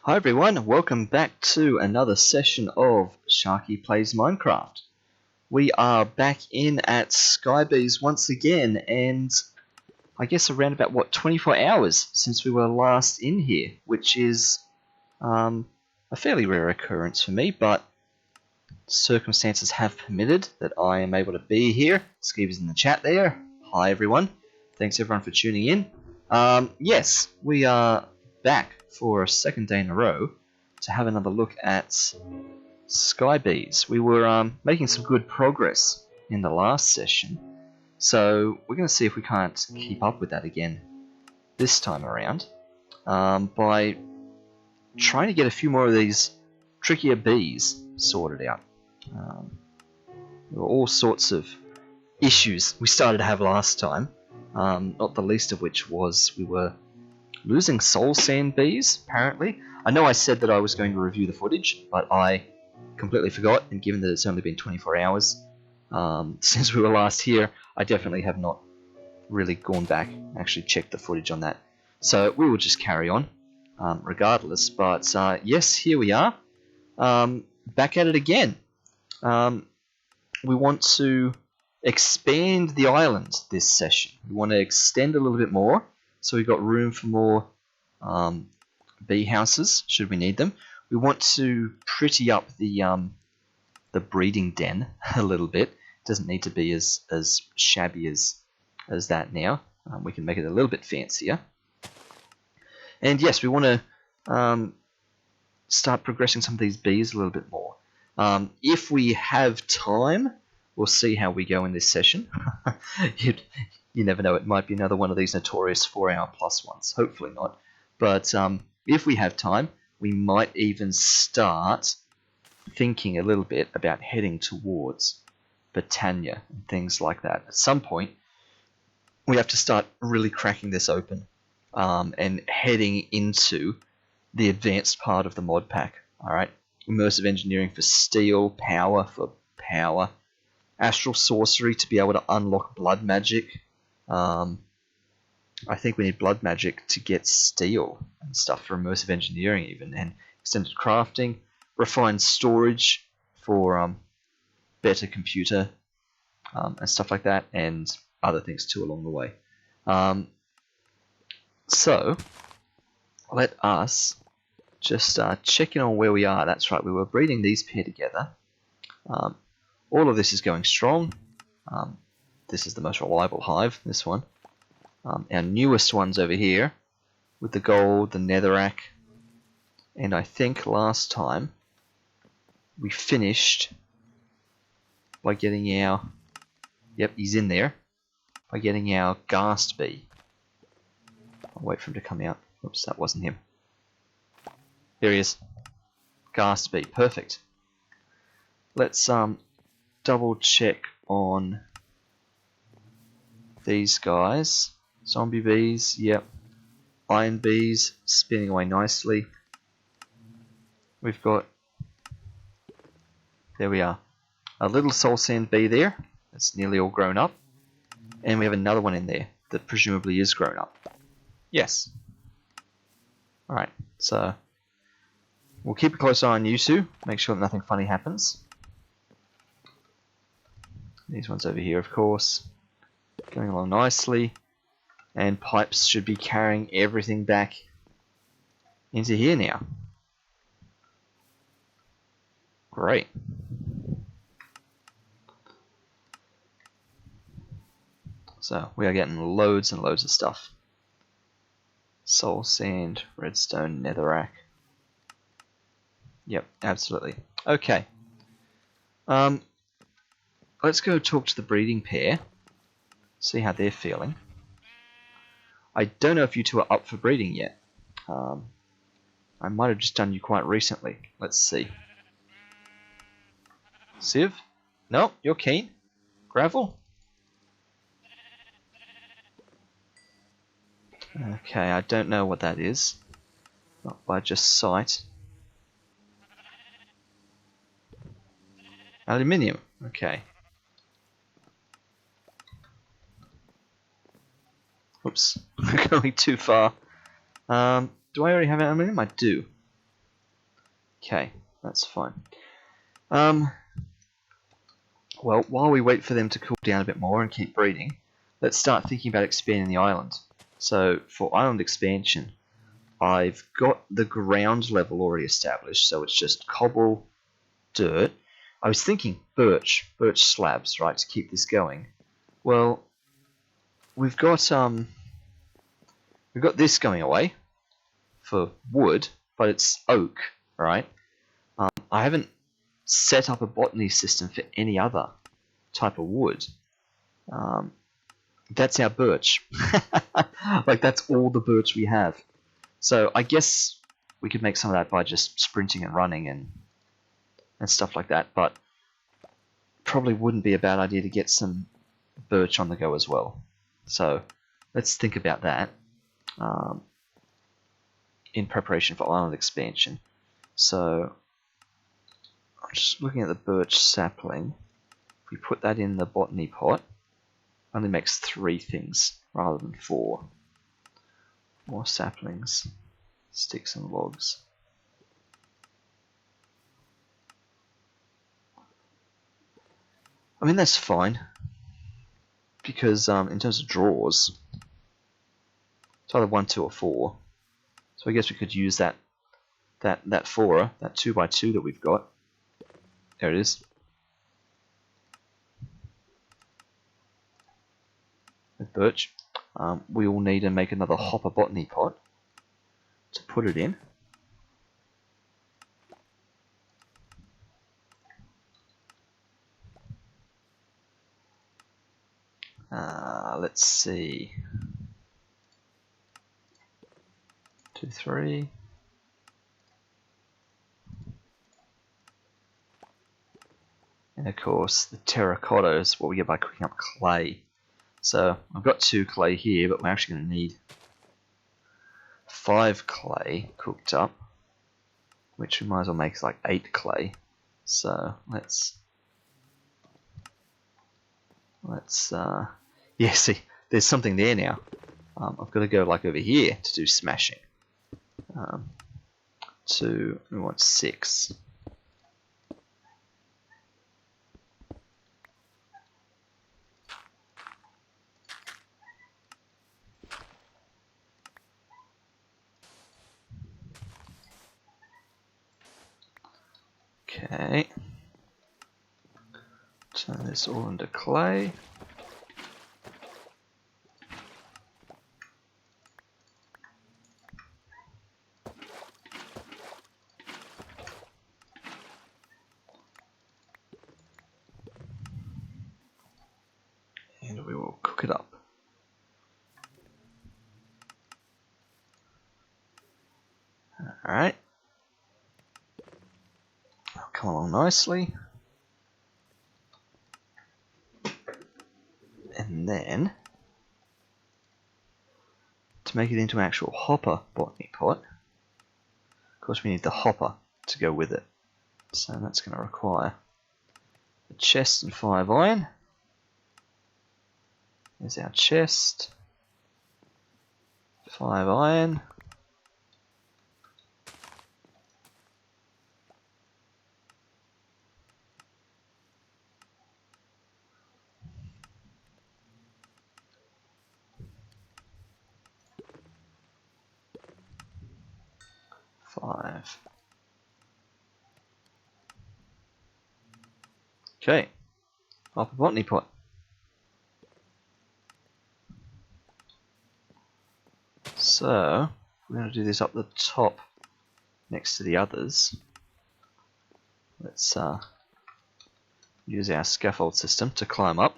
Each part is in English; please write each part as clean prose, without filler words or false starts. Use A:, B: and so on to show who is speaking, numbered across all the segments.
A: Hi everyone, welcome back to another session of Sharky Plays Minecraft. We are back in at Skybees once again, and I guess around about 24 hours since we were last in here, which is a fairly rare occurrence for me, but circumstances have permitted that I am able to be here. Skeever's in the chat there. Hi everyone, thanks everyone for tuning in. Yes, we are back for a second day in a row to have another look at Skybees. We were making some good progress in the last session, so we're going to see if we can't keep up with that again this time around by trying to get a few more of these trickier bees sorted out. There were all sorts of issues we started to have last time, not the least of which was we were losing soul sand bees, apparently. I know I said that I was going to review the footage, but I completely forgot, and given that it's only been 24 hours since we were last here, I definitely have not really gone back and actually checked the footage on that. So we will just carry on regardless, but yes, here we are, back at it again. We want to expand the island this session. We want to extend a little bit more, so we've got room for more bee houses, should we need them. We want to pretty up the breeding den a little bit. It doesn't need to be as shabby as that now. We can make it a little bit fancier. And yes, we want to start progressing some of these bees a little bit more. If we have time, we'll see how we go in this session. You never know, it might be another one of these notorious 4-hour plus ones. Hopefully not. But if we have time, we might even start thinking a little bit about heading towards Britannia and things like that. At some point, we have to start really cracking this open and heading into the advanced part of the mod pack. Alright, immersive engineering for steel, power for power, astral sorcery to be able to unlock blood magic. I think we need blood magic to get steel and stuff for immersive engineering even, and extended crafting, refined storage for better computer and stuff like that, and other things too along the way. So let us just check in on where we are. That's right, we were breeding these pair together. All of this is going strong. This is the most reliable hive, this one. Our newest one's over here with the gold, the Netherrack, and I think last time we finished by getting our, yep, he's in there, by getting our ghast bee. I'll wait for him to come out. Oops, that wasn't him. There he is. Ghast bee, perfect. Let's double check on these guys. Zombie bees, yep. Iron bees, spinning away nicely. We've got, there we are, a little soul sand bee there. That's nearly all grown up. And we have another one in there that presumably is grown up. Yes. Alright, so we'll keep a close eye on you two. Make sure that nothing funny happens. These ones over here, of course. Going along nicely. And pipes should be carrying everything back into here now. Great. So we are getting loads and loads of stuff. Soul sand, redstone, netherrack. Yep, absolutely. Okay. Let's go talk to the breeding pair. See how they're feeling. I don't know if you two are up for breeding yet. I might have just done you quite recently. Let's see. Civ? No, you're keen. Gravel? Okay, I don't know what that is. Not by just sight. Aluminium. Okay. Oops, going too far. Do I already have aluminium? I do. Okay, that's fine. Well, while we wait for them to cool down a bit more and keep breeding, let's start thinking about expanding the island. So, for island expansion, I've got the ground level already established, so it's just cobble, dirt. I was thinking birch slabs, right, to keep this going. Well, we've got this going away for wood, but it's oak, right? I haven't set up a botany system for any other type of wood. That's our birch. Like, that's all the birch we have. So I guess we could make some of that by just sprinting and running and stuff like that, but probably wouldn't be a bad idea to get some birch on the go as well. So let's think about that in preparation for island expansion. So I'm just looking at the birch sapling. If we put that in the botany pot, only makes 3 things rather than 4. More saplings, sticks and logs. I mean, that's fine, because in terms of draws, it's either 1, 2, or 4. So I guess we could use that 4er, that 2x2 that we've got. There it is. With birch. We will need to make another hopper botany pot to put it in. Let's see. 2, 3. And of course, the terracotta is what we get by cooking up clay. So I've got 2 clay here, but we're actually going to need 5 clay cooked up, which we might as well make like 8 clay. So let's yeah, see, there's something there now. I've got to go like over here to do smashing. We want 6. Okay. Turn this all into clay. And we will cook it up. Alright. That'll come along nicely. And then, to make it into an actual hopper botany pot, of course we need the hopper to go with it. So that's going to require a chest and 5 iron. There's our chest. 5 iron. Okay, hopper botany pot. So, we're going to do this up the top next to the others. Let's use our scaffold system to climb up.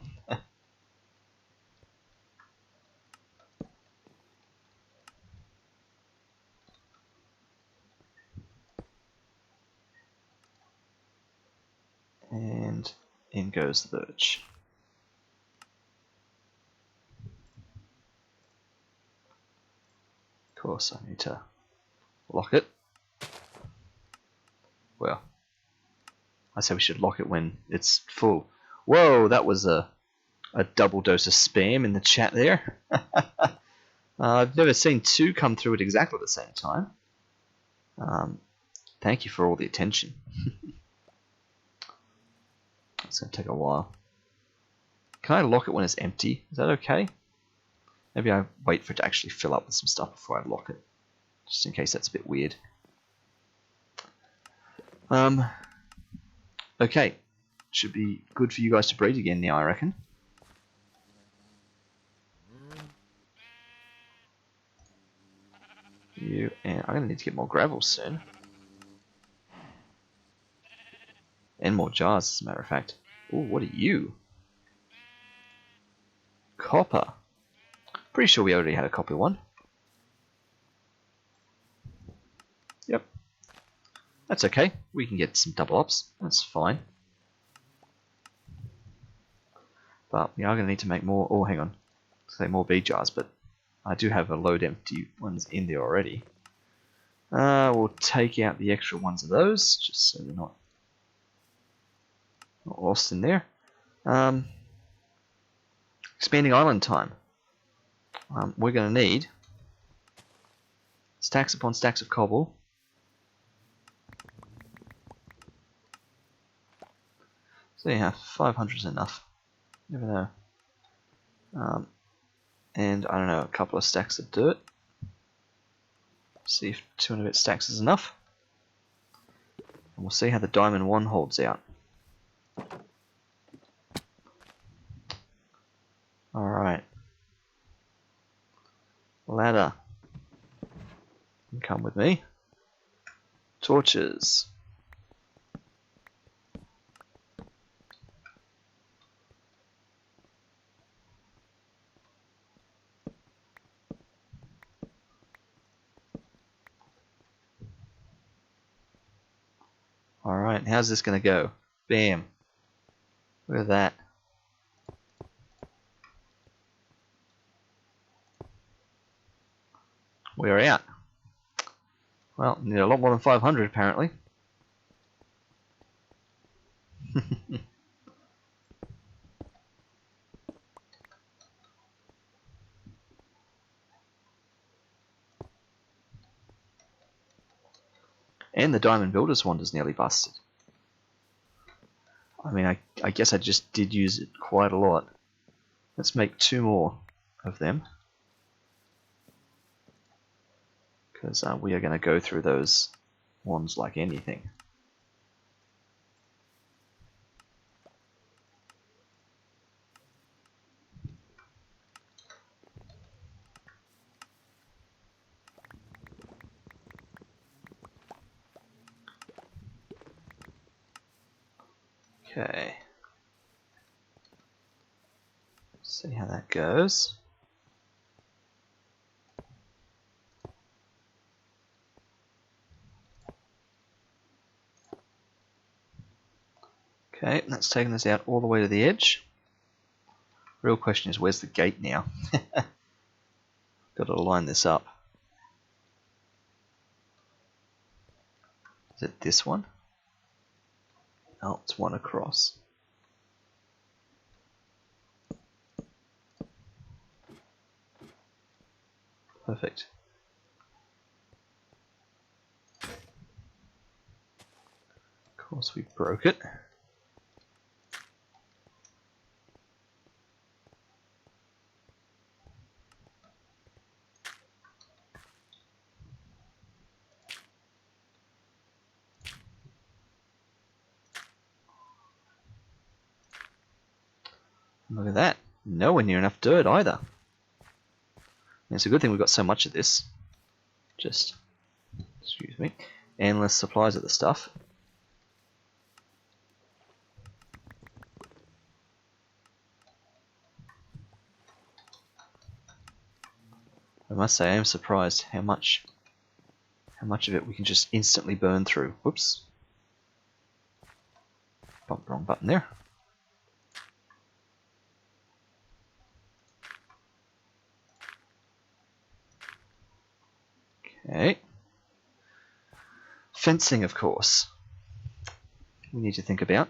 A: And in goes the birch. Of course, I need to lock it. Well, I say we should lock it when it's full. Whoa, that was a double dose of spam in the chat there. I've never seen 2 come through at exactly the same time. Thank you for all the attention. It's going to take a while. Can I lock it when it's empty? Is that okay? Maybe I wait for it to actually fill up with some stuff before I lock it. Just in case that's a bit weird. Okay. Should be good for you guys to breed again now, I reckon. You and I'm going to need to get more gravel soon. And more jars, as a matter of fact. Ooh, what are you? Copper. Pretty sure we already had a copper one. Yep. That's okay. We can get some double ups. That's fine. But we are going to need to make more. Oh, hang on. Say more bead jars, but I do have a load empty ones in there already. We'll take out the extra ones of those, just so they're not lost in there. Expanding island time. We're going to need stacks upon stacks of cobble. So yeah, 500 is enough. Never know. And I don't know, a couple of stacks of dirt. See if 200 bit stacks is enough. And we'll see how the diamond one holds out. Alright. Ladder. Come with me. Torches. Alright, how's this going to go? Bam. Look at that. We're out. Well, need a lot more than 500 apparently. And the Diamond Builder's wand is nearly busted. I mean, I guess I just did use it quite a lot. Let's make 2 more of them. Because we are going to go through those wands like anything. Okay. See how that goes. Okay, that's taken us out all the way to the edge. Real question is, where's the gate now? Got to line this up. Is it this one? Oh, it's one across. Perfect. Of course, we broke it. Look at that. Nowhere near enough dirt either. And it's a good thing we've got so much of this. Just, excuse me, endless supplies of the stuff. I must say, I am surprised how much of it we can just instantly burn through. Whoops. Bumped the wrong button there. Okay. Fencing, of course. We need to think about.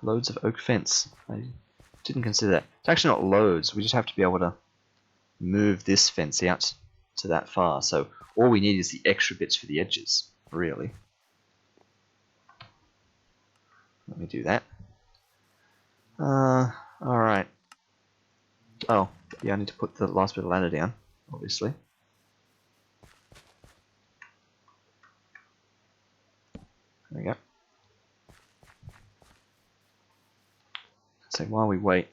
A: Loads of oak fence. I didn't consider that. It's actually not loads. We just have to be able to move this fence out to that far. So All we need is the extra bits for the edges, really. Let me do that. Alright. Oh, yeah, I need to put the last bit of ladder down, obviously. There we go. So while we wait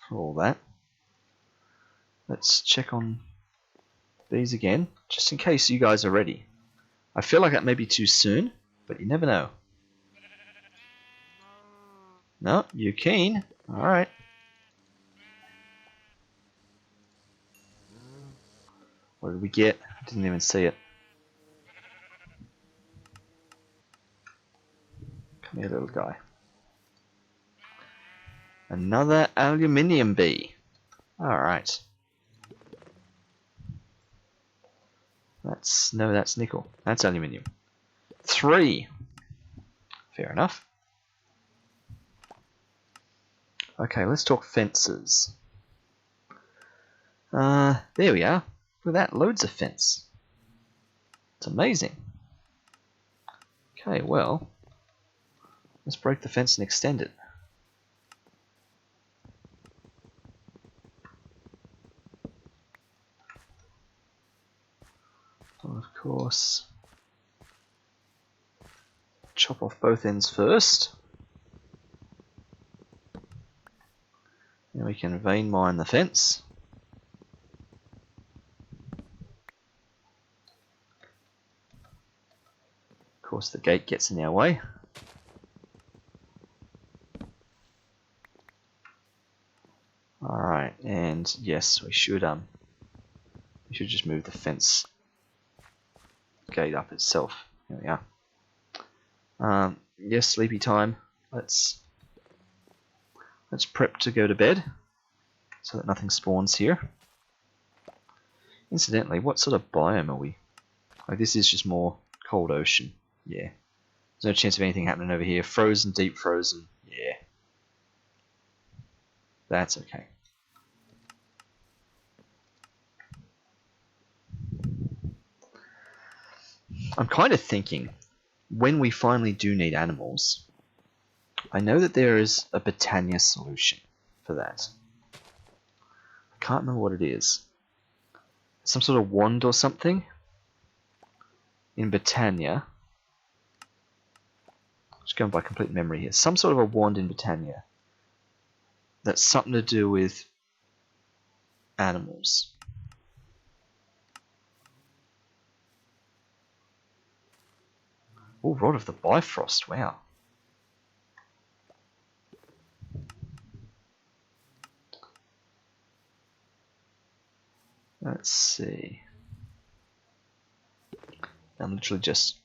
A: for all that, let's check on these again, just in case you guys are ready. I feel like that may be too soon, but you never know. No, you're keen. Alright. What did we get? I didn't even see it. Come here, little guy. Another aluminium bee. Alright. That's nickel. That's aluminium. 3. Fair enough. Okay, let's talk fences. There we are. Look at that, loads of fence. It's amazing. Okay, well, let's break the fence and extend it. Well, of course, chop off both ends first. Then we can vein mine the fence. Of course, the gate gets in our way. Alright, and yes, we should just move the fence gate up itself. Here we are. Yes, sleepy time. Let's prep to go to bed so that nothing spawns here. Incidentally, what sort of biome are we? Like, this is just more cold ocean. Yeah. There's no chance of anything happening over here. Frozen, deep frozen. Yeah. That's okay. I'm kind of thinking, when we finally do need animals, I know that there is a Britannia solution for that. I can't remember what it is. Some sort of wand or something in Britannia. Just going by complete memory here. Some sort of a wand in Britannia that's something to do with animals. Oh, Rod of the Bifrost, wow. Let's see. I'm literally just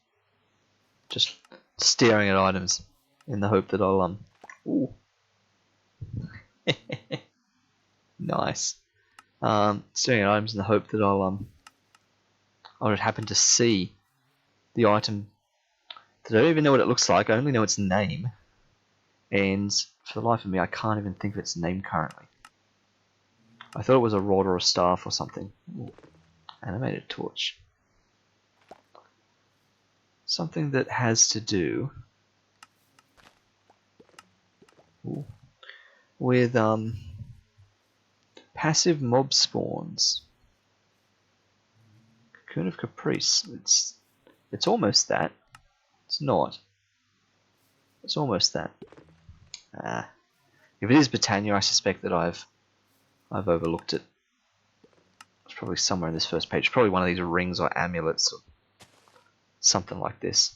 A: staring at items in the hope that I'll ooh. Nice. Staring at items in the hope that I'll happen to see the item that I don't even know what it looks like. I only know its name, and for the life of me, I can't even think of its name currently. I thought it was a rod or a staff or something. Ooh. Animated torch. Something that has to do with passive mob spawns. Cocoon of Caprice. It's almost that. It's not. It's almost that. If it is Britannia, I suspect that I've overlooked it. It's probably somewhere in this first page. Probably one of these rings or amulets or something like this.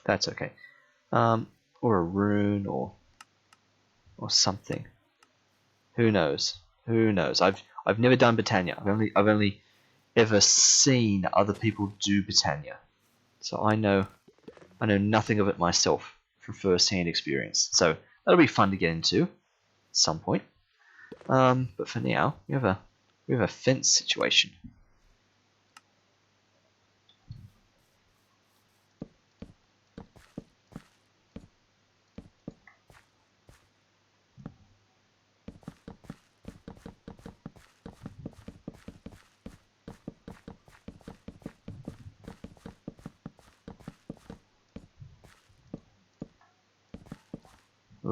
A: That's okay. Or a rune or something. Who knows? Who knows? I've never done Britannia. I've only ever seen other people do Britannia. So I know nothing of it myself from first-hand experience. So that'll be fun to get into at some point. But for now, we have a fence situation.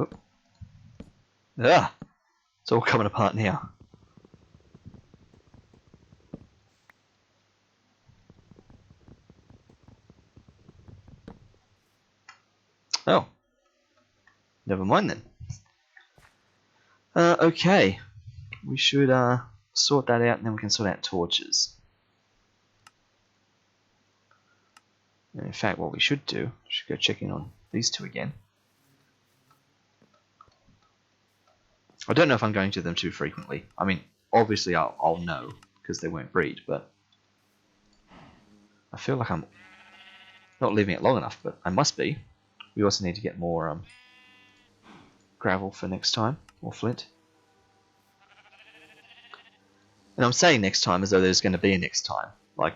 A: Whoop. Ah! It's all coming apart now. Oh. Never mind then. Okay. We should sort that out and then we can sort out torches. And in fact, what we should do, we should go check in on these two again. I don't know if I'm going to them too frequently. I mean, obviously I'll know because they won't breed, but I feel like I'm not leaving it long enough, but I must be. We also need to get more gravel for next time, or flint. And I'm saying next time as though there's going to be a next time. Like,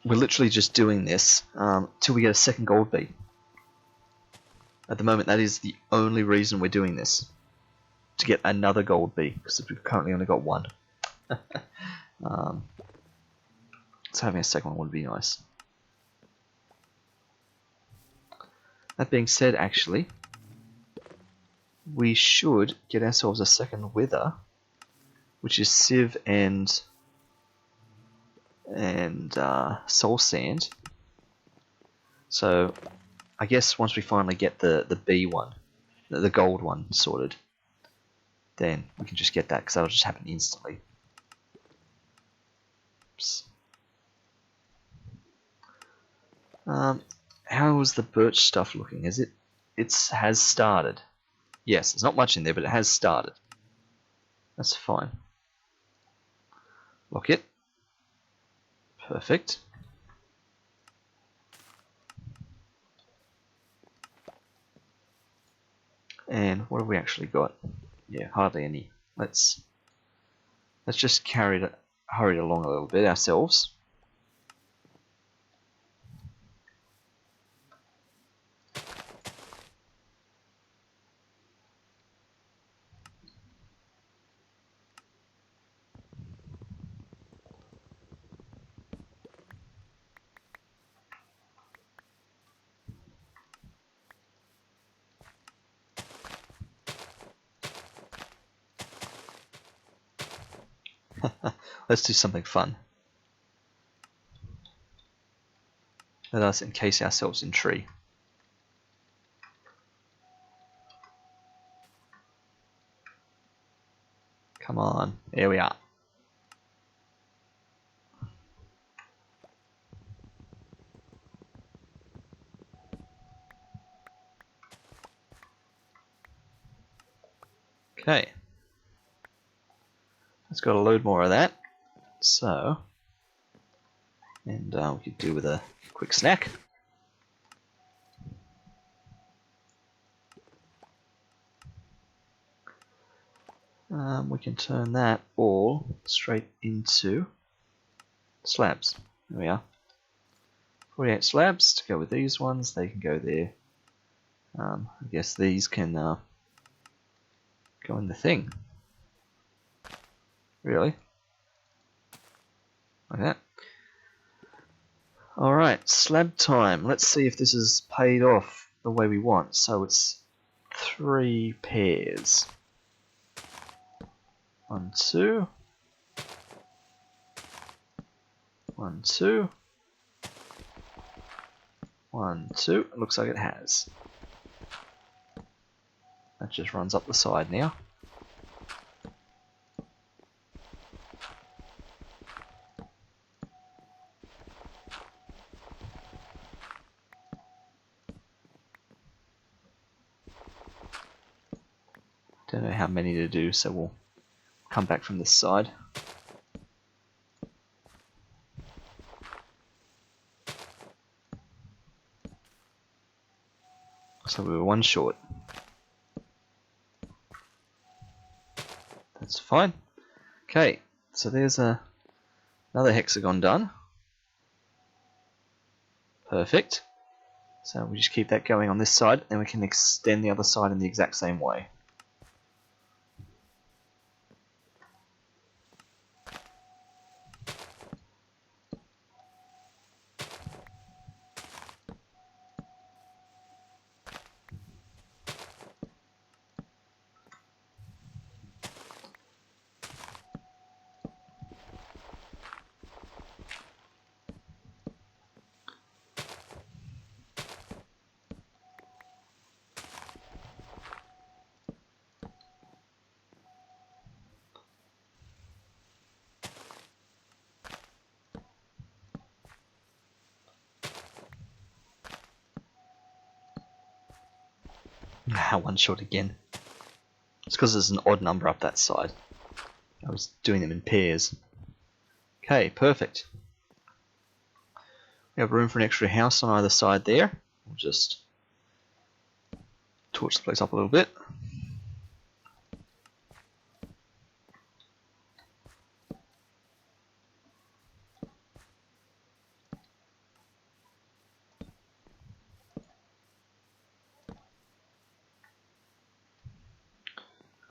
A: we're literally just doing this till we get a second gold bee. At the moment, that is the only reason we're doing this. To get another gold bee, because we've currently only got one. So having a second one would be nice. That being said, actually, we should get ourselves a second wither, which is sieve and soul sand. So I guess once we finally get the B one, the gold one sorted, then we can just get that because that'll just happen instantly. Oops. How's the birch stuff looking? Is it? It has started. Yes, there's not much in there, but it has started. That's fine. Lock it. Perfect. And what have we actually got? Yeah, hardly any. Let's just hurry it along a little bit ourselves. Let's do something fun. Let us encase ourselves in tree. Come on, here we are. Okay. Let's got to load more of that. So, and we could do with a quick snack. We can turn that all straight into slabs. There we are. 48 slabs to go with these ones. They can go there. I guess these can go in the thing. Really? Like that. Alright, slab time. Let's see if this is paid off the way we want. So it's 3 pairs. 1, 2. 1, 2. 1, 2. It looks like it has. That just runs up the side now. Don't know how many to do, so we'll come back from this side. So we were 1 short. That's fine. Okay, so there's another hexagon done. Perfect. So we just keep that going on this side, and we can extend the other side in the exact same way. One shot again. It's because there's an odd number up that side. I was doing them in pairs. Okay, perfect. We have room for an extra house on either side there. We'll just torch the place up a little bit.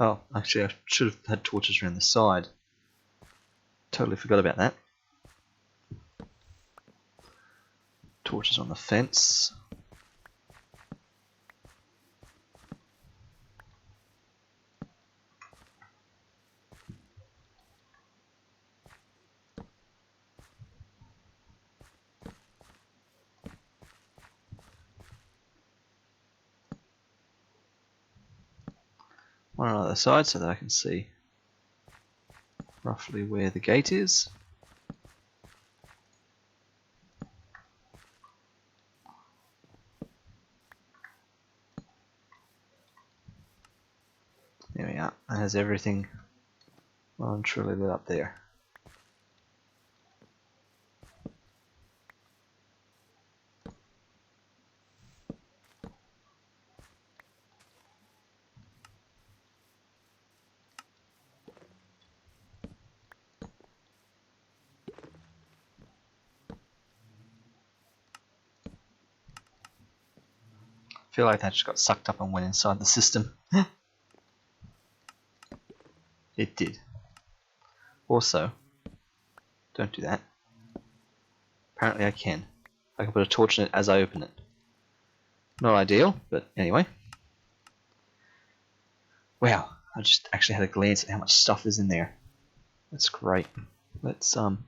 A: Oh, actually I should have had torches around the side. Totally forgot about that. Torches on the fence. One on either side so that I can see roughly where the gate is. There we are. That has everything well and truly lit up there. I feel like that just got sucked up and went inside the system. It did. Also, don't do that. Apparently I can. I can put a torch in it as I open it. Not ideal, but anyway. Wow, I just actually had a glance at how much stuff is in there. That's great. Let's get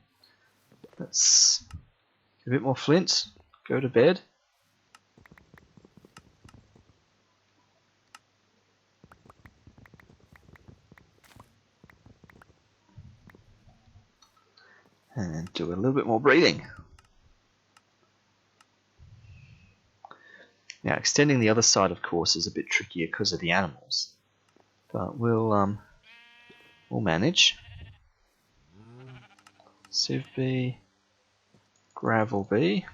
A: a bit more flint, go to bed. And do a little bit more breathing. Now, extending the other side, of course, is a bit trickier because of the animals, but we'll manage. Sieve B, gravel B,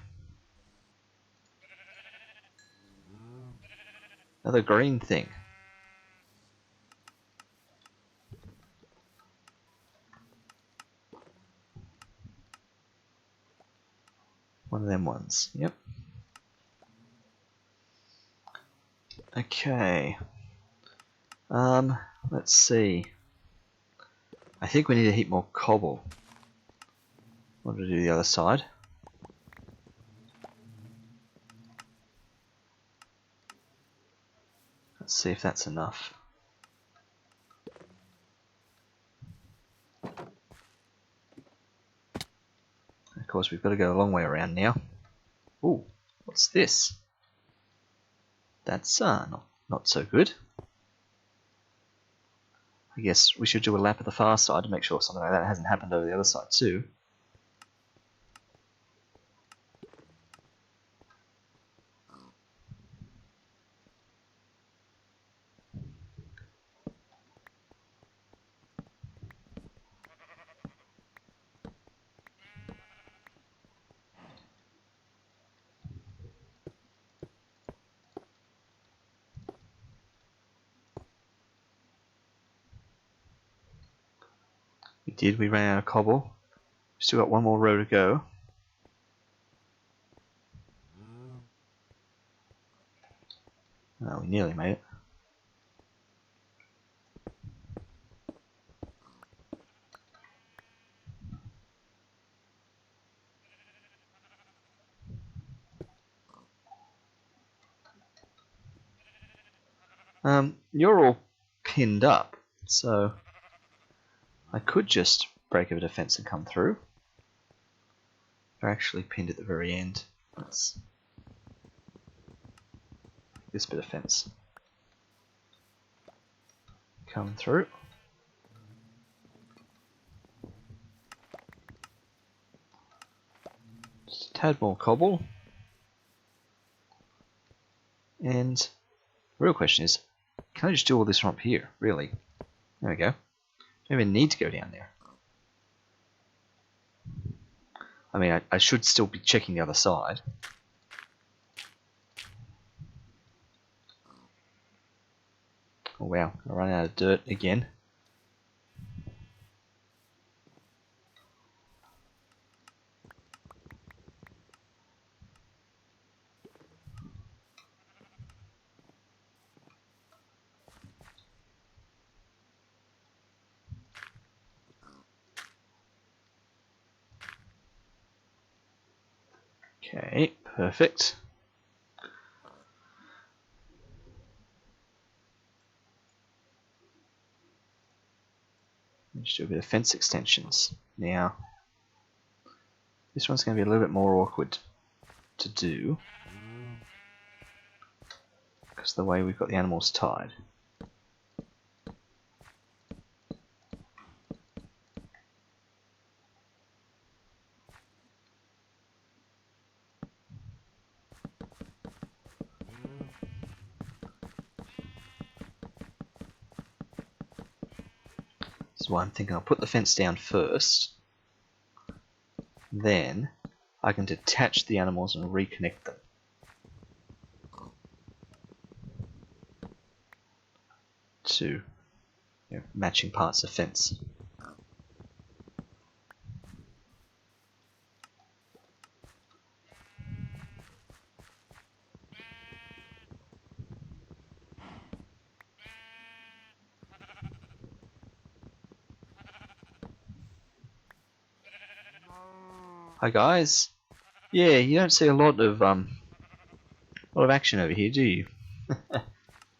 A: another green thing. One of them ones. Yep. Okay. Let's see. I think we need a heap more cobble. What to do the other side? Let's see if that's enough. Of course, we've got to go a long way around now. Ooh, what's this? That's not so good. I guess we should do a lap of the far side to make sure something like that hasn't happened over the other side too. We ran out of cobble. We've still got one more row to go. Oh, we nearly made it. You're all pinned up, so I could just break over the fence and come through. They're actually pinned at the very end. That's this bit of fence. Come through. Just a tad more cobble. And real question is, can I just do all this from up here, really? There we go. Don't even need to go down there. I mean, I should still be checking the other side. Oh wow, I ran out of dirt again. Okay, perfect. Let's do a bit of fence extensions. Now, this one's going to be a little bit more awkward to do because of the way we've got the animals tied. This is why I'm thinking I'll put the fence down first, then I can detach the animals and reconnect them. To matching parts of fence. Hi guys. Yeah, you don't see a lot of action over here, do you? This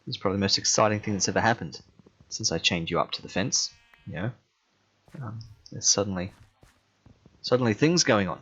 A: is probably the most exciting thing that's ever happened since I chained you up to the fence. You know, there's suddenly things going on.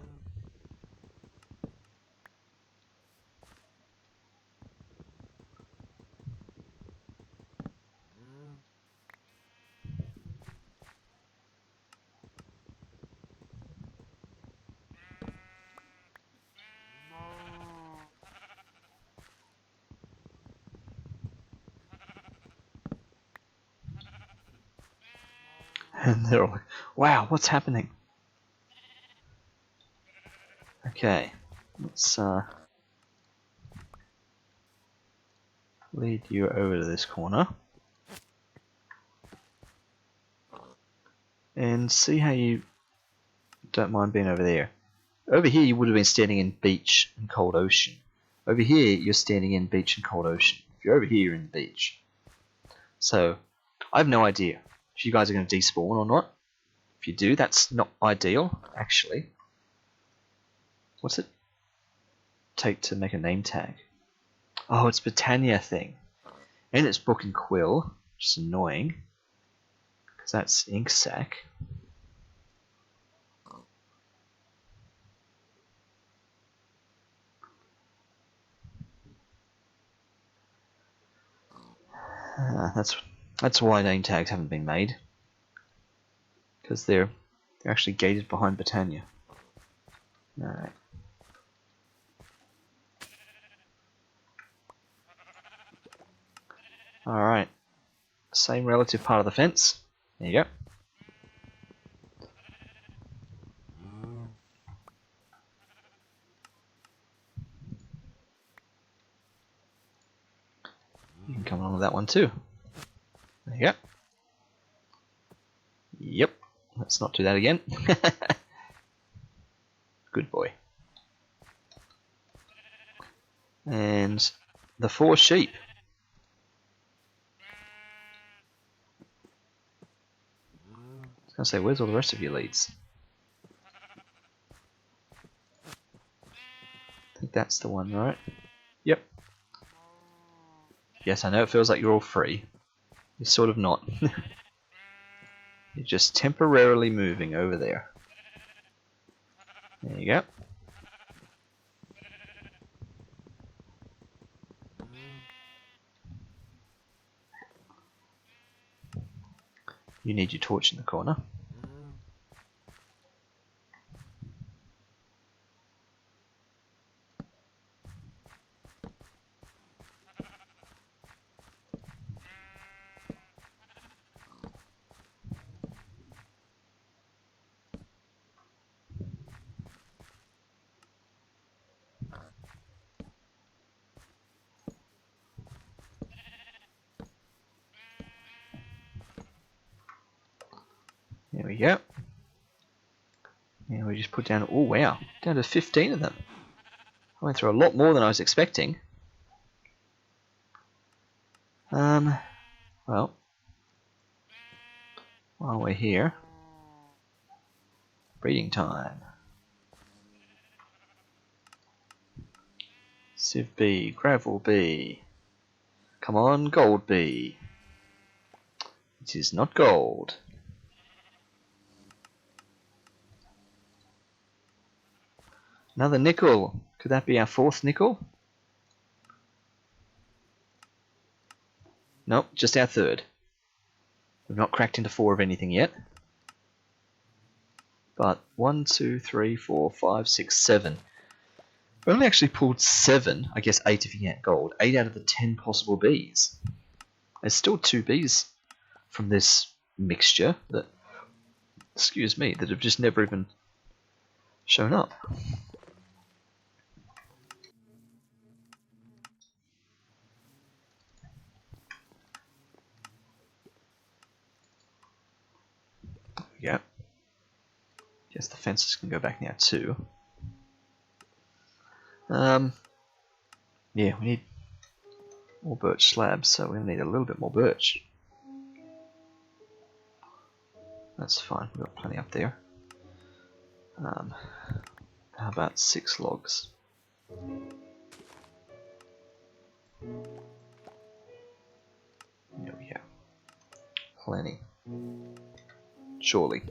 A: And they're all like, wow, what's happening? Okay, let's lead you over to this corner and see how you don't mind being over there. Over here you would have been standing in beach and cold ocean. Over here you're standing in beach and cold ocean. If you're over here, you're in the beach. So I have no idea if you guys are going to despawn or not. If you do, that's not ideal, actually. What's it take to make a name tag? Oh, it's Britannia thing. And it's Book and Quill, which is annoying. Because that's ink sac. That's why name tags haven't been made. Because they're actually gated behind Britannia. Alright. Alright. Same relative part of the fence. There you go. You can come along with that one too. There you go. Yep. Let's not do that again. Good boy. And the 4 sheep. I was going to say, where's all the rest of your leads? I think that's the one, right? Yep. Yes, I know it feels like you're all free. You're sort of not. You're just temporarily moving over there. There you go. You need your torch in the corner. we go. And we just put down, oh wow, down to 15 of them. I went through a lot more than I was expecting. Well, while we're here, breeding time. Civ B, Gravel B. Come on, Gold B. It is not gold. Another nickel. Could that be our 4th nickel? Nope, just our 3rd. We've not cracked into 4 of anything yet. But 1, 2, 3, 4, 5, 6, 7. We only actually pulled 7, I guess 8 if you get gold. 8 out of the 10 possible Bs. There's still 2 Bs from this mixture that, excuse me, that have just never even shown up. There we go. Guess the fences can go back now too. Yeah, we need more birch slabs, so we're going to need a little bit more birch. That's fine, we've got plenty up there. How about 6 logs? There we go. Plenty. Surely.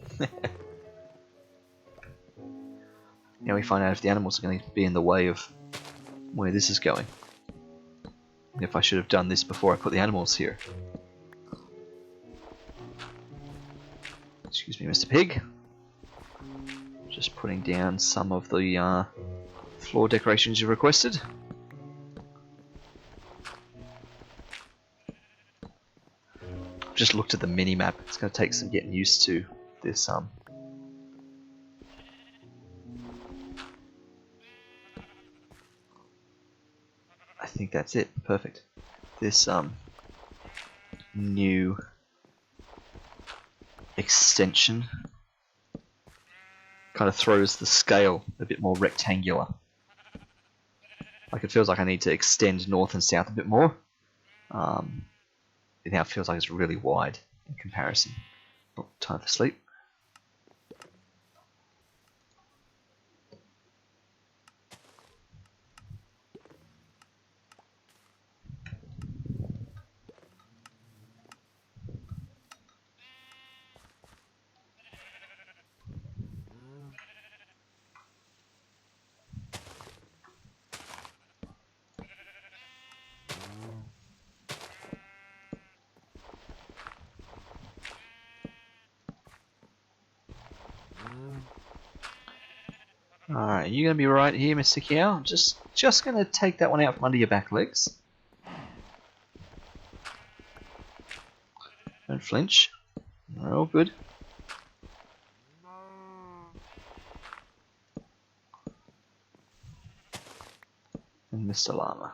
A: Now we find out if the animals are going to be in the way of where this is going. And if I should have done this before I put the animals here. Excuse me, Mr. Pig. Just putting down some of the floor decorations you requested. Just looked at the mini-map. It's going to take some getting used to this I think that's it. Perfect. This new extension kind of throws the scale a bit more rectangular. Like it feels like I need to extend north and south a bit more. It now feels like it's really wide in comparison. Oh, time for sleep. Alright, you gonna be right here, Mr. Cow? Just gonna take that one out from under your back legs. Don't flinch. We're all good. And Mr. Llama.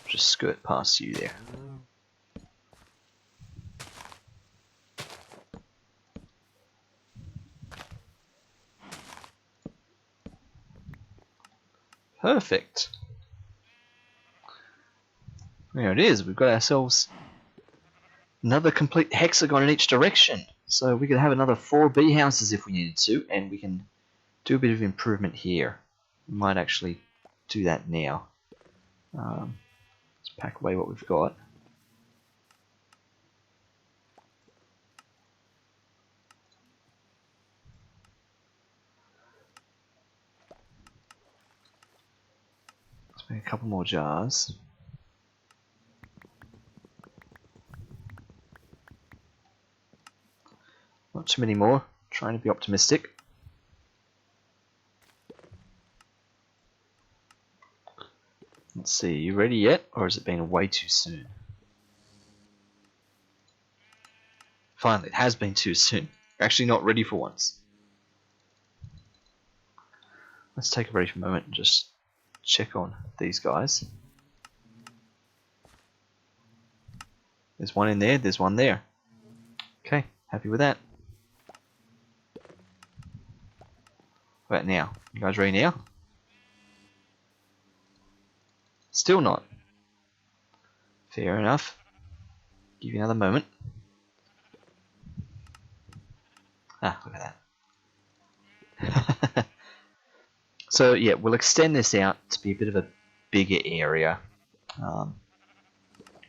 A: Just skirt past you there. Perfect. There it is. We've got ourselves another complete hexagon in each direction. So we could have another 4 bee houses if we needed to, and we can do a bit of improvement here. We might actually do that now. Let's pack away what we've got. Let's make a couple more jars. Not too many more. Trying to be optimistic. Let's see, you ready yet? Or has it been way too soon? Finally, it has been too soon. You're actually not ready for once. Let's take a brief moment and just check on these guys. There's one in there, there's one there. Okay, happy with that. about now? You guys ready now? Still not. Fair enough. Give you another moment. Ah, look at that. So yeah, we'll extend this out to be a bit of a bigger area.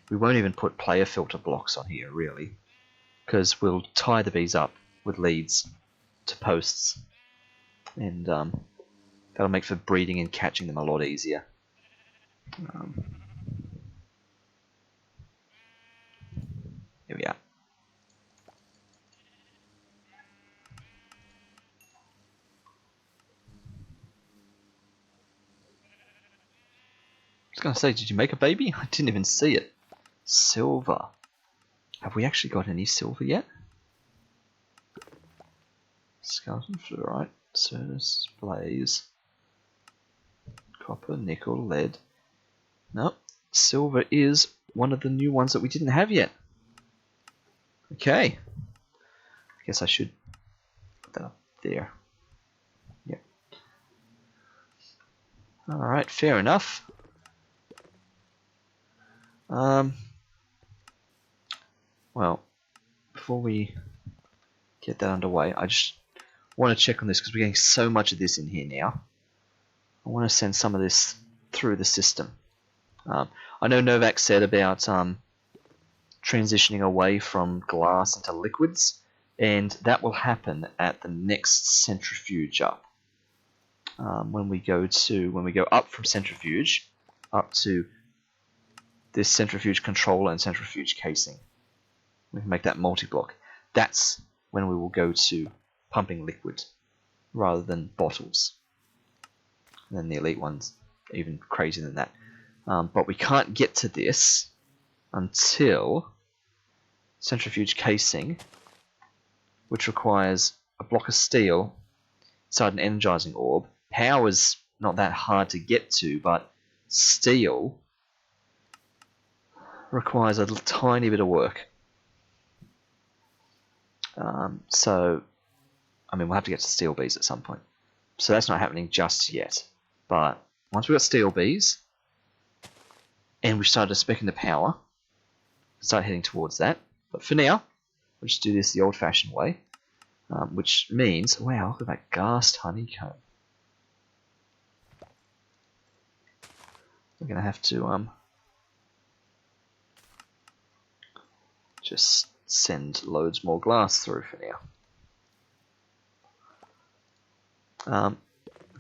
A: We won't even put player filter blocks on here, really, because we'll tie the bees up with leads to posts, and that'll make for breeding and catching them a lot easier. Here we are. I was going to say, did you make a baby? I didn't even see it. Silver. Have we actually got any silver yet? Skeleton fluorite, Cernus, blaze, copper, nickel, lead. No, silver is one of the new ones that we didn't have yet. Okay. I guess I should put that up there. Yep. Alright, fair enough. Well, before we get that underway, I just want to check on this because we're getting so much of this in here now. I want to send some of this through the system. I know Novak said about transitioning away from glass into liquids, and that will happen at the next centrifuge up. When we go up from centrifuge up to this centrifuge controller and centrifuge casing, we can make that multi-block. That's when we will go to pumping liquid rather than bottles. And then the elite ones even crazier than that. But we can't get to this until centrifuge casing, which requires a block of steel inside an energizing orb. Power's not that hard to get to, but steel requires a tiny bit of work. So, I mean, we'll have to get to steel bees at some point. So that's not happening just yet. But once we've got steel bees, and we started speccing the power, start heading towards that. But for now, we'll just do this the old-fashioned way, which means, wow, look at that ghast honeycomb. We're going to have to just send loads more glass through for now.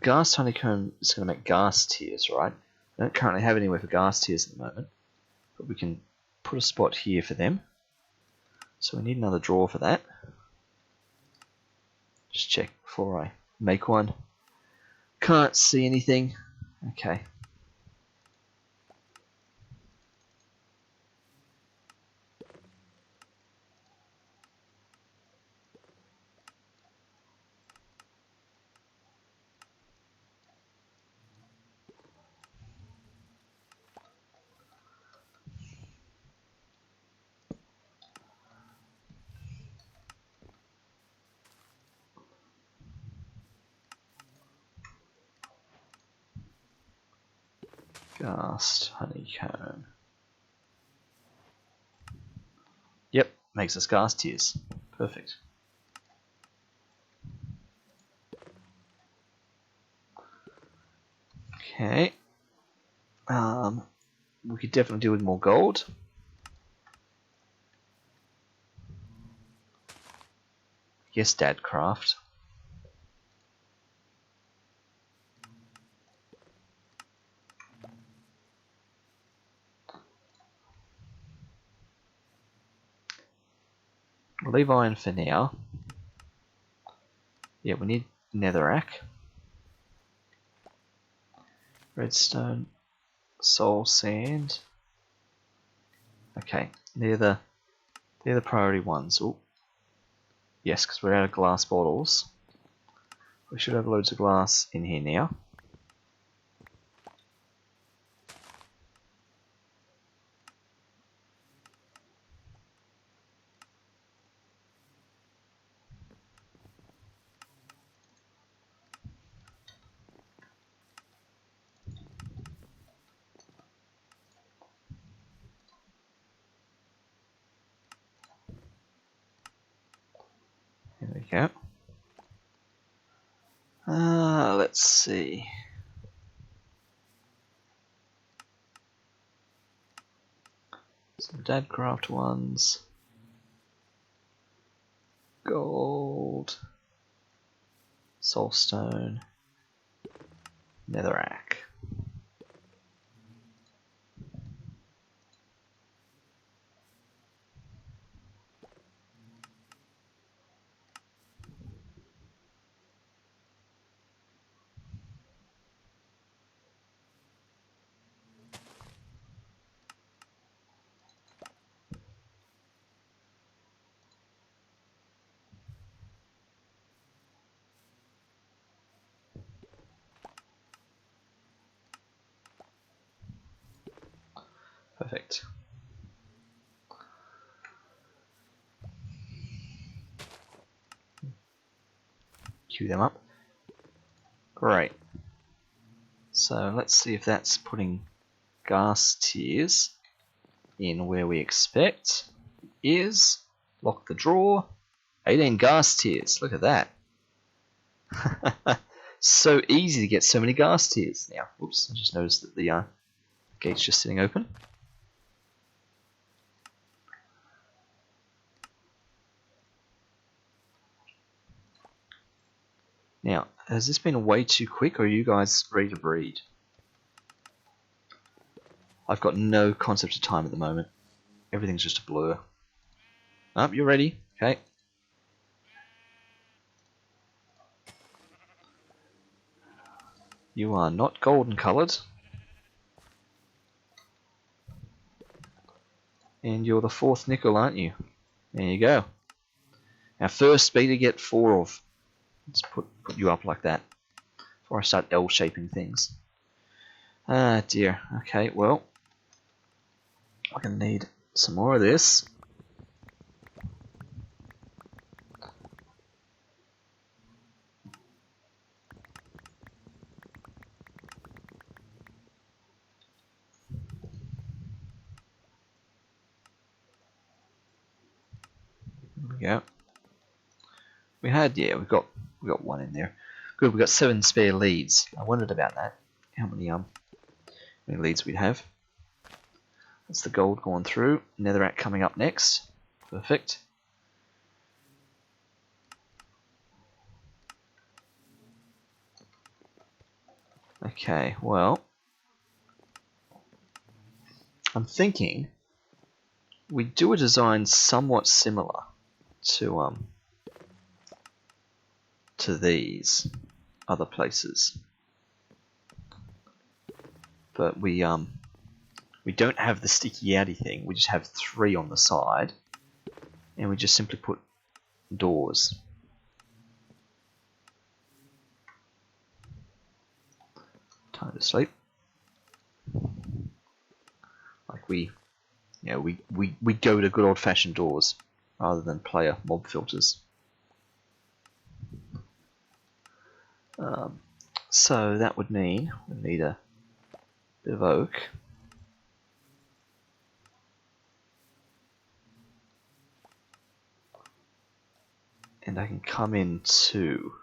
A: Ghast honeycomb is going to make ghast tears, right? I don't currently have anywhere for ghast tears at the moment, but we can put a spot here for them. So we need another drawer for that. Just check before I make one. Can't see anything. Okay. Ghast honeycomb. Yep, makes us ghast tears. Perfect. Okay. We could definitely do with more gold. Yes, Dadcraft. We'll leave iron for now. Yeah, we need Netherrack. Redstone. Soul sand. Okay, they're the priority ones. Oh, yes, because we're out of glass bottles. We should have loads of glass in here now. we go. Let's see. Some Dadcraft ones. Gold. Soulstone. Netherrack. Perfect. Queue them up. Great. So let's see if that's putting gas tiers in where we expect. It is. Lock the drawer. 18 gas tiers. Look at that. So easy to get so many gas tiers. Now, oops, I just noticed that the gate's just sitting open. Now, has this been way too quick, or are you guys ready to breed? I've got no concept of time at the moment. Everything's just a blur. Oh, you're ready. Okay. You are not golden coloured. And you're the 4th nickel, aren't you? There you go. Our first speed to get 4 of. Let's put you up like that before I start L-shaping things. Ah, dear. Okay, well, I'm going to need some more of this. There we go. We had, yeah, we got one in there. Good, we got 7 spare leads. I wondered about that. How many leads we'd have. That's the gold going through. Netherrack coming up next. Perfect. Okay, well, I'm thinking we do a design somewhat similar to these other places, but we don't have the sticky outy thing. We just have 3 on the side, and we just simply put doors. Time to sleep. Like we go to good old-fashioned doors rather than player mob filters. So that would mean we need a bit of oak. And I can come in too.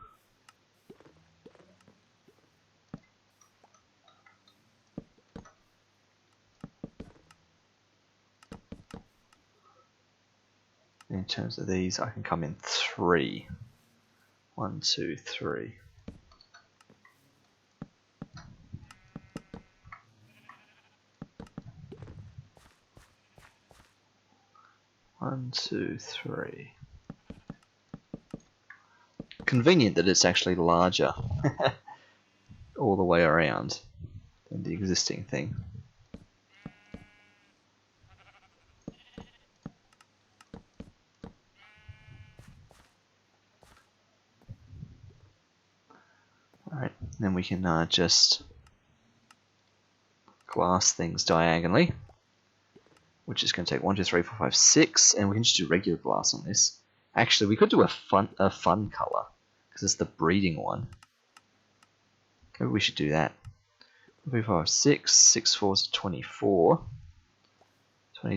A: In terms of these, I can come in 3. 1, 2, 3. One, two, 3. Convenient that it's actually larger all the way around than the existing thing. Alright, then we can just glass things diagonally, which is going to take 1, 2, 3, 4, 5, 6, and we can just do regular glass on this. Actually, we could do a fun color, because it's the breeding one. Maybe we should do that. 3, 4, 5, 6, 6 4 is 24.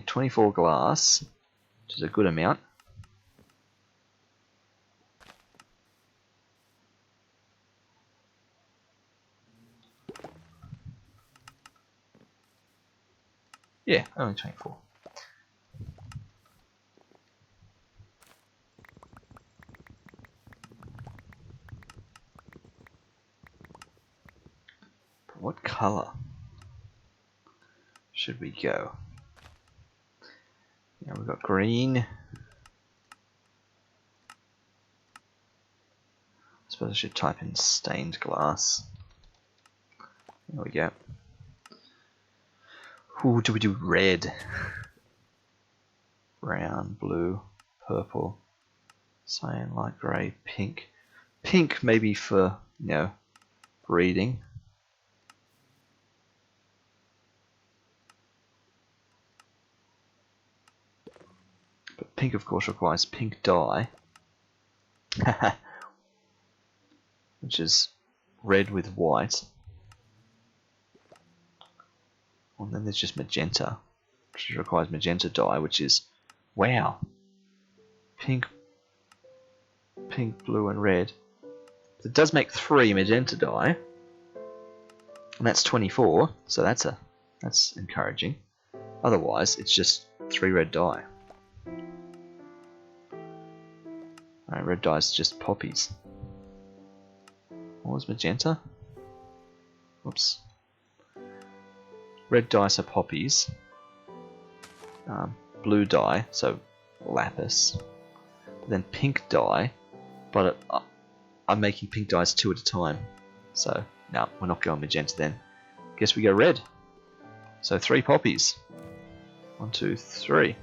A: 24 glass, which is a good amount. Yeah, only 24. What colour should we go? Yeah, we've got green. I suppose I should type in stained glass. There we go. Ooh, do we do red? Brown, blue, purple, cyan, light grey, pink. Pink maybe for, you know, reading. But pink, of course, requires pink dye. Which is red with white. And then there's just magenta, which requires magenta dye, which is, wow, pink, blue, and red. It does make 3 magenta dye, and that's 24, so that's encouraging. Otherwise, it's just 3 red dye. Alright, red dye is just poppies. What was magenta? Whoops. Red dye, so poppies. Blue dye, so lapis. But then pink dye, but I'm making pink dyes 2 at a time. So, no, we're not going magenta then. Guess we go red. So 3 poppies. 1, 2, 3.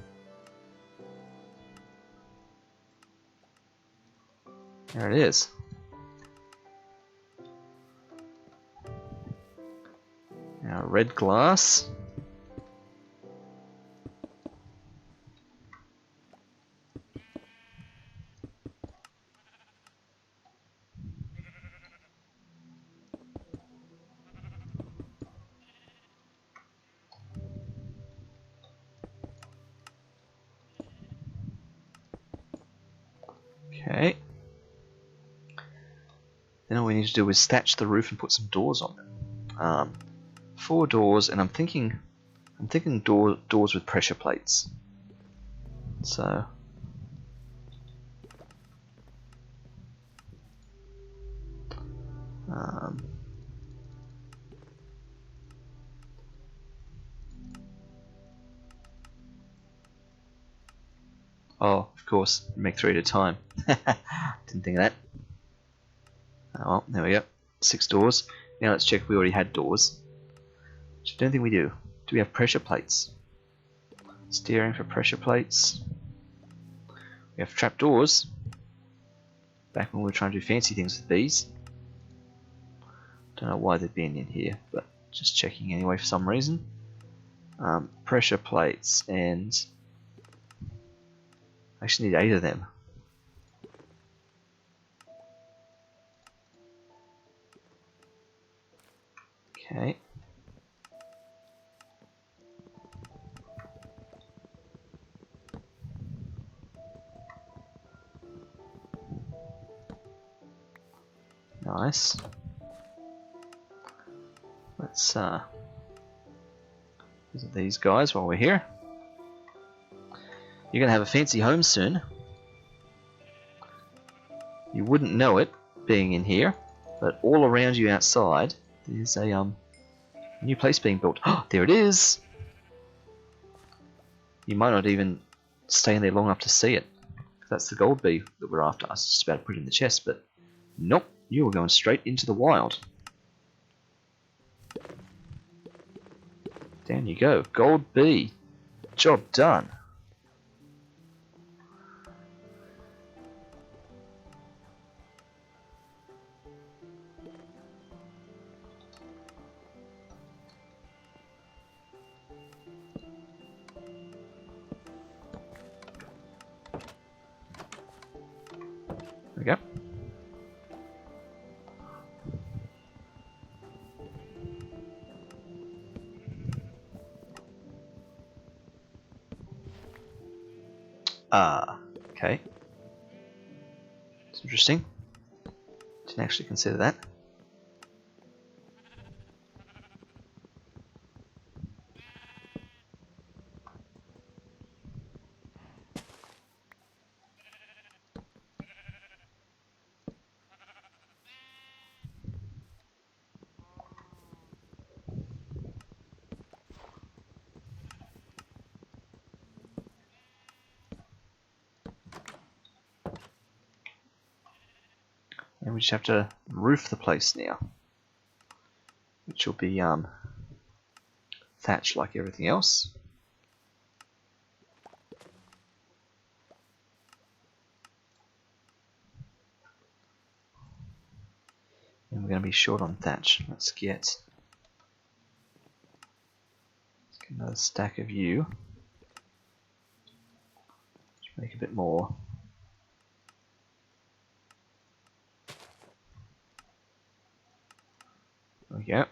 A: There it is. Now red glass. Okay. Then all we need to do is thatch the roof and put some doors on them. 4 doors, and I'm thinking doors with pressure plates. So oh, of course, make 3 at a time. Didn't think of that. Oh, well, there we go. 6 doors. Now let's check if we already had doors. Which I don't think we do. Do we have pressure plates? Steering for pressure plates. We have trapdoors. Back when we were trying to do fancy things with these. Don't know why they've been in here, but just checking anyway for some reason. Pressure plates, and I actually need 8 of them. Okay. Nice. Let's visit these guys while we're here. You're gonna have a fancy home soon. You wouldn't know it being in here, but all around you outside there's a new place being built. Oh, there it is! You might not even stay in there long enough to see it. That's the gold bee that we're after. I was just about to put it in the chest, but nope, you were going straight into the wild. Down you go, gold bee. Job done. There we go. Okay. It's interesting. Didn't actually consider that. And we just have to roof the place now, which will be thatched like everything else. And we're going to be short on thatch. Let's get another stack of you. Let's make a bit more. There we go.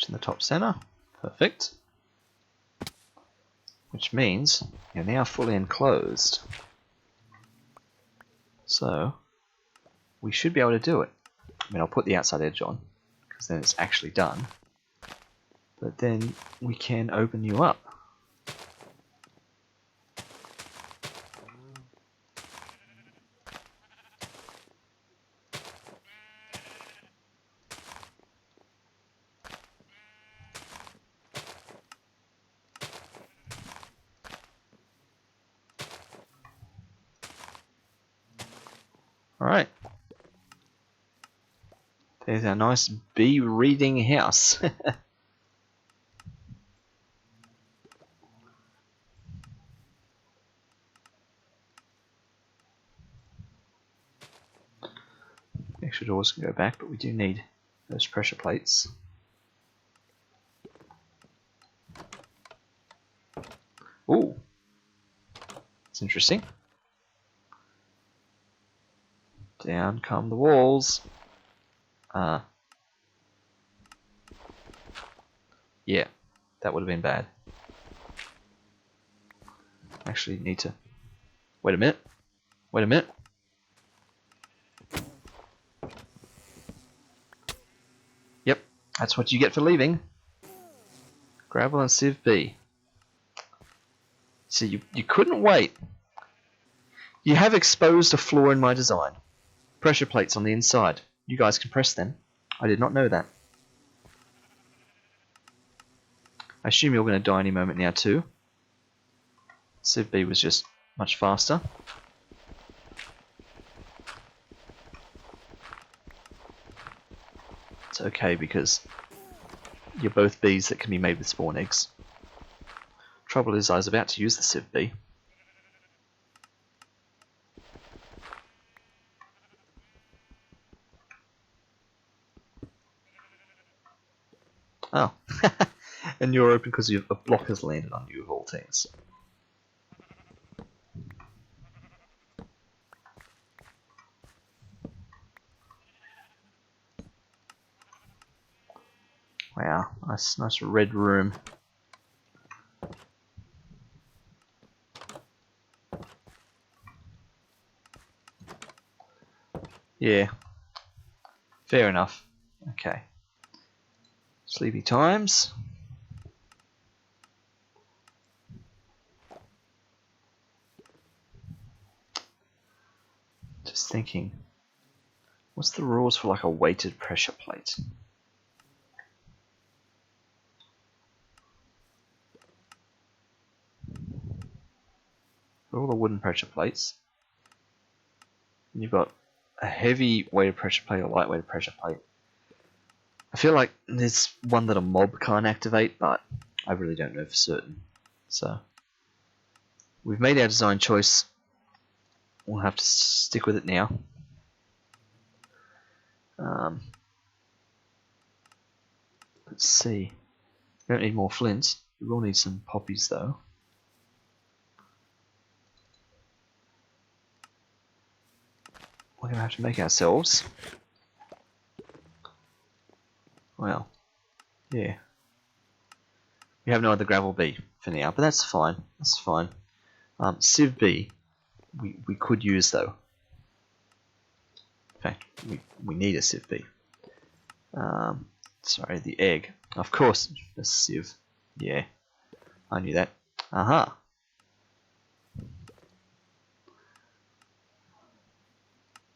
A: In the top center. Perfect. Which means you're now fully enclosed. So we should be able to do it. I mean, I'll put the outside edge on because then it's actually done. But then we can open you up. Alright. There's our nice bee reading house. Extra doors can go back, but we do need those pressure plates. Ooh. That's interesting. Down come the walls. Yeah, that would have been bad. Actually need to... Wait a minute. Wait a minute. Yep, that's what you get for leaving. Gravel and Civ B. So you couldn't wait. You have exposed a flaw in my design. Pressure plates on the inside. You guys can press them. I did not know that. I assume you're going to die any moment now too. Civ B was just much faster. It's okay because you're both bees that can be made with spawn eggs. Trouble is I was about to use the Civ B. Oh. And you're open because a block has landed on you of all things. Wow, nice red room. Yeah, fair enough. Okay. Sleepy times. Just thinking, what's the rules for like a weighted pressure plate? All the wooden pressure plates. And you've got a heavy weighted pressure plate or light weighted pressure plate. I feel like there's one that a mob can't activate, but I really don't know for certain. So we've made our design choice. We'll have to stick with it now. Let's see. We don't need more flints. We will need some poppies though. We're going to have to make ourselves. Well, Yeah. We have no other gravel B for now, but that's fine. That's fine. Sieve B, we could use though. In fact, we need a Sieve B. Sorry, the egg. Of course, the sieve. Yeah, I knew that. Aha.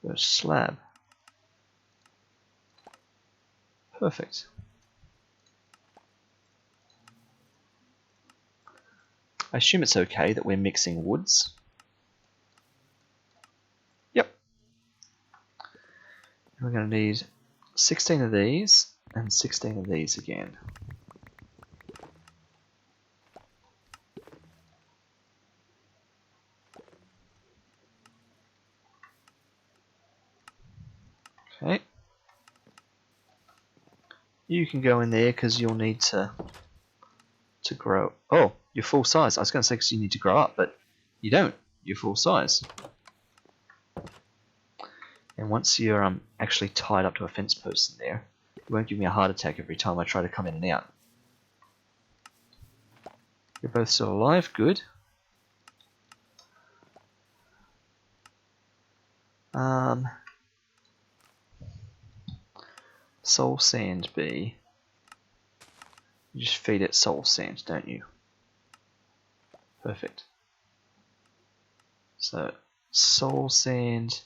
A: The slab. Perfect. I assume it's okay that we're mixing woods. Yep. We're going to need 16 of these and 16 of these again. Okay. You can go in there because you'll need to grow. Oh, you're full size. I was going to say because you need to grow up, but you don't. You're full size. And once you're actually tied up to a fence post in there, it won't give me a heart attack every time I try to come in and out. You're both still alive. Good. Soul Sand B. You just feed it soul sand, don't you? Perfect. So, soul sand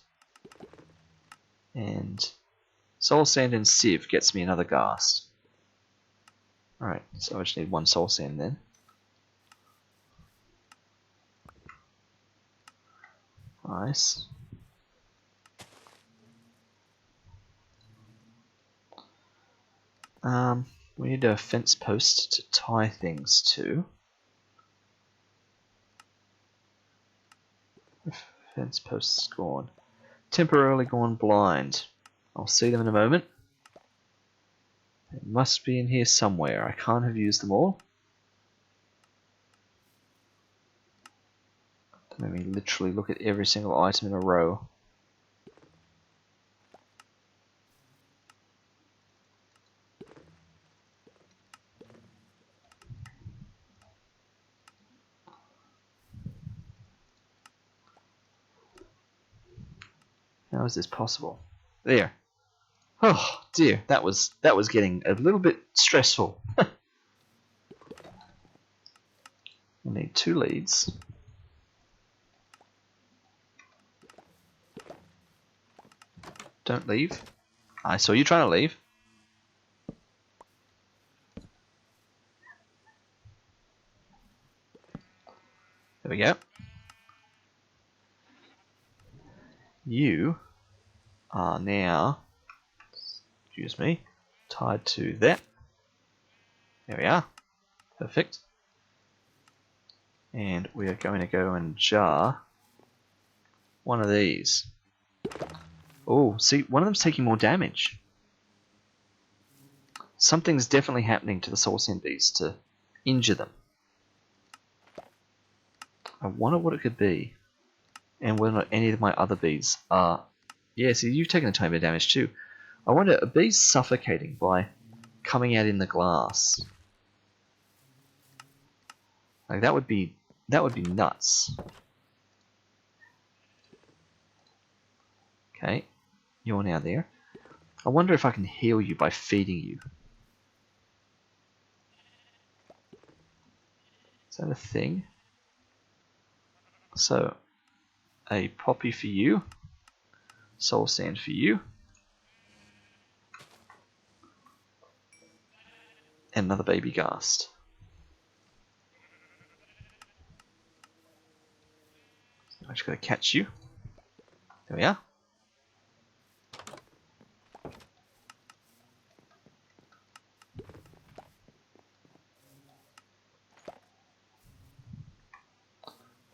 A: and sieve gets me another ghast. Alright, so I just need one soul sand then. Nice. We need a fence post to tie things to. Fence post's gone. Temporarily gone blind. I'll see them in a moment. They must be in here somewhere. I can't have used them all. Let me literally look at every single item in a row. How is this possible? There. Oh dear, that was getting a little bit stressful. We need 2 leads. Don't leave. I saw you trying to leave. There we go. You are now, excuse me, tied to that. There we are. Perfect. And we are going to go and jar one of these. Oh, see, one of them's taking more damage. Something's definitely happening to the soul sand bees to injure them. I wonder what it could be. And whether or not any of my other bees are... Yeah, see, you've taken a tiny bit of damage too. I wonder, are bees suffocating by coming out in the glass? Like, that would be nuts. Okay, you're now there. I wonder if I can heal you by feeding you. Is that a thing? So, a poppy for you. Soul sand for you. And another baby ghast. I just gotta catch you. There we are.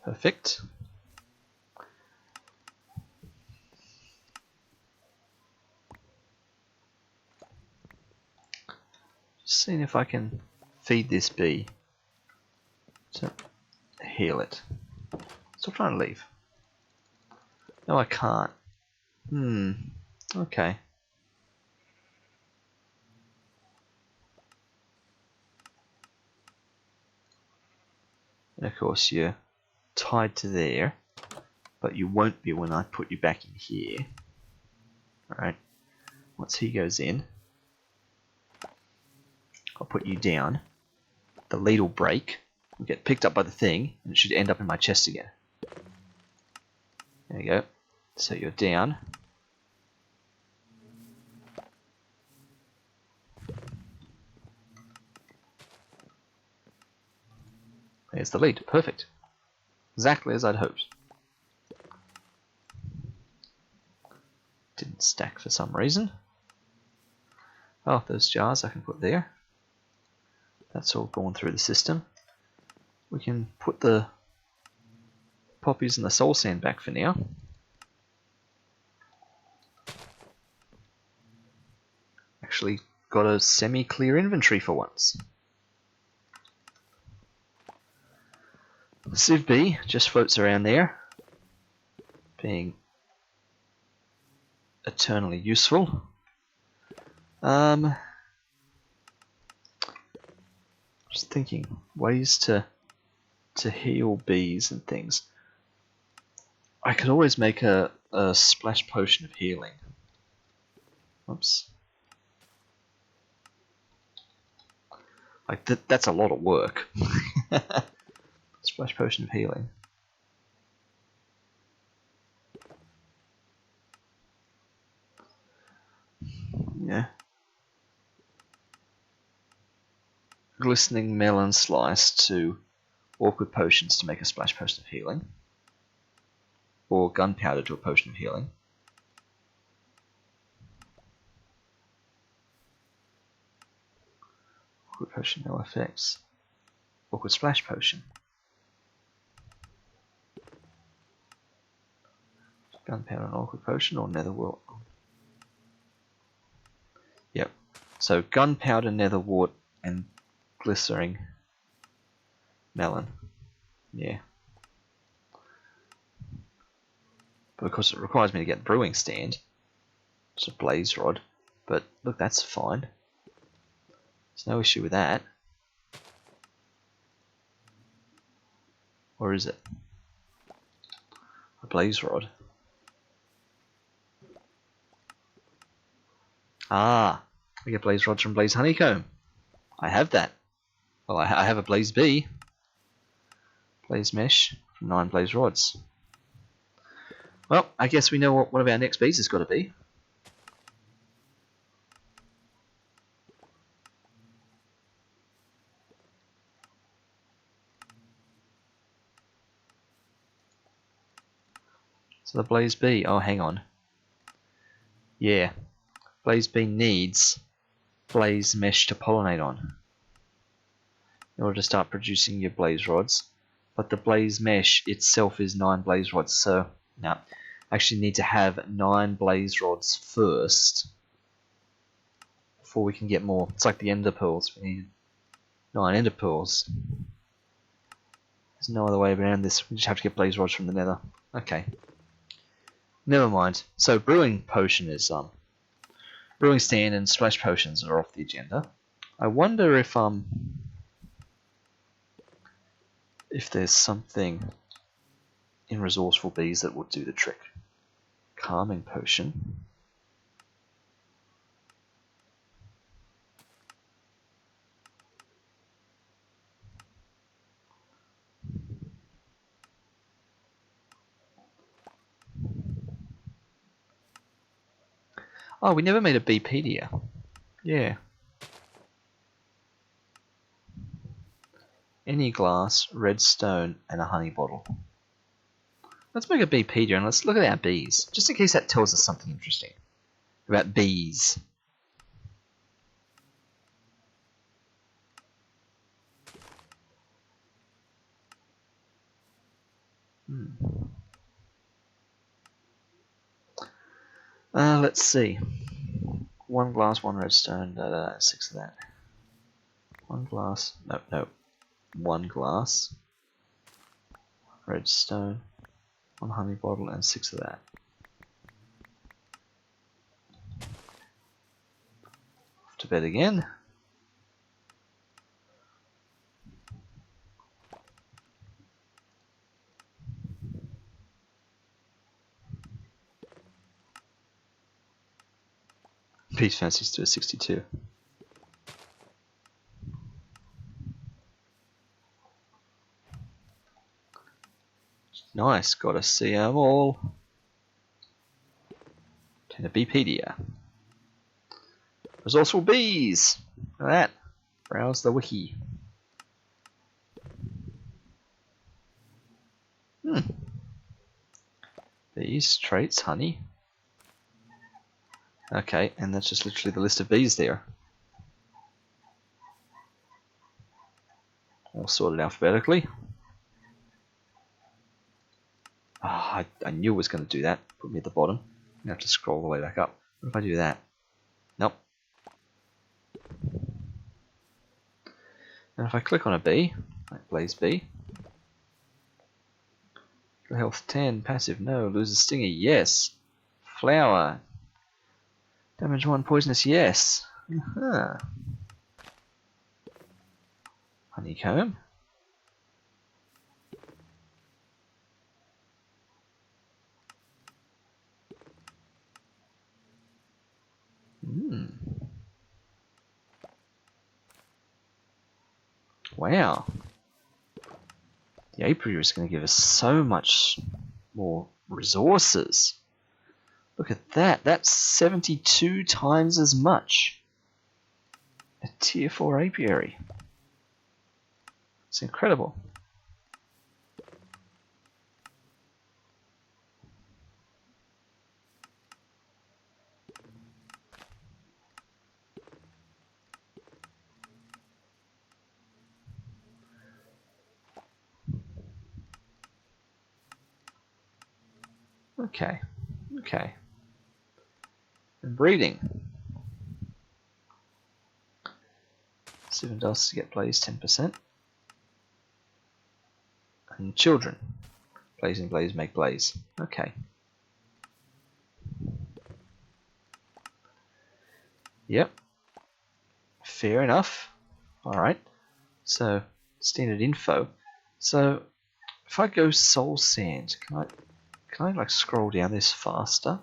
A: Perfect. Just seeing if I can feed this bee to heal it. Still trying to leave. No, I can't. Okay. And of course you're tied to there, but you won't be when I put you back in here. Alright, once he goes in, I'll put you down. The lead will break, will get picked up by the thing, and it should end up in my chest again. There you go. So you're down. There's the lead. Perfect. Exactly as I'd hoped. Didn't stack for some reason. Oh, those jars I can put there. That's all gone through the system. We can put the poppies and the soul sand back for now. Actually got a semi-clear inventory for once. Civ B just floats around there, being eternally useful. Just thinking ways to heal bees and things. I could always make a splash potion of healing. Oops. Like that's a lot of work. Splash potion of healing. Yeah. Glistening melon slice to awkward potions to make a splash potion of healing. Or gunpowder to a potion of healing. Awkward potion, no effects. Awkward splash potion. Gunpowder and awkward potion or nether wart. Yep. So gunpowder, nether wart, and glistening melon. Yeah. But of course it requires me to get a brewing stand. It's a blaze rod. But look, that's fine. There's no issue with that. Or is it? A blaze rod. Ah, I get blaze rods from blaze honeycomb. I have that. Well, I have a blaze bee. Blaze mesh from 9 blaze rods. Well, I guess we know what one of our next bees has got to be. So the blaze bee. Oh, hang on. Yeah. Blaze bee needs blaze mesh to pollinate on in order to start producing your blaze rods. But the blaze mesh itself is 9 blaze rods, so no. Actually need to have 9 blaze rods first before we can get more. It's like the ender pearls. We need 9 ender pearls. There's no other way around this. We just have to get blaze rods from the nether. Okay. Never mind. So brewing potion is brewing stand and splash potions are off the agenda. I wonder if there's something in resourceful bees that would do the trick. Calming potion. Oh, we never made a beepedia. Yeah. Any glass, red stone, and a honey bottle. Let's make a beepedia and let's look at our bees, just in case that tells us something interesting about bees. Let's see. 1 glass, 1 redstone, 6 of that. 1 glass, no. 1 glass, 1 redstone, 1 honey bottle, and 6 of that. Off to bed again. Peace fancies to a 62. Nice, gotta see them all. Tenderbeepedia. Resourceful bees! Look at that. Browse the wiki. Bees, traits, honey. Okay, and that's just literally the list of bees there. All sorted alphabetically. I knew it was going to do that. Put me at the bottom. I have to scroll all the way back up. What if I do that? Nope. And if I click on a bee, like Blaze Bee, health 10, passive no, loses stinger, yes. Flower, damage 1, poisonous, yes. Honeycomb. Wow. The apiary is going to give us so much more resources. Look at that. That's 72 times as much. A tier 4 apiary. It's incredible. Okay. Okay. And breeding. $7 to get blaze 10%. And children. Blaze and blaze make blaze. Okay. Yep. Fair enough. Alright. So, standard info. So, if I go soul sand, can I like scroll down this faster?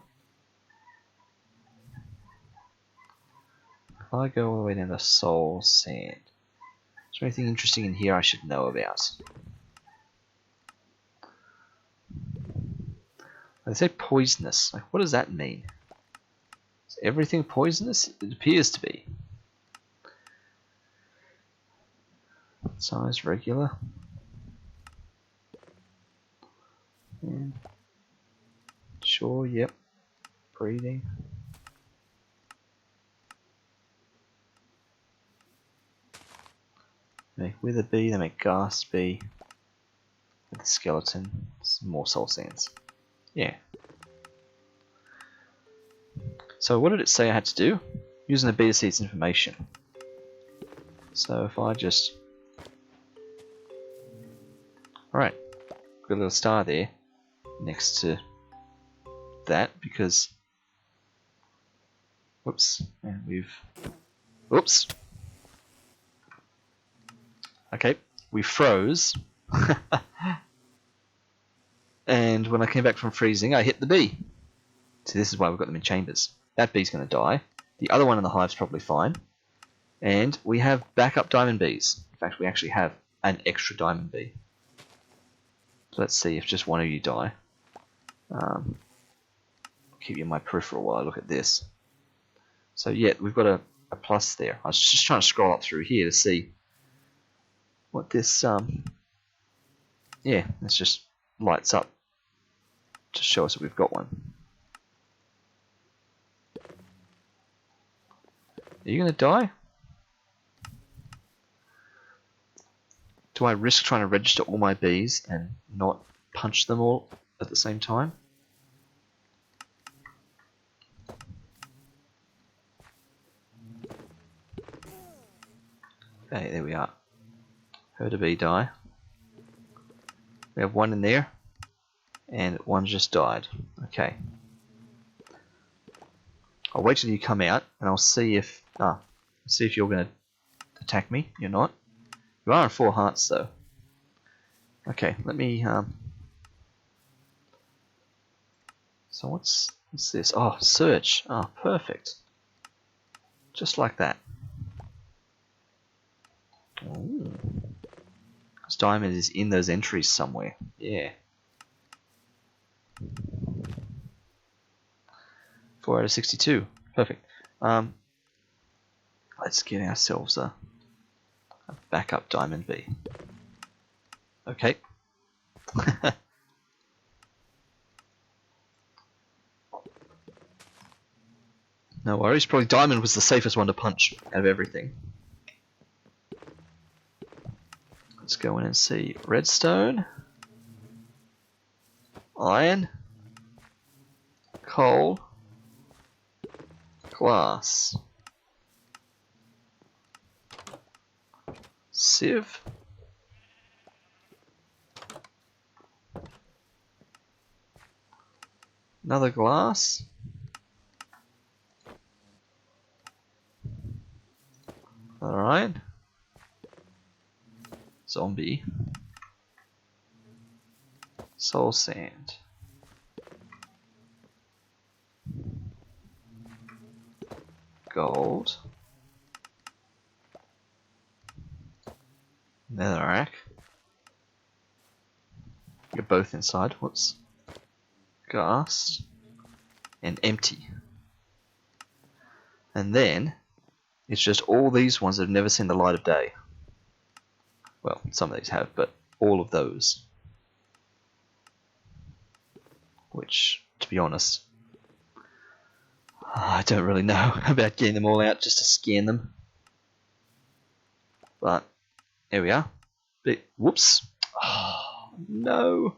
A: If I go all the way down to soul sand, is there anything interesting in here I should know about? They say poisonous. Like, what does that mean? Is everything poisonous? It appears to be. Size regular. And sure, yep. Breeding. They make wither bee, they make ghast bee. With the skeleton, some more soul sands. Yeah. So what did it say I had to do? Using the beta seeds information. So if I just... Alright. Got a little star there. Next to that because... Whoops. And we've... Whoops. Okay. We froze. And when I came back from freezing, I hit the bee. So this is why we've got them in chambers. That bee's going to die. The other one in the hive's probably fine. And we have backup diamond bees. In fact, we actually have an extra diamond bee. So let's see if just one of you die. I'll keep you in my peripheral while I look at this. So yeah, we've got a plus there. I was just trying to scroll up through here to see what this... Yeah, this just lights up to show us that we've got one. Are you going to die? Do I risk trying to register all my bees and not punch them all at the same time? Okay, there we are. Heard a bee die. We have one in there, and one just died. Okay. I'll wait till you come out, and I'll see if you're going to attack me. You're not. You are on 4 hearts, though. Okay, let me. So what's this? Oh, search. Oh, perfect. Just like that. Ooh. This diamond is in those entries somewhere. Yeah. 4 out of 62. Perfect. Let's get ourselves a backup diamond B. Okay. No worries. Probably diamond was the safest one to punch out of everything. Let's go in and see redstone, iron, coal, glass, sieve, another glass, another iron, zombie, soul sand, gold, netherrack. You're both inside. Whoops. Gas and empty. And then it's just all these ones that have never seen the light of day. Well, some of these have, but all of those. Which, to be honest, I don't really know about getting them all out just to scan them. But here we are. But, whoops. Oh, no.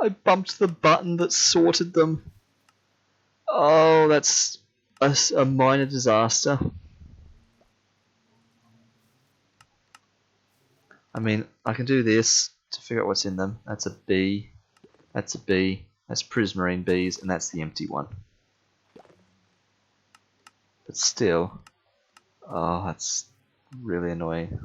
A: I bumped the button that sorted them. Oh, that's a minor disaster. I mean, I can do this to figure out what's in them. That's a B. That's a B. That's prismarine Bs, and that's the empty one. But still, oh, that's really annoying.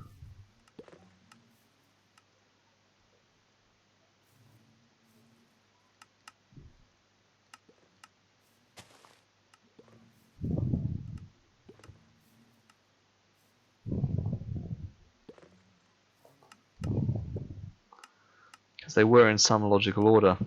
A: Because they were in some logical order.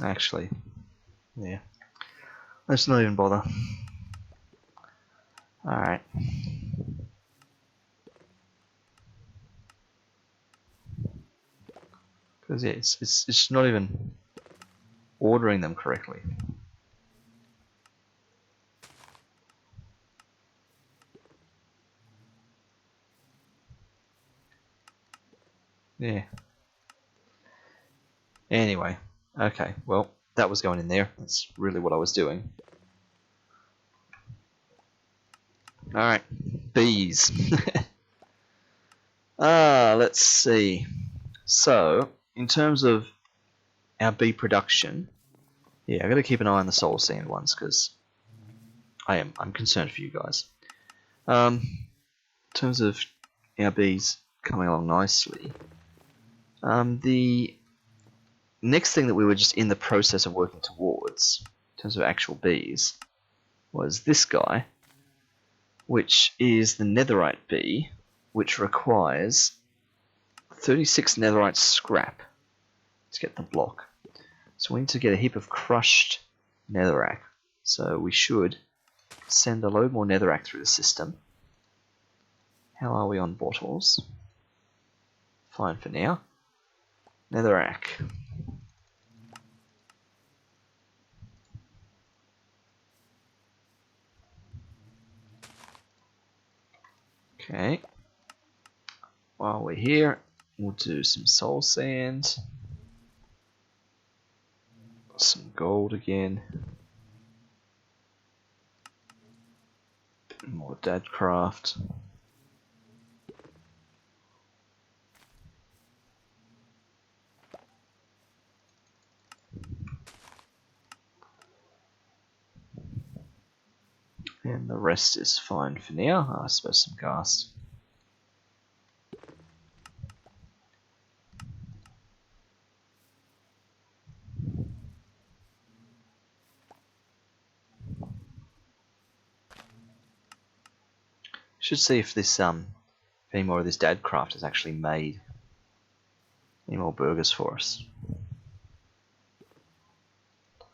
A: Actually, yeah. Let's not even bother. Alright. Because yeah, it's not even ordering them correctly. Yeah. Anyway, okay, well, that was going in there. That's really what I was doing. Alright, bees. Let's see. So, in terms of our bee production, yeah, I gotta keep an eye on the soul sand ones, because I'm concerned for you guys. In terms of our bees coming along nicely, the next thing that we were just in the process of working towards, in terms of actual bees, was this guy, which is the netherite bee, which requires 36 netherite scrap to get the block. So we need to get a heap of crushed netherrack. So we should send a load more netherrack through the system. How are we on bottles? Fine for now. Netherrack. Okay. While we're here, we'll do some soul sand. Some gold again. More dadcraft. And the rest is fine for now. I suppose some ghast. Should see if this if any more of this dad craft has actually made any more burgers for us.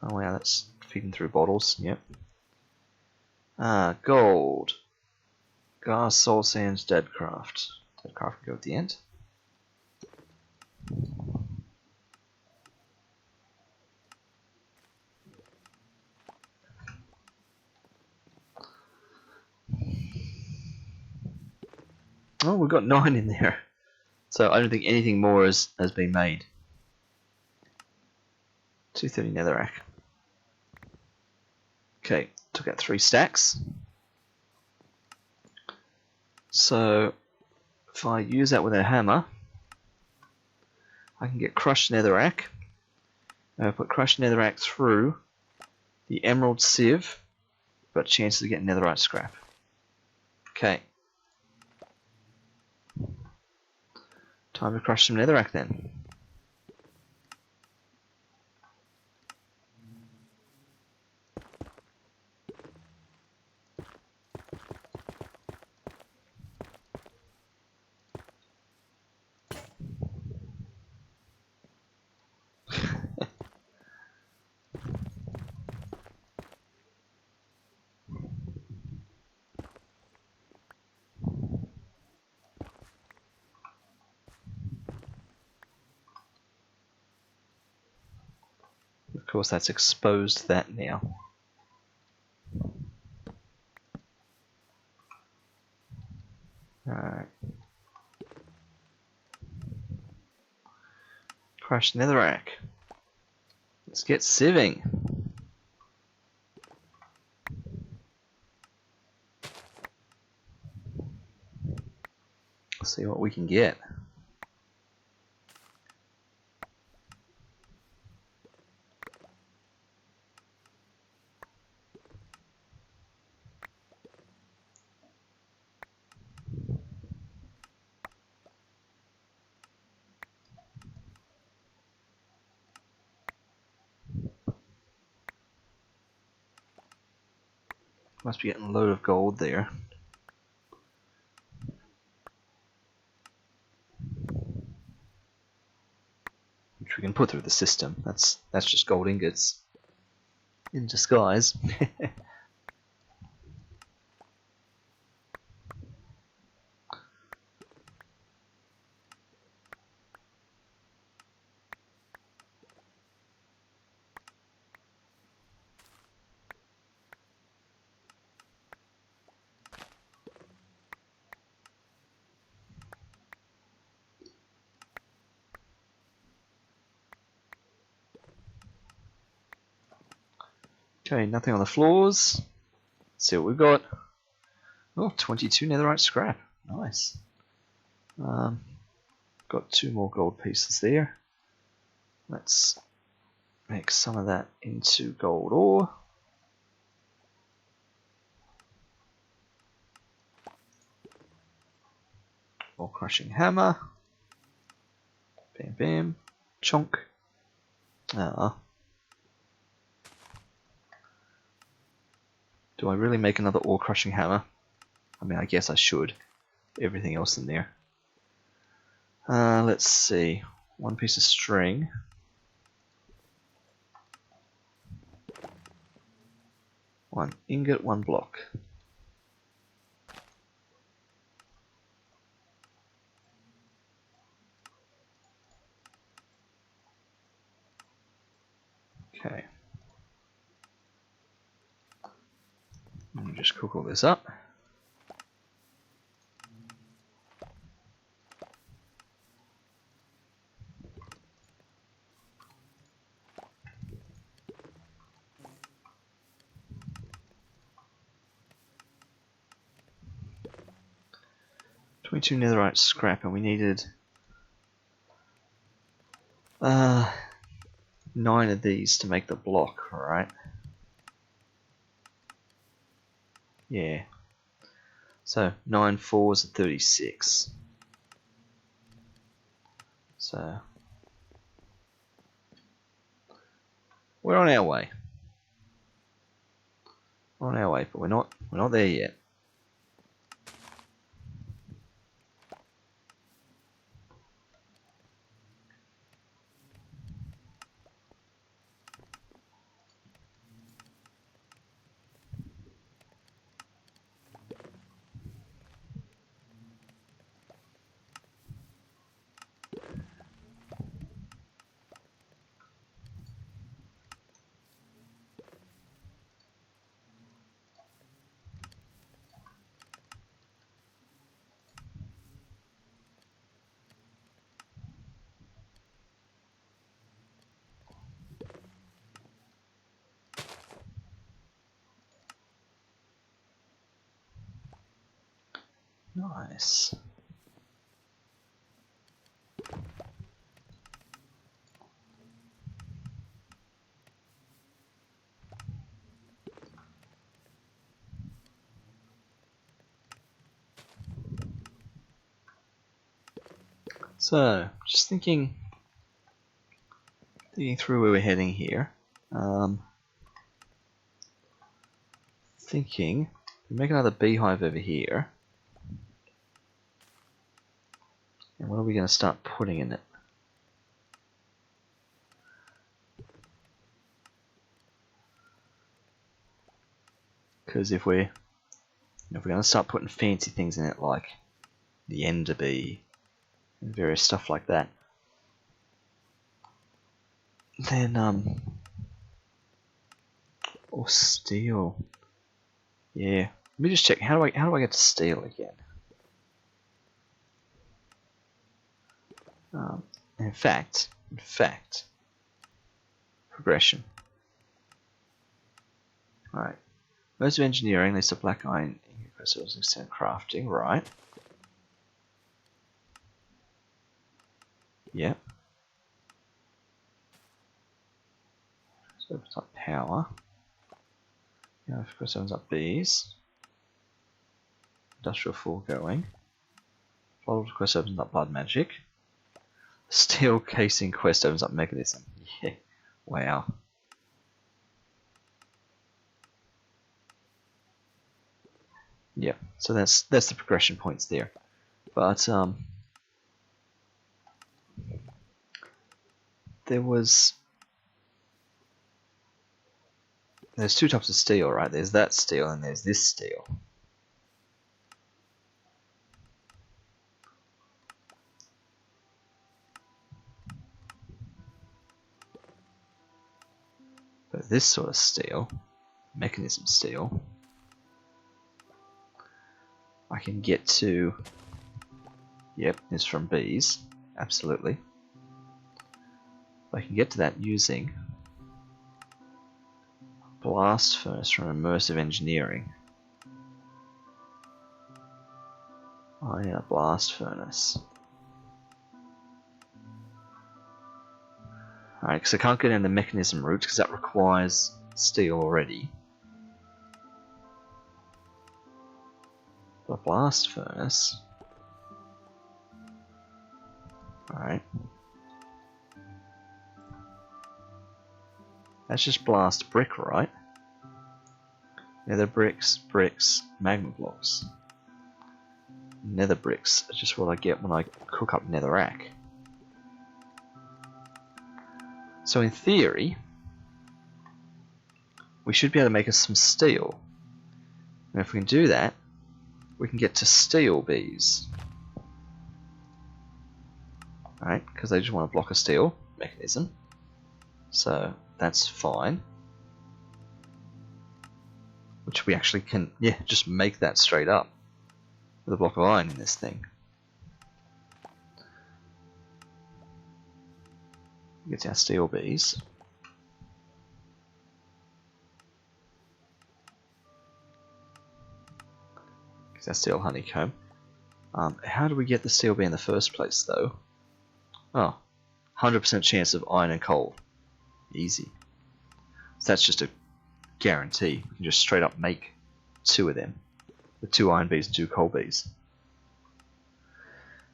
A: Oh wow, that's feeding through bottles. Yep. Gold. Glass, soul sands, dad craft. Dad craft can go at the end. Oh, we've got 9 in there. So I don't think anything more has been made. 230 Netherrack. Okay, took out 3 stacks. So if I use that with a hammer, I can get crushed Netherrack. And I put crushed Netherrack through the emerald sieve, but chances of getting netherite scrap. Okay. Time to crush some netherrack then. Of course, that's exposed that now. Alright. Crush netherrack. Let's get sieving. See what we can get. Must be getting a load of gold there. Which we can put through the system. That's just gold ingots in disguise. Okay, nothing on the floors. Let's see what we've got. Oh, 22 netherite scrap. Nice. Got 2 more gold pieces there. Let's make some of that into gold ore. Ore crushing hammer. Bam bam. Chonk. Do I really make another ore crushing hammer? I mean, I guess I should. Everything else in there. Let's see. 1 piece of string. One ingot, 1 block. Okay. Let me just cook all this up. Two netherite scrap, and we needed 9 of these to make the block, right? Yeah. So 9 4s are 36. So we're on our way. We're on our way, but we're not there yet. Nice. So, just thinking through where we're heading here. Thinking, we make another beehive over here. And what are we going to start putting in it? Because if we're going to start putting fancy things in it, like the ender bee and various stuff like that, then or steel. Yeah. Let me just check. How do I get to steel again? In fact, progression. Alright. Most of engineering, they still black iron, crystals, extend crafting, right? Yep. So opens up power. Yeah, of course opens up bees. Industrial foregoing. Followed quest opens up blood magic. Steel casing quest opens up mechanism. Yeah. Wow. Yeah, so that's the progression points there. But there's two types of steel, right? There's that steel and there's this steel. But this sort of steel, mechanism steel, I can get to. Yep, it's from bees, absolutely. I can get to that using blast furnace from immersive engineering. I need a blast furnace. Alright, because I can't get in the mechanism route because that requires steel already. But a blast furnace. Alright. That's just blast brick, right? Nether bricks, magma blocks. Nether bricks are just what I get when I cook up netherrack. So in theory, we should be able to make us some steel. And if we can do that, we can get to steel bees. Alright, because they just want to block a steel mechanism. So that's fine. Which we actually can, yeah, just make that straight up. With a block of iron in this thing. Gets our steel bees. Gets our steel honeycomb. How do we get the steel bee in the first place, though? Oh, 100% chance of iron and coal. Easy. So that's just a guarantee. We can just straight up make two of them. With 2 iron bees and 2 coal bees.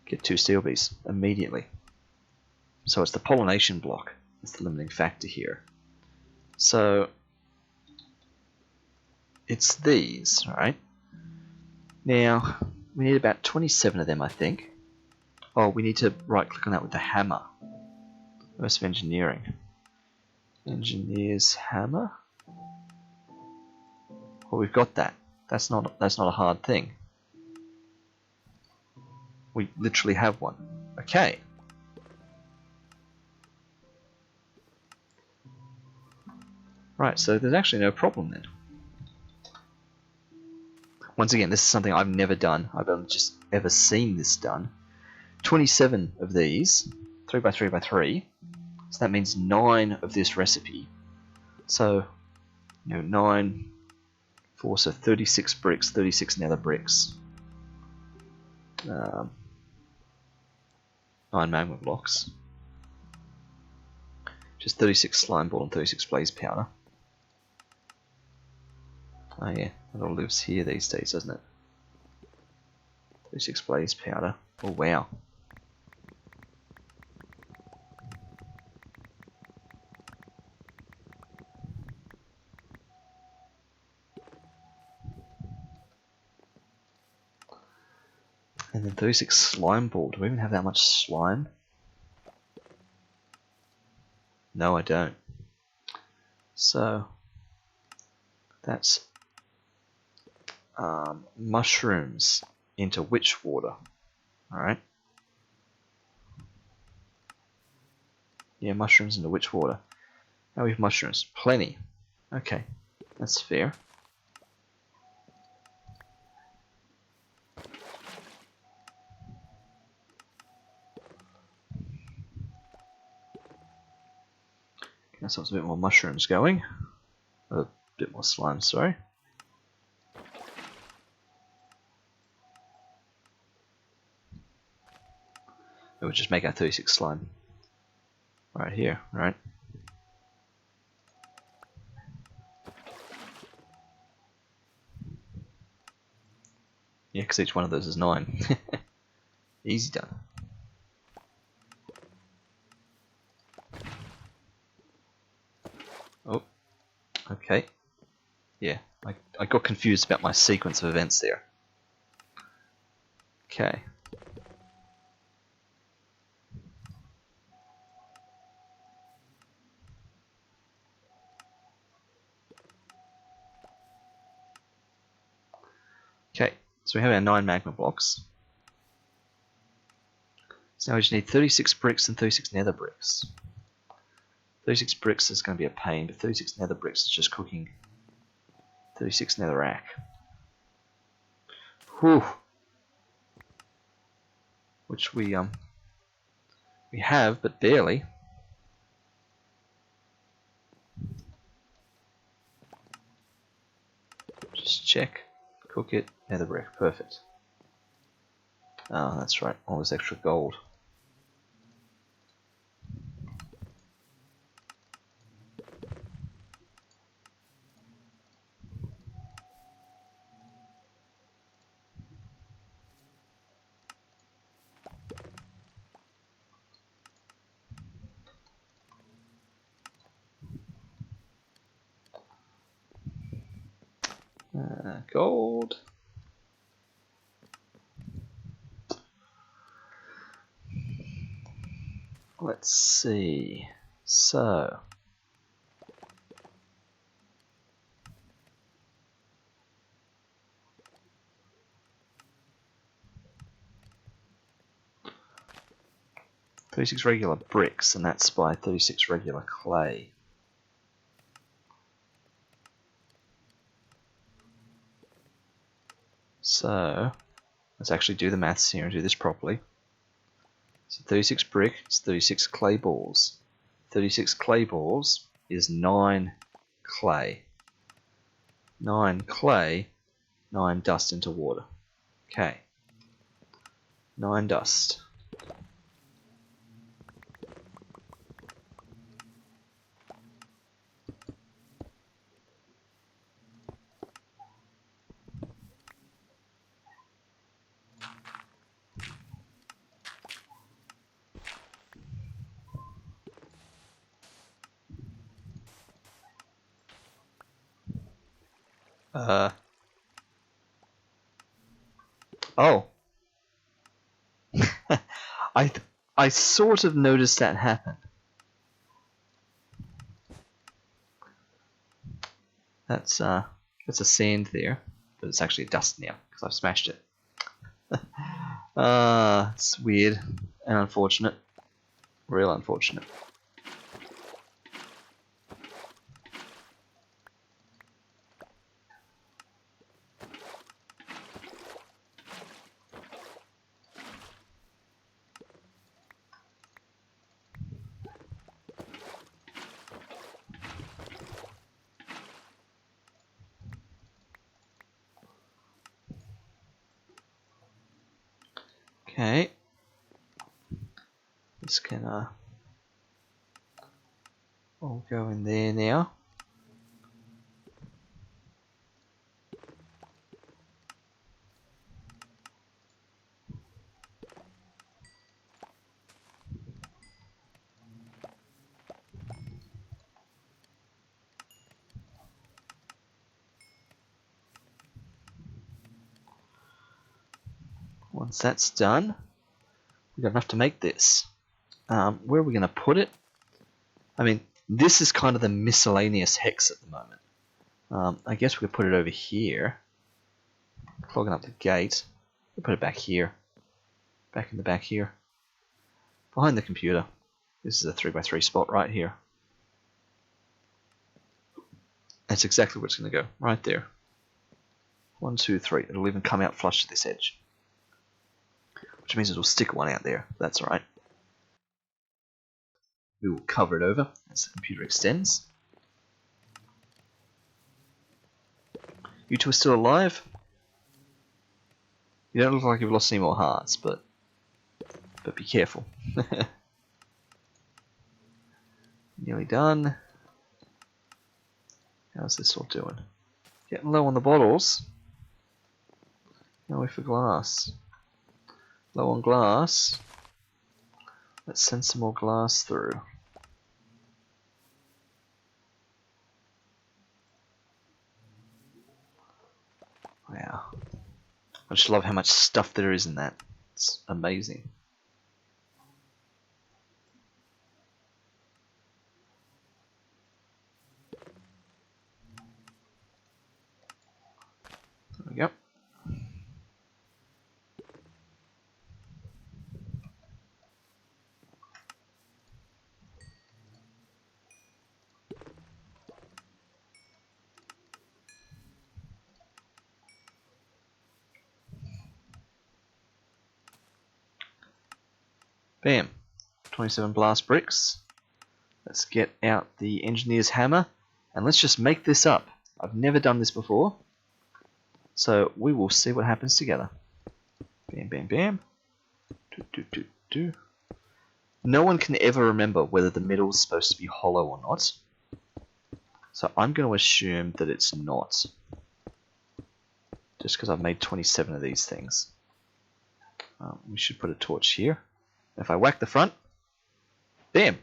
A: Get 2 steel bees immediately. So it's the pollination block that's the limiting factor here. So it's these, right? Now we need about 27 of them, I think. Oh, we need to right click on that with the hammer. Most of engineering. Engineer's hammer. Well, we've got that. That's not a hard thing. We literally have one. Okay. Right, so there's actually no problem then. Once again, this is something I've never done. I've only just ever seen this done. 27 of these, 3x3x3. So that means 9 of this recipe. So, 9, 4, so 36 bricks, 36 nether bricks. 9 magma blocks. Just 36 slime ball and 36 blaze powder. Oh yeah, it all lives here these days, doesn't it? 36 blaze powder. Oh wow. And then 36 slime ball. Do we even have that much slime? No, I don't. So, that's mushrooms into witch water. Alright. Yeah, mushrooms into witch water. How we have mushrooms? Plenty. Okay, that's fair. Guess there's a bit more mushrooms going. A bit more slime, sorry. We'll just make our 36 slime. Right here, right? Yeah, because each one of those is 9. Easy done. Oh, okay. Yeah, I got confused about my sequence of events there. Okay. Okay, so we have our 9 magma blocks. So now we just need 36 bricks and 36 nether bricks. 36 bricks is going to be a pain, but 36 nether bricks is just cooking 36 netherrack. Whew. Which we have, but barely. Just check, cook it, nether brick, perfect. Oh, that's right, all this extra gold. Gold. Let's see. So. "36 regular bricks, and that's by 36 regular clay. So, let's actually do the maths here and do this properly. So 36 brick is 36 clay balls. 36 clay balls is 9 clay. 9 clay, 9 dust into water. Okay. 9 dust. Oh. I sort of noticed that happen. That's a sand there, but it's actually dust now because I've smashed it. It's weird and unfortunate. Real unfortunate. Okay. This can all go in there now. Once that's done, we've got enough to make this. Where are we going to put it? I mean, this is kind of the miscellaneous hex at the moment. I guess we could put it over here. Clogging up the gate. We'll put it back here. Back in the back here. Behind the computer. This is a 3x3 spot right here. That's exactly where it's going to go. Right there. 1, 2, 3. It'll even come out flush to this edge. Which means it'll stick one out there. That's alright. We will cover it over as the computer extends. You two are still alive? You don't look like you've lost any more hearts, but be careful. Nearly done. How's this all doing? Getting low on the bottles. Now we for glass. Low on glass. Let's send some more glass through. Wow. I just love how much stuff there is in that. It's amazing. There we go. Bam. 27 blast bricks. Let's get out the engineer's hammer and let's just make this up. I've never done this before, so we will see what happens together. Bam, bam, bam. Do, do, do, do. No one can ever remember whether the middle is supposed to be hollow or not, so I'm going to assume that it's not, just because I've made 27 of these things. We should put a torch here. If I whack the front, bam,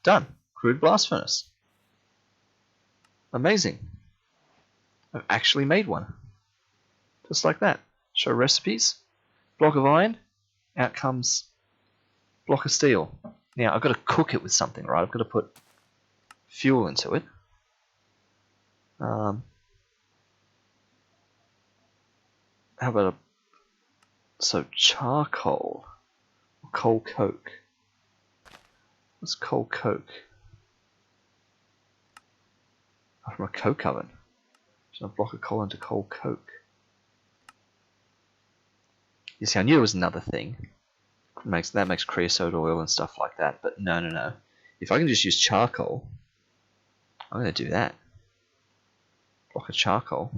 A: done. Crude blast furnace. Amazing. I've actually made one. Just like that. Show recipes. Block of iron. Out comes block of steel. Now I've got to cook it with something, right? I've got to put fuel into it. How about so charcoal. Coal coke. What's coal coke? Oh, from a coke oven. So I block a coal into coal coke. You see, I knew there was another thing. That makes creosote oil and stuff like that, but no. If I can just use charcoal, I'm going to do that. Block of charcoal.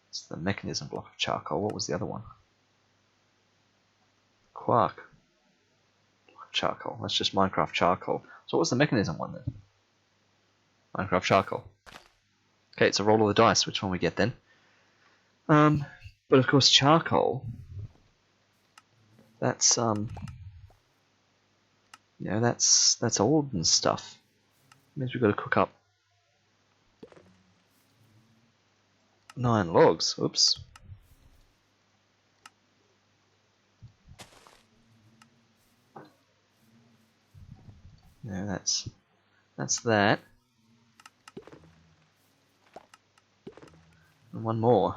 A: It's the mechanism block of charcoal. What was the other one? Quark. Block of charcoal. That's just Minecraft charcoal. So what was the mechanism one then? Minecraft charcoal. Okay, it's a roll of the dice. Which one we get then? But of course charcoal. That's that's old and stuff. Means we've got to cook up 9 logs. Oops. No, that's that. And one more.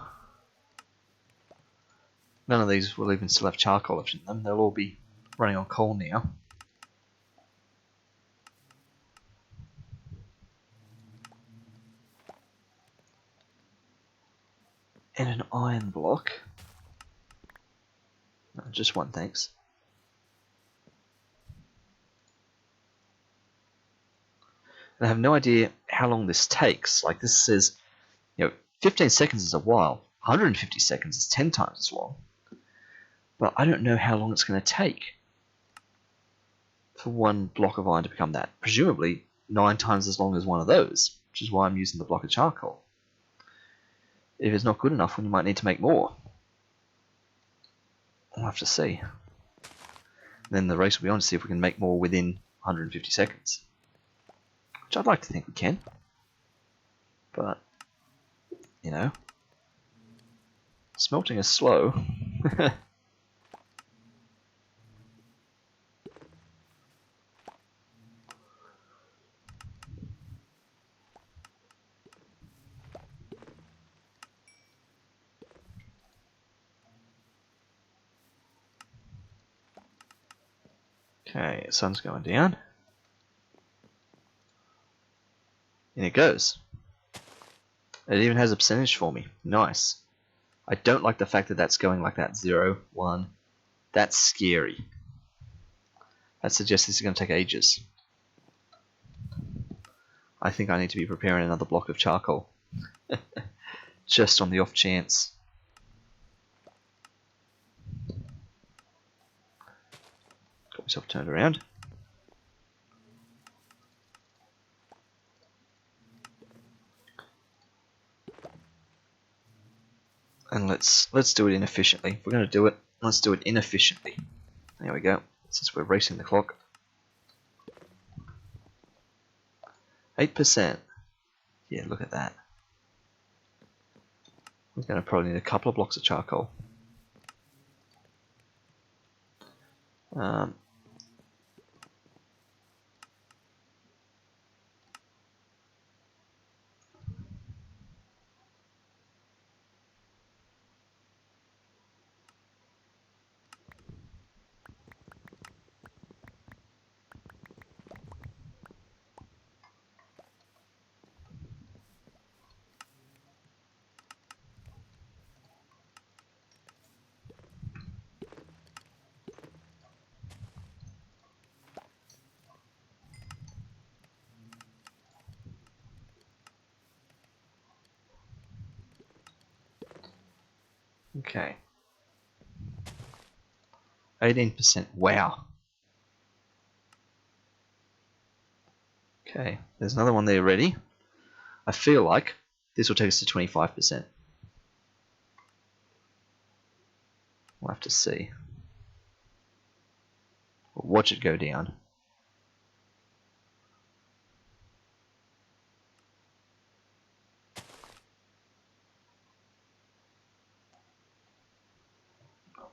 A: None of these will even still have charcoal left in them. They'll all be running on coal now. And an iron block. No, just one, thanks. And I have no idea how long this takes. Like this says, 15 seconds is a while. 150 seconds is 10 times as long. But I don't know how long it's going to take for one block of iron to become that. Presumably 9 times as long as one of those, which is why I'm using the block of charcoal. If it's not good enough, then you might need to make more. We'll have to see. Then the race will be on to see if we can make more within 150 seconds. Which I'd like to think we can. But, you know, smelting is slow. Okay, sun's going down. And it goes. It even has a percentage for me. Nice. I don't like the fact that that's going like that. 0, 1. That's scary. That suggests this is going to take ages. I think I need to be preparing another block of charcoal. Just on the off chance. Got myself turned around. And let's do it inefficiently. If we're going to do it, let's do it inefficiently. There we go. Since we're racing the clock. 8%. Yeah, look at that. We're going to probably need a couple of blocks of charcoal. Okay. 18%. Wow. Okay, there's another one there ready. I feel like this will take us to 25%. We'll have to see. We'll watch it go down.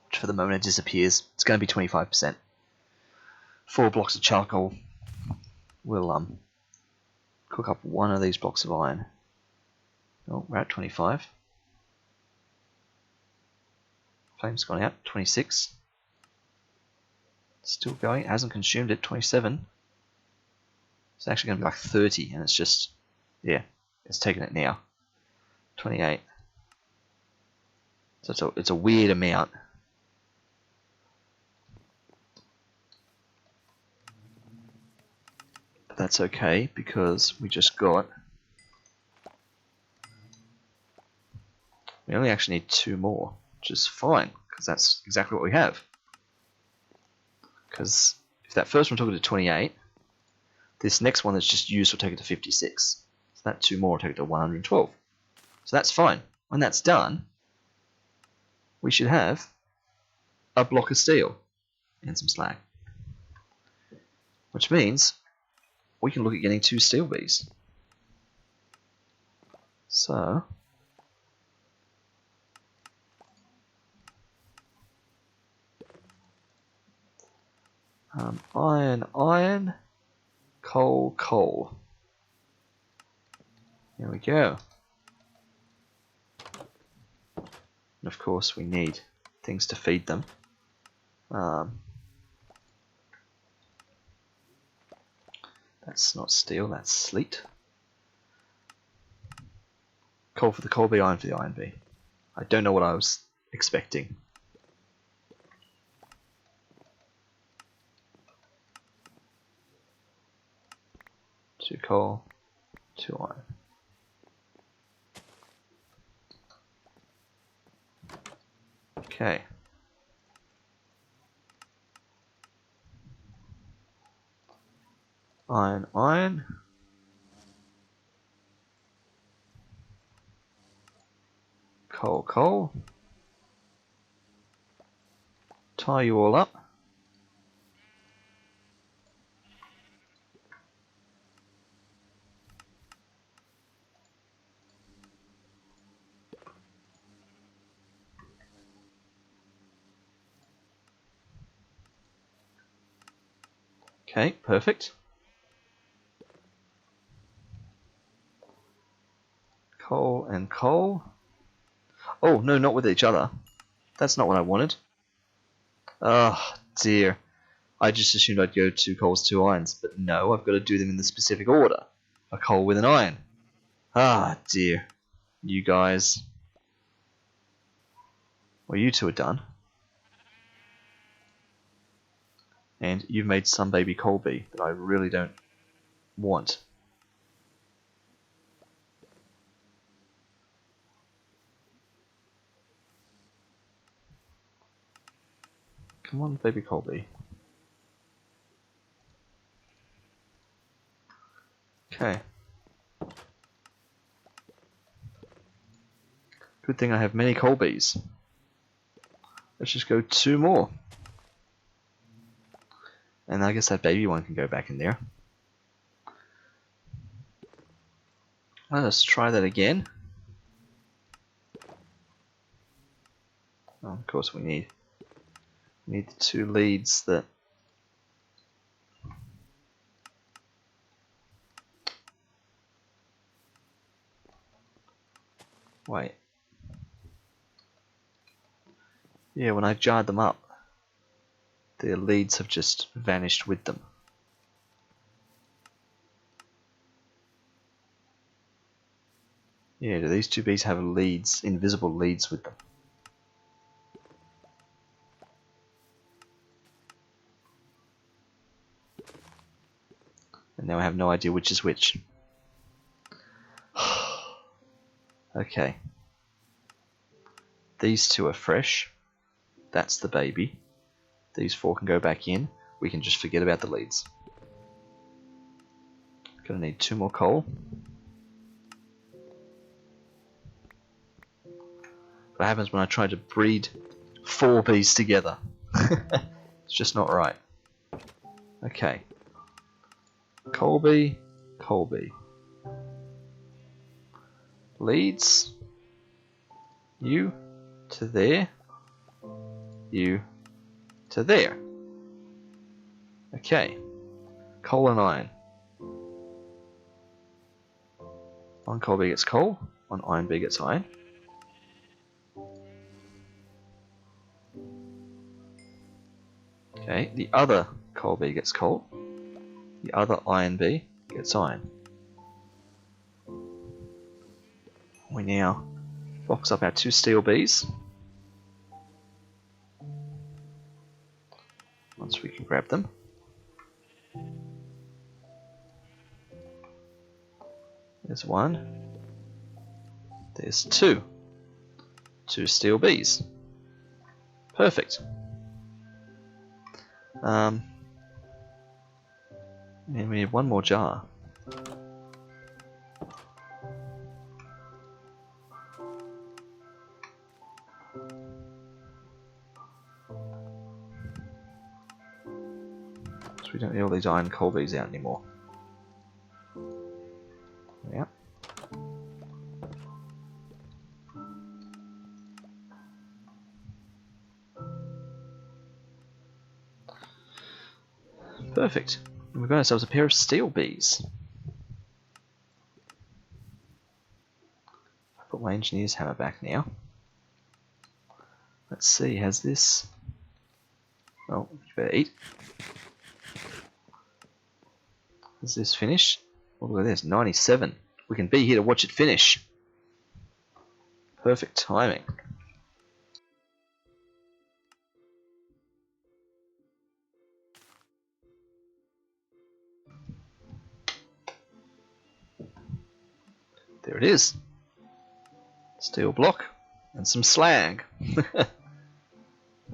A: Which for the moment it disappears. It's going to be 25%. 4 blocks of charcoal will cook up one of these blocks of iron. Oh, we're at 25. Flame's gone out. 26. Still going. It hasn't consumed it. 27. It's actually going to be like 30, and it's just, yeah, it's taking it now. 28. So it's a weird amount. But that's okay, because we just got... We only actually need 2 more, which is fine, because that's exactly what we have. Because if that first one took it to 28, this next one that's just used will take it to 56. So that 2 more will take it to 112. So that's fine. When that's done, we should have a block of steel and some slag. Which means we can look at getting 2 steel bees. So... iron, coal. There we go. And of course we need things to feed them. That's not steel, that's sleet. Coal for the coal bee, iron for the iron bee. I don't know what I was expecting. Two coal, 2 iron. Okay. Iron, iron. Coal, coal. Tie you all up. Okay, perfect. Coal and coal. Oh, no, not with each other. That's not what I wanted. Oh, dear. I just assumed I'd go 2 coals, 2 irons, but no, I've got to do them in the specific order. A coal with an iron. Ah, dear. You guys. Well, you two are done. And you've made some baby Colby that I really don't want. Come on, baby Colby. Okay. Good thing I have many Colbys. Let's just go 2 more. And I guess that baby one can go back in there. Let's try that again. Oh, of course we need the 2 leads that... Wait. Yeah, when I jarred them up, their leads have just vanished with them. Yeah, do these 2 bees have leads, invisible leads with them? And now I have no idea which is which. Okay. These 2 are fresh. That's the baby. These 4 can go back in. We can just forget about the leads. Gonna need 2 more coal. What happens when I try to breed 4 bees together? It's just not right. Okay. Colby, Colby. Leads. You to there. You to there. Okay. Coal and iron. 1 coal bee gets coal, 1 iron bee gets iron. Okay, the other coal bee gets coal. The other iron bee gets iron. We now box up our 2 steel bees. Once we can grab them. There's 1. There's 2. 2 steel bees. Perfect. And we need 1 more jar. So we don't need all these iron coal bees out anymore. Yeah. Perfect. And we've got ourselves a pair of steel bees. I put my engineer's hammer back now. Let's see, has this... Oh, you better eat. Has this finished? Oh, look at this, 97. We can be here to watch it finish. Perfect timing. There it is. Steel block and some slag.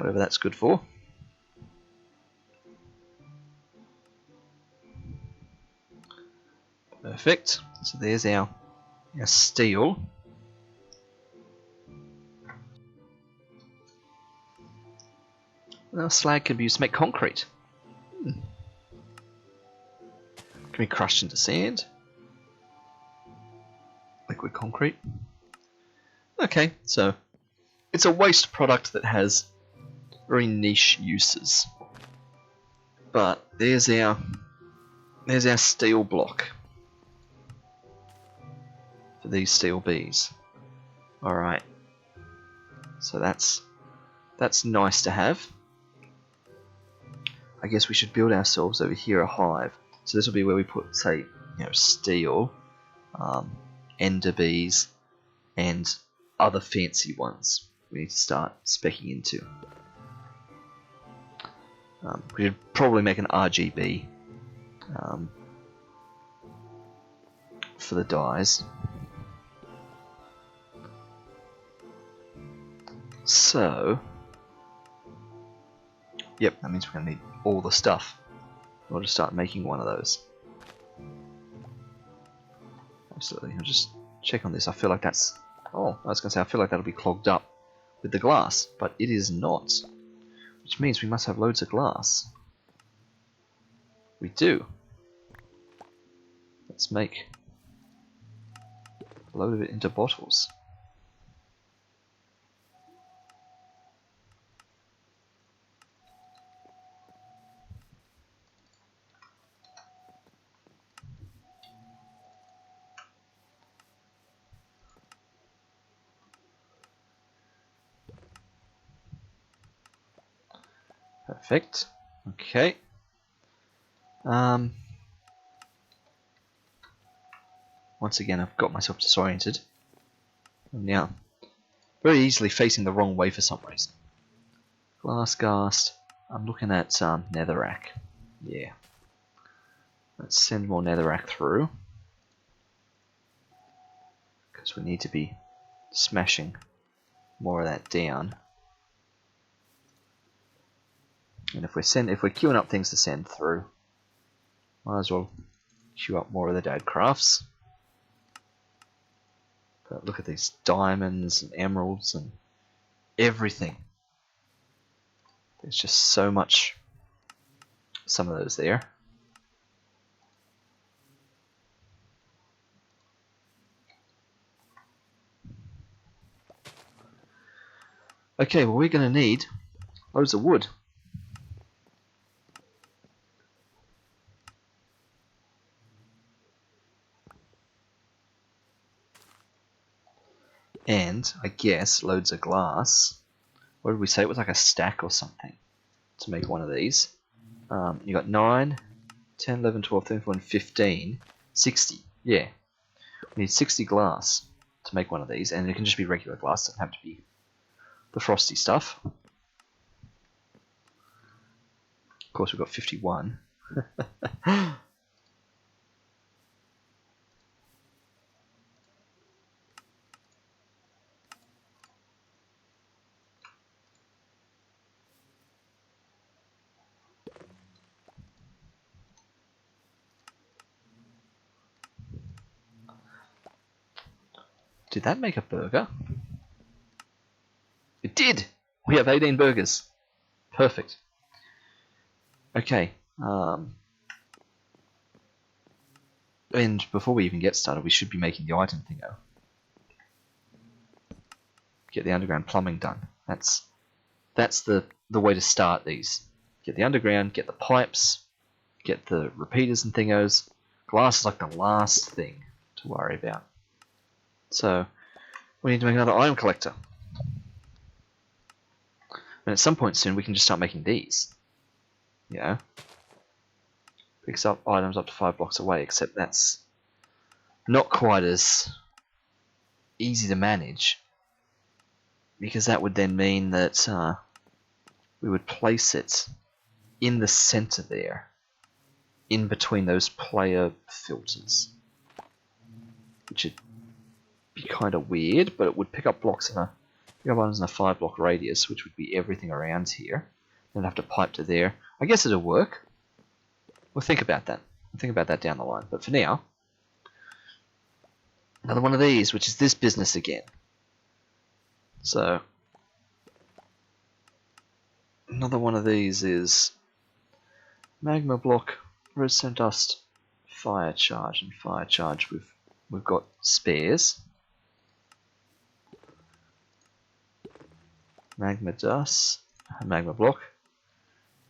A: whatever that's good for. Perfect. So there's our steel. Now slag can be used to make concrete. Can be crushed into sand. Liquid concrete. Okay, so it's a waste product that has very niche uses. But there's our steel block for these steel bees. Alright. So that's nice to have. I guess we should build ourselves over here a hive. So this will be where we put, say, steel, ender bees, and other fancy ones we need to start speccing into. We should probably make an RGB for the dyes. So, yep, that means we're going to need all the stuff in order to start making one of those. Absolutely, I'll just check on this. I feel like that's... Oh, I was going to say, I feel like that'll be clogged up with the glass, but it is not. Which means we must have loads of glass. We do. Let's make a load of it into bottles. Perfect. Okay. Once again, I've got myself disoriented. Now, very easily facing the wrong way for some reason. Glass ghast. I'm looking at Netherrack. Yeah. Let's send more Netherrack through. Because we need to be smashing more of that down. And if we're queuing up things to send through, might as well queue up more of the dad crafts. But look at these diamonds and emeralds and everything. There's just so much, some of those there. Okay, well we're going to need loads of wood. And, I guess, loads of glass. What did we say? It was like a stack or something to make one of these. You got 9, 10, 11, 12, 13, 14, 15, 60. Yeah. We need 60 glass to make one of these, and it can just be regular glass. It doesn't have to be the frosty stuff. Of course, we've got 51. Did that make a burger? It did! We have 18 burgers. Perfect. Okay. And before we even get started, we should be making the item thingo. Get the underground plumbing done. That's the way to start these. Get the underground, get the pipes, get the repeaters and thingos. Glass is like the last thing to worry about. So, we need to make another item collector. And at some point soon, we can just start making these. You know? Picks up items up to 5 blocks away, except that's not quite as easy to manage. Because that would then mean that we would place it in the center there. In between those player filters. Which would be kind of weird, but it would pick up blocks in a The other one's in a 5 block radius, which would be everything around here. Then I'd have to pipe to there. I guess it'll work. We'll think about that. We'll think about that down the line. But for now, another one of these, which is this business again. So, another one of these is magma block, redstone dust, fire charge, and fire charge. We've got spares. Magma dust, magma block,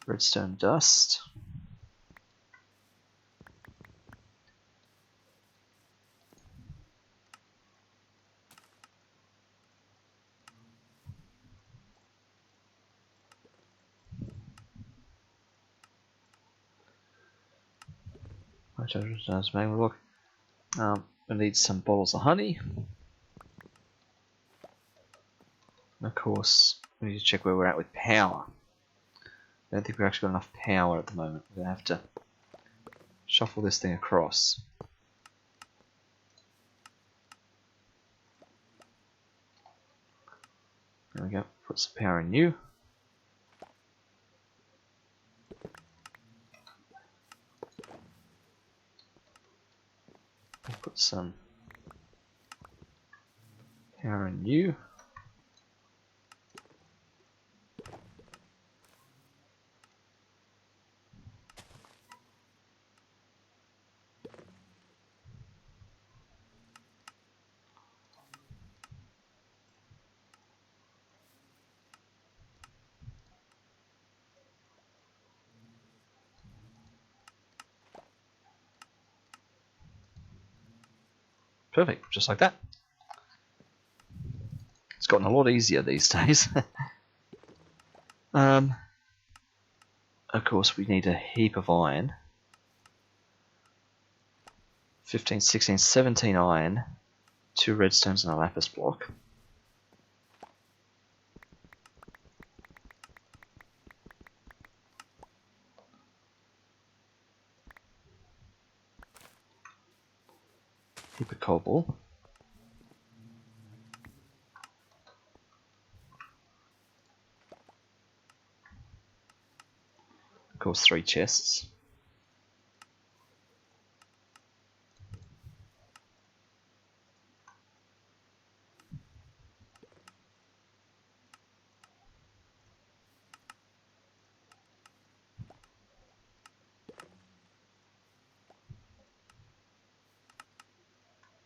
A: redstone dust. Magma block. We need some bottles of honey. And of course, we need to check where we're at with power. I don't think we've actually got enough power at the moment. We're going to have to shuffle this thing across. There we go. Put some power in you. Put some power in you. Perfect, just like that. It's gotten a lot easier these days. Of course, we need a heap of iron. 15, 16, 17 iron, 2 redstones and a lapis block. Heap of cobble. Of course, 3 chests.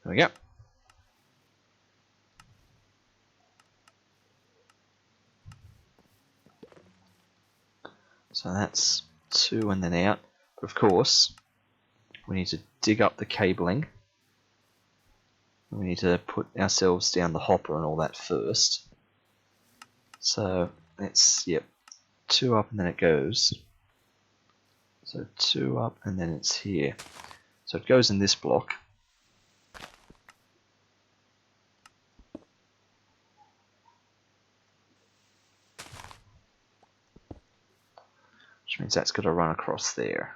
A: There we go. So that's 2 and then out. But of course, we need to dig up the cabling. We need to put ourselves down the hopper and all that first. So that's, yep, 2 up and then it goes. So 2 up and then it's here. So it goes in this block. Which means that's got to run across there.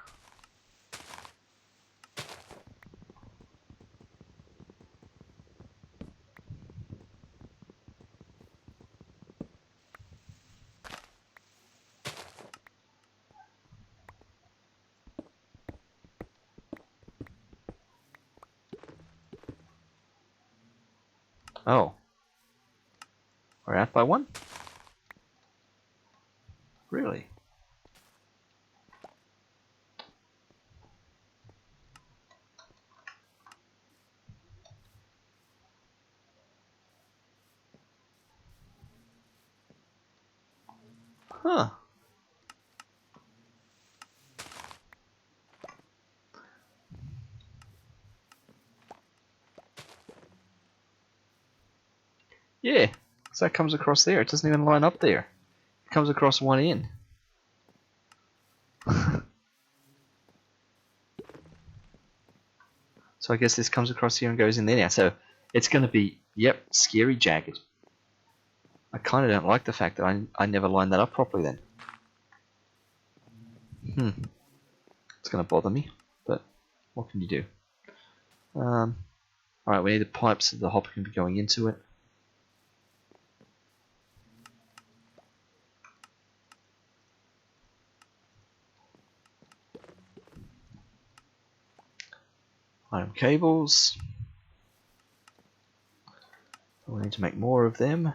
A: Oh. We're out by 1? Really? Huh. Yeah, so that comes across there. It doesn't even line up there. It comes across one end. So I guess this comes across here and goes in there now. So it's going to be, yep, scary jagged. I kind of don't like the fact that I never lined that up properly then. It's going to bother me, but what can you do? Alright, we need the pipes so the hopper can be going into it. Item cables. We need to make more of them.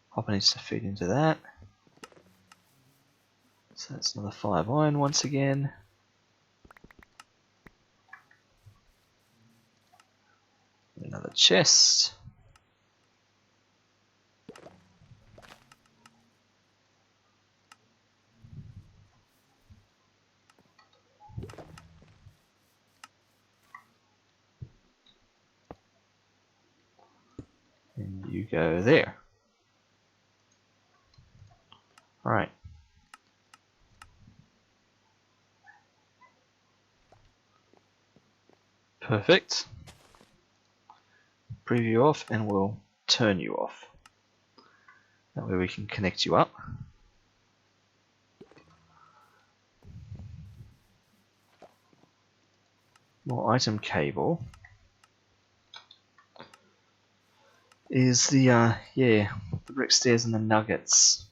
A: Hopper needs to feed into that. So that's another 5 iron once again. Another chest. And you go there. Alright. Perfect. Preview off and we'll turn you off. That way we can connect you up. More item cable. Is the the brick stairs and the nuggets.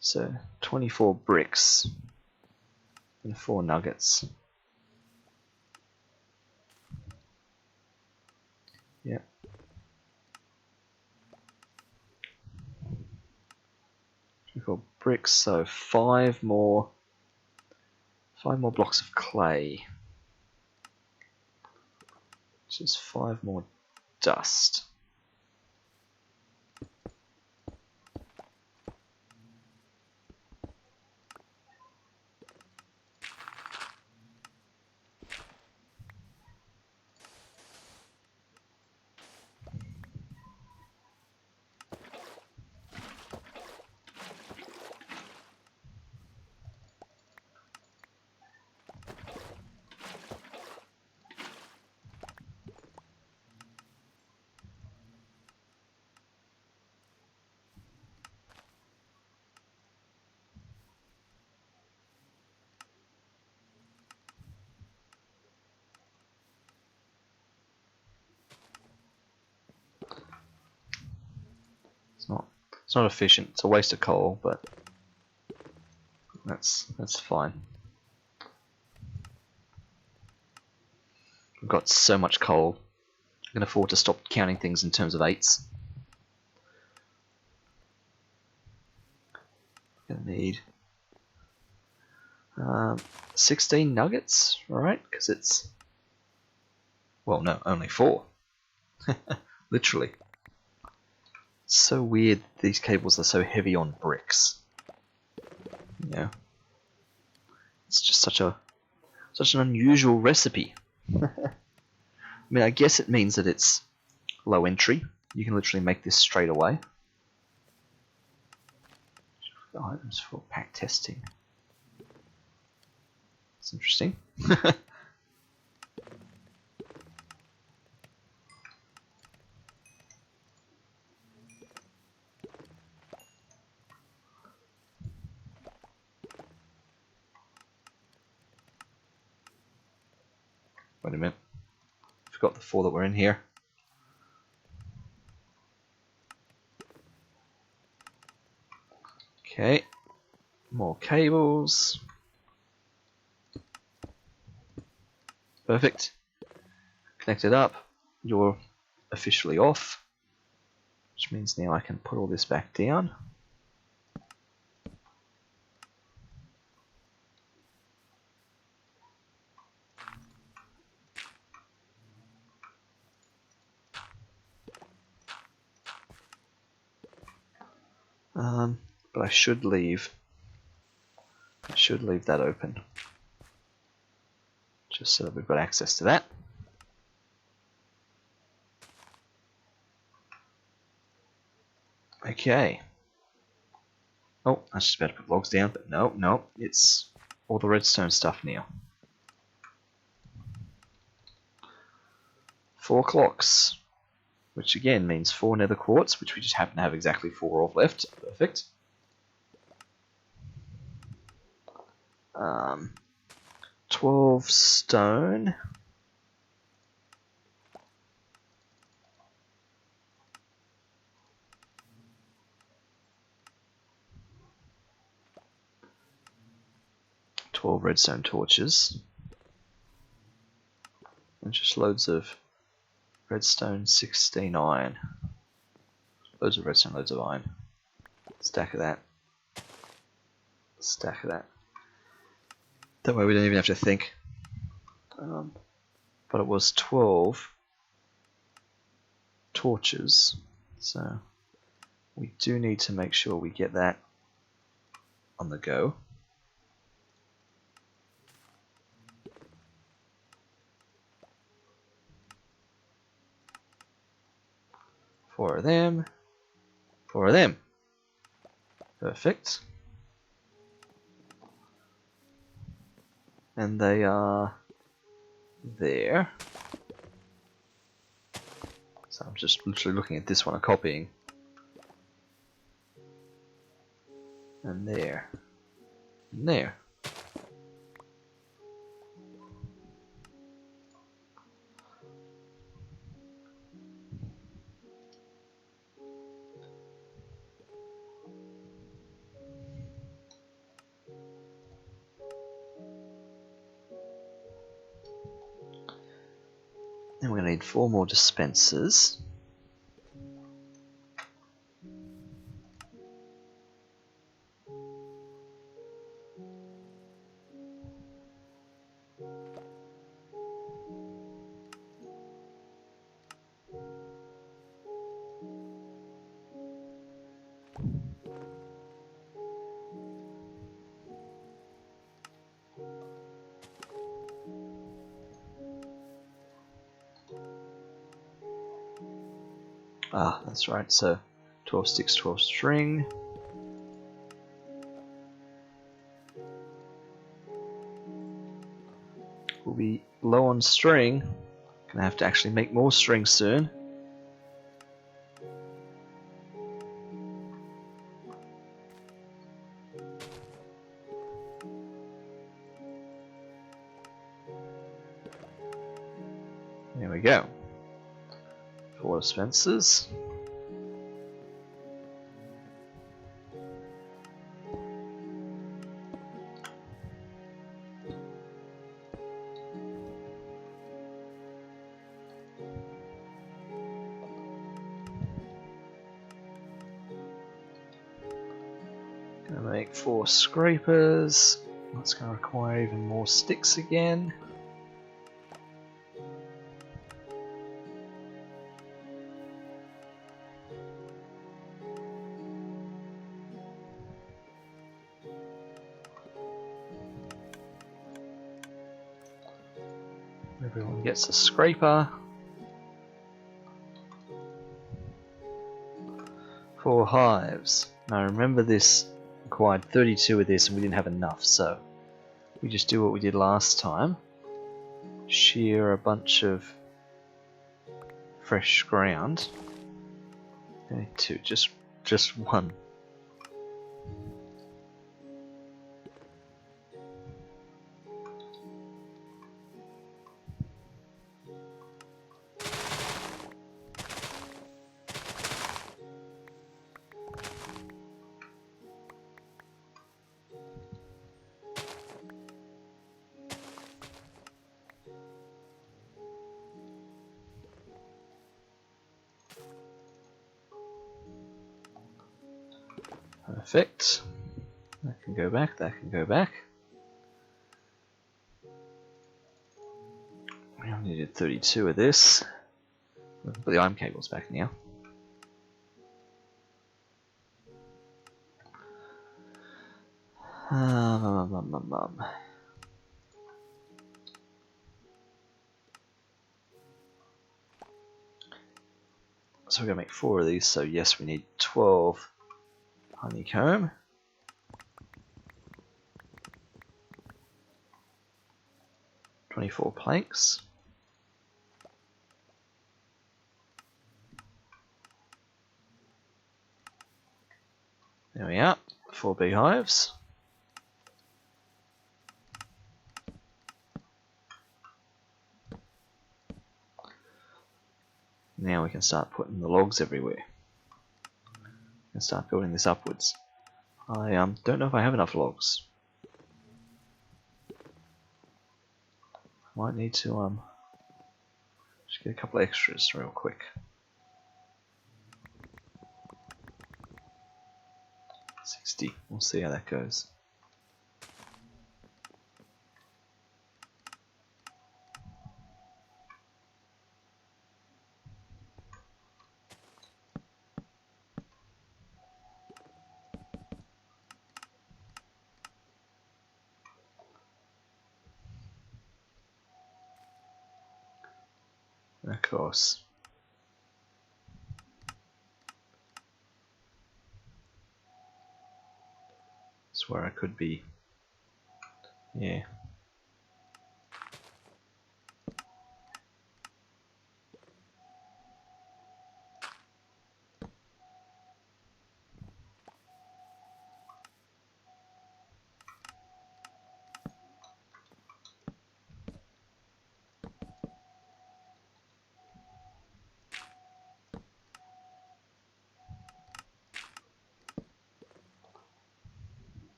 A: So 24 bricks and 4 nuggets. Yep. 24 bricks, so 5 more blocks of clay. Which is 5 more dust. It's not efficient. It's a waste of coal, but that's fine. We've got so much coal. I can afford to stop counting things in terms of 8s. Gonna need 16 nuggets, right? Because it's, well, no, only 4. Literally. It's so weird. These cables are so heavy on bricks. You know, it's just such an unusual recipe. I mean, I guess it means that it's low entry. You can literally make this straight away. Items for pack testing. It's interesting. Wait a minute. Forgot the 4 that were in here. Okay. More cables. Perfect. Connected up. You're officially off. Which means now I can put all this back down. But I should leave that open. Just so that we've got access to that. Okay. Oh, I was just about to put logs down, but no, it's all the redstone stuff now. 4 clocks, which again means 4 nether quartz, which we just happen to have exactly 4 of left. Perfect. 12 stone. 12 redstone torches. And just loads of redstone, 16 iron. Loads of redstone, loads of iron. Stack of that. Stack of that. That way we don't even have to think. But it was 12 torches, so we do need to make sure we get that on the go. Four of them. Four of them. Perfect. And they are there. So I'm just literally looking at this one and copying. And there. And there. Then we're going to need 4 more dispensers. Ah, that's right, so 12 sticks, 12 string. We'll be low on string. Gonna have to actually make more string soon. There we go. 4 dispensers. Gonna make 4 scrapers. That's gonna require even more sticks again. Everyone gets a scraper. 4 hives. Now remember this required 32 of this and we didn't have enough, so we just do what we did last time. Shear a bunch of fresh ground. Only 2, just 1. Perfect. That can go back, that can go back. We only needed 32 of this. We can put the iron cables back now. So we're going to make 4 of these, so yes, we need 12 honeycomb. "24 planks. There we are, 4 beehives. Now we can start putting the logs everywhere. We can start building this upwards. I don't know if I have enough logs. Might need to just get a couple extras real quick. 60. We'll see how that goes. Of course. That's where I could be. Yeah.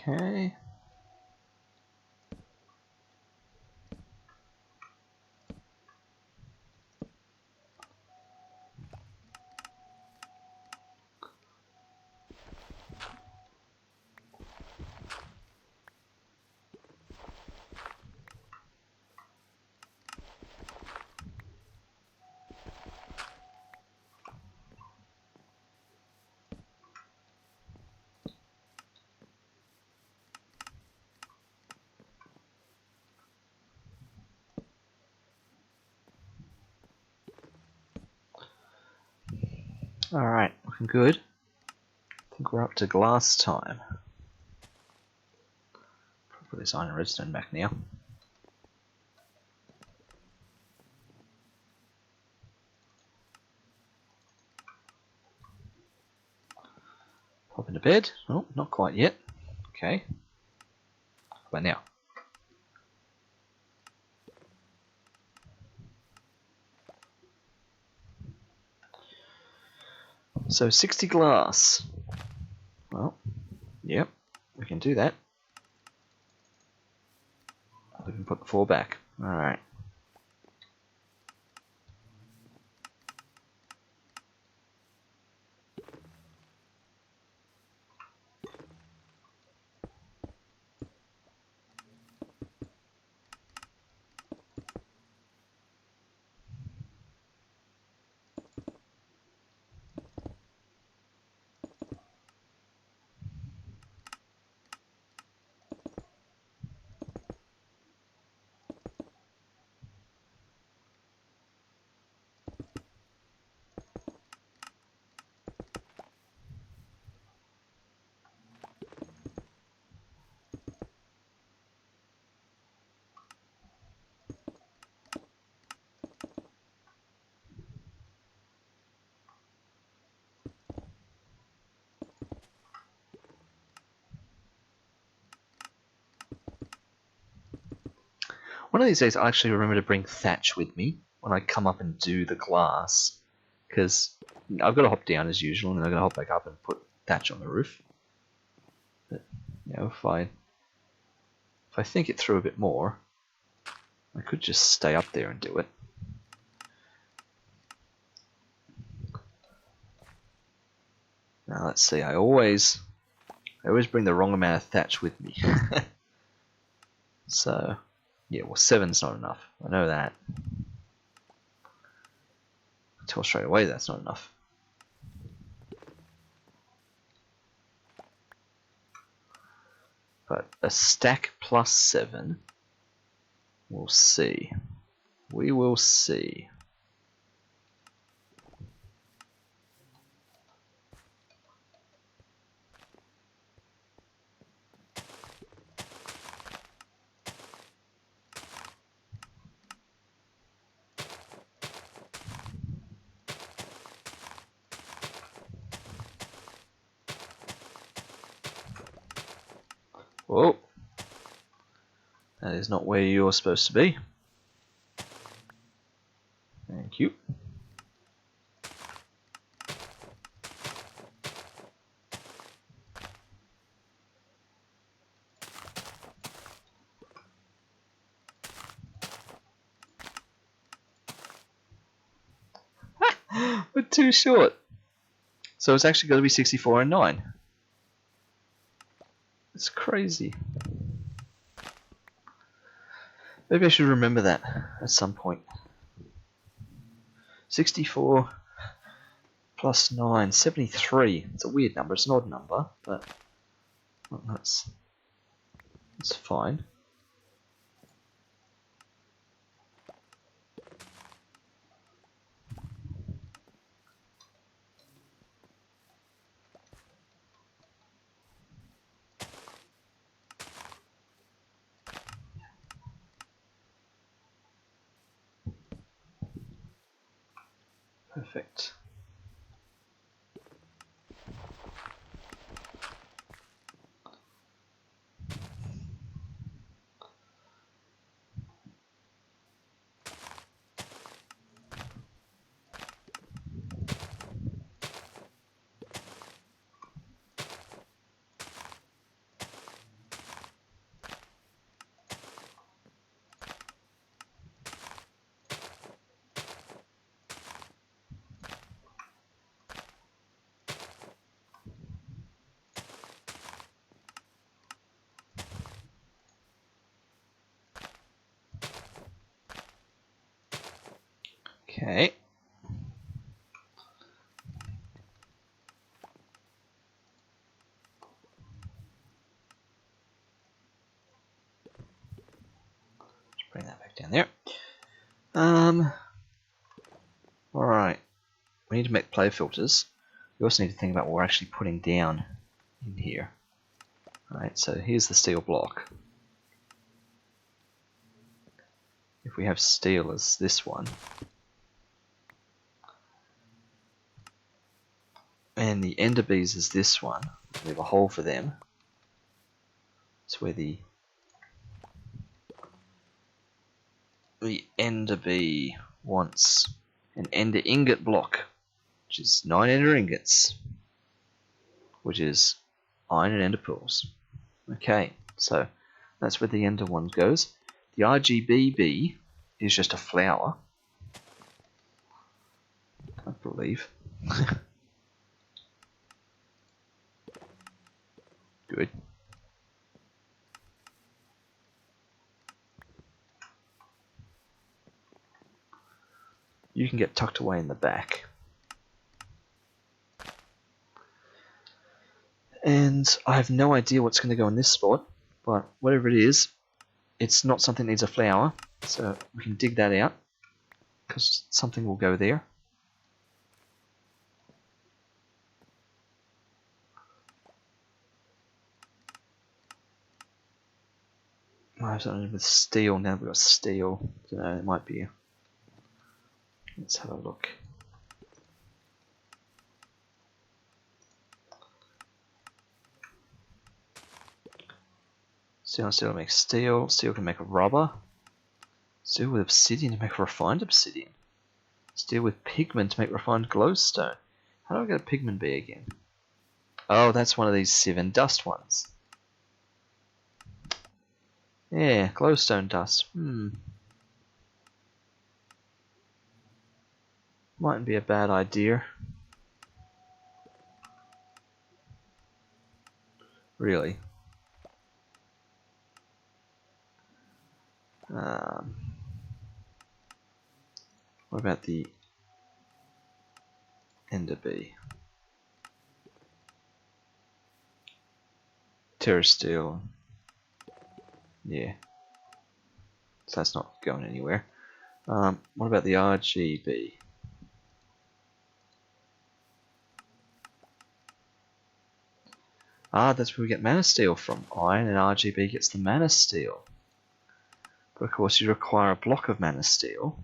A: Okay. Alright, looking good. I think we're up to glass time. Put this iron and redstone back now. Pop into bed. Oh, not quite yet. Okay. How about now? So 60 glass. Well, yep, we can do that. We can put the 4 back. Alright. One of these days I'll actually remember to bring thatch with me when I come up and do the glass. Because I've got to hop down as usual and then I've got to hop back up and put thatch on the roof. But, you know, if I think it through a bit more, I could just stay up there and do it. Now let's see, I always bring the wrong amount of thatch with me. So, yeah, well 7's not enough. I know that. I tell straight away that's not enough. But a stack plus 7. We'll see. We will see. Whoa. That is not where you're supposed to be. Thank you. We're too short. So it's actually going to be 64 and 9. It's crazy. Maybe I should remember that at some point. 64 plus 9, 73. It's a weird number. It's an odd number, but well, that's fine. Perfect. Okay. Let's bring that back down there. Alright. We need to make play filters. We also need to think about what we're actually putting down in here. Alright, so here's the steel block. If we have steel as this one, and the ender bees is this one, we have a hole for them. It's where the ender bee wants an ender ingot block, which is 9 ender ingots, which is iron and ender pearls. Okay, so that's where the ender one goes. The RGBB is just a flower. Can't believe. Good. You can get tucked away in the back. And I have no idea what's going to go in this spot, but whatever it is, it's not something that needs a flower, so we can dig that out, because something will go there. I have something with steel. Now we've got steel. I don't know, it might be. Let's have a look. Steel makes steel. Steel can make a rubber. Steel with obsidian to make refined obsidian. Steel with pigment to make refined glowstone. How do I get a pigment bee again? Oh, that's one of these sieve and dust ones. Yeah, glowstone dust. Mightn't be a bad idea. Really. What about the ender bee? Terra steel. Yeah. So that's not going anywhere. What about the RGB? Ah, that's where we get mana steel from. Iron and RGB gets the mana steel. But of course you require a block of mana steel,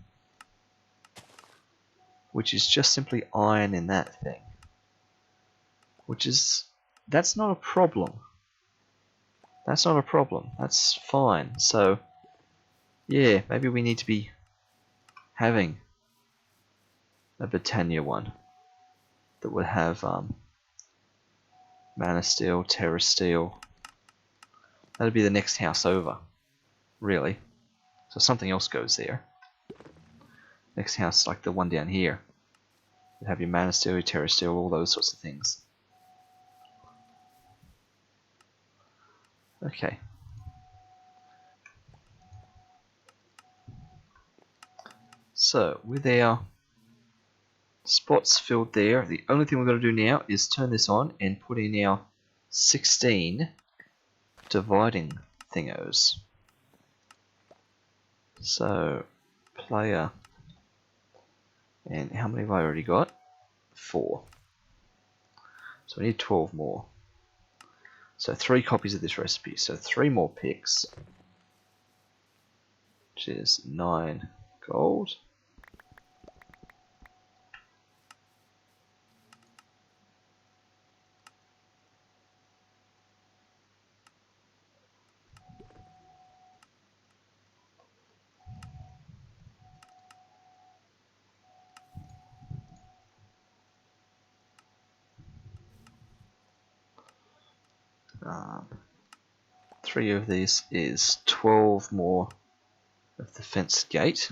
A: which is just simply iron in that thing. That's not a problem. That's not a problem. That's fine. So, yeah, maybe we need to be having a Britannia one that would have mana steel, terra steel. That'd be the next house over, really. So something else goes there. Next house, like the one down here. You have your mana steel, your terra steel, all those sorts of things. Okay. So, with our spots filled there, the only thing we've got to do now is turn this on and put in our 16 dividing thingos. So, player, and how many have I already got? 4. So we need 12 more. So 3 copies of this recipe. So 3 more picks, which is 9 gold. Um, 3 of these is 12 more of the fenced gate.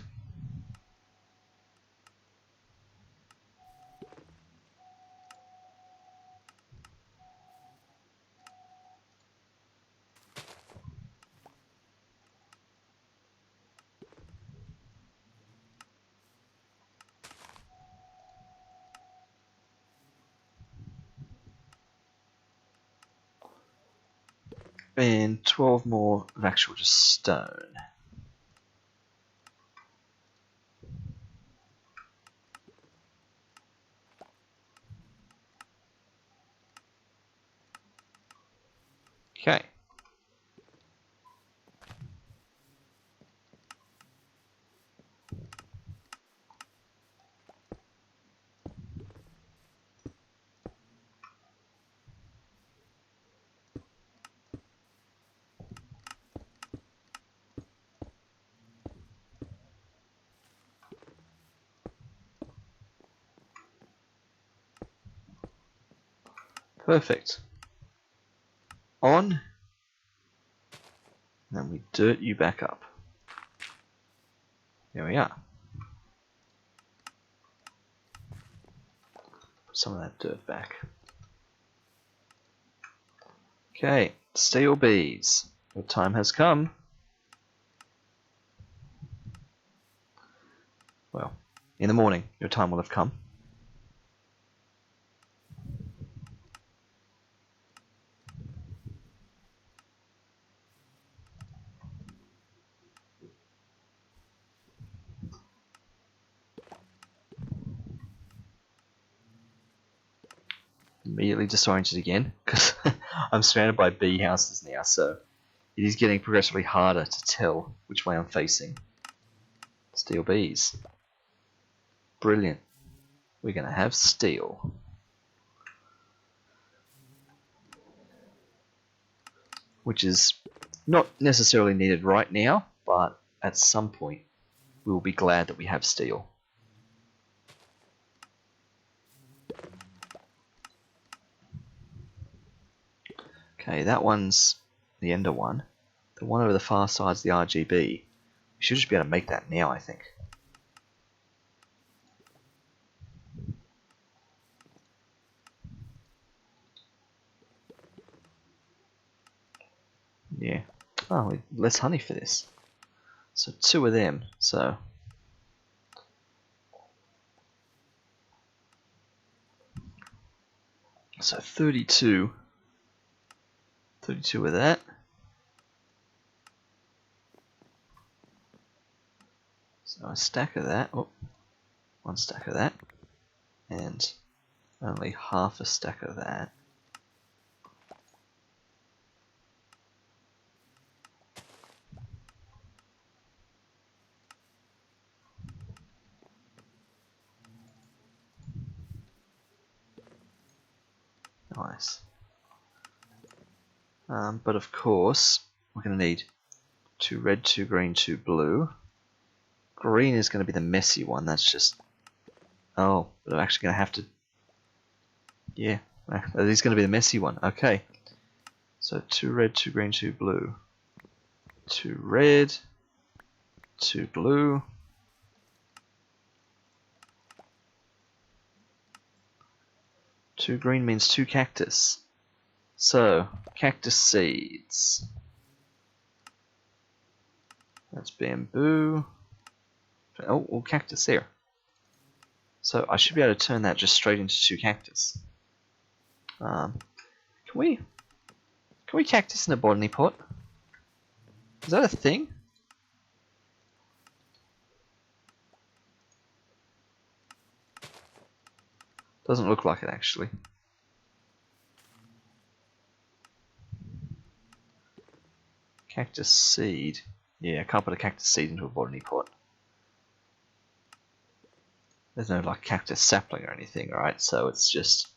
A: And 12 more of actual just stone. Okay. Perfect. On. And then we dirt you back up. There we are. Put some of that dirt back. Okay, steel bees. Your time has come. Well, in the morning, your time will have come. Immediately disoriented again, because I'm surrounded by bee houses now, so it is getting progressively harder to tell which way I'm facing. Steel bees. Brilliant. We're going to have steel. Which is not necessarily needed right now, but at some point we will be glad that we have steel. Okay, that one's the ender one. The one over the far side's the RGB. We should just be able to make that now, I think. Yeah. Oh, less honey for this. So 2 of them, so... So 32. 32 of that. So a stack of that. Oh, one stack of that. And only half a stack of that. Nice. But of course, we're going to need 2 red, 2 green, 2 blue. Green is going to be the messy one. That's just... Oh, but I'm actually going to have to... Yeah, that is going to be the messy one. Okay. So 2 red, 2 green, 2 blue. 2 red, 2 blue. 2 green means 2 cactus. So, cactus seeds. That's bamboo. Oh, cactus there. So I should be able to turn that just straight into 2 cactus. Can we cactus in a botany pot? Is that a thing? Doesn't look like it actually. Cactus seed. Yeah, I can't put a cactus seed into a botany pot. There's no like cactus sapling or anything, right? So it's just...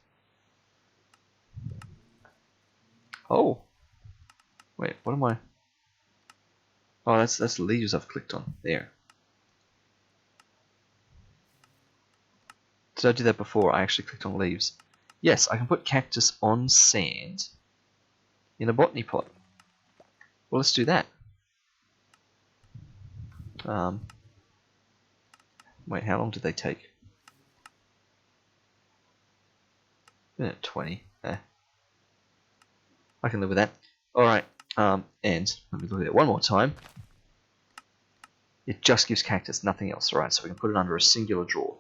A: Oh! Wait, what am I... Oh, that's leaves I've clicked on. There. Did I do that before? I actually clicked on leaves. Yes, I can put cactus on sand in a botany pot. Well, let's do that. Wait, how long did they take? Minute 20. I can live with that. Alright, and let me look at it one more time. It just gives cactus, nothing else. Alright, so we can put it under a singular drawer.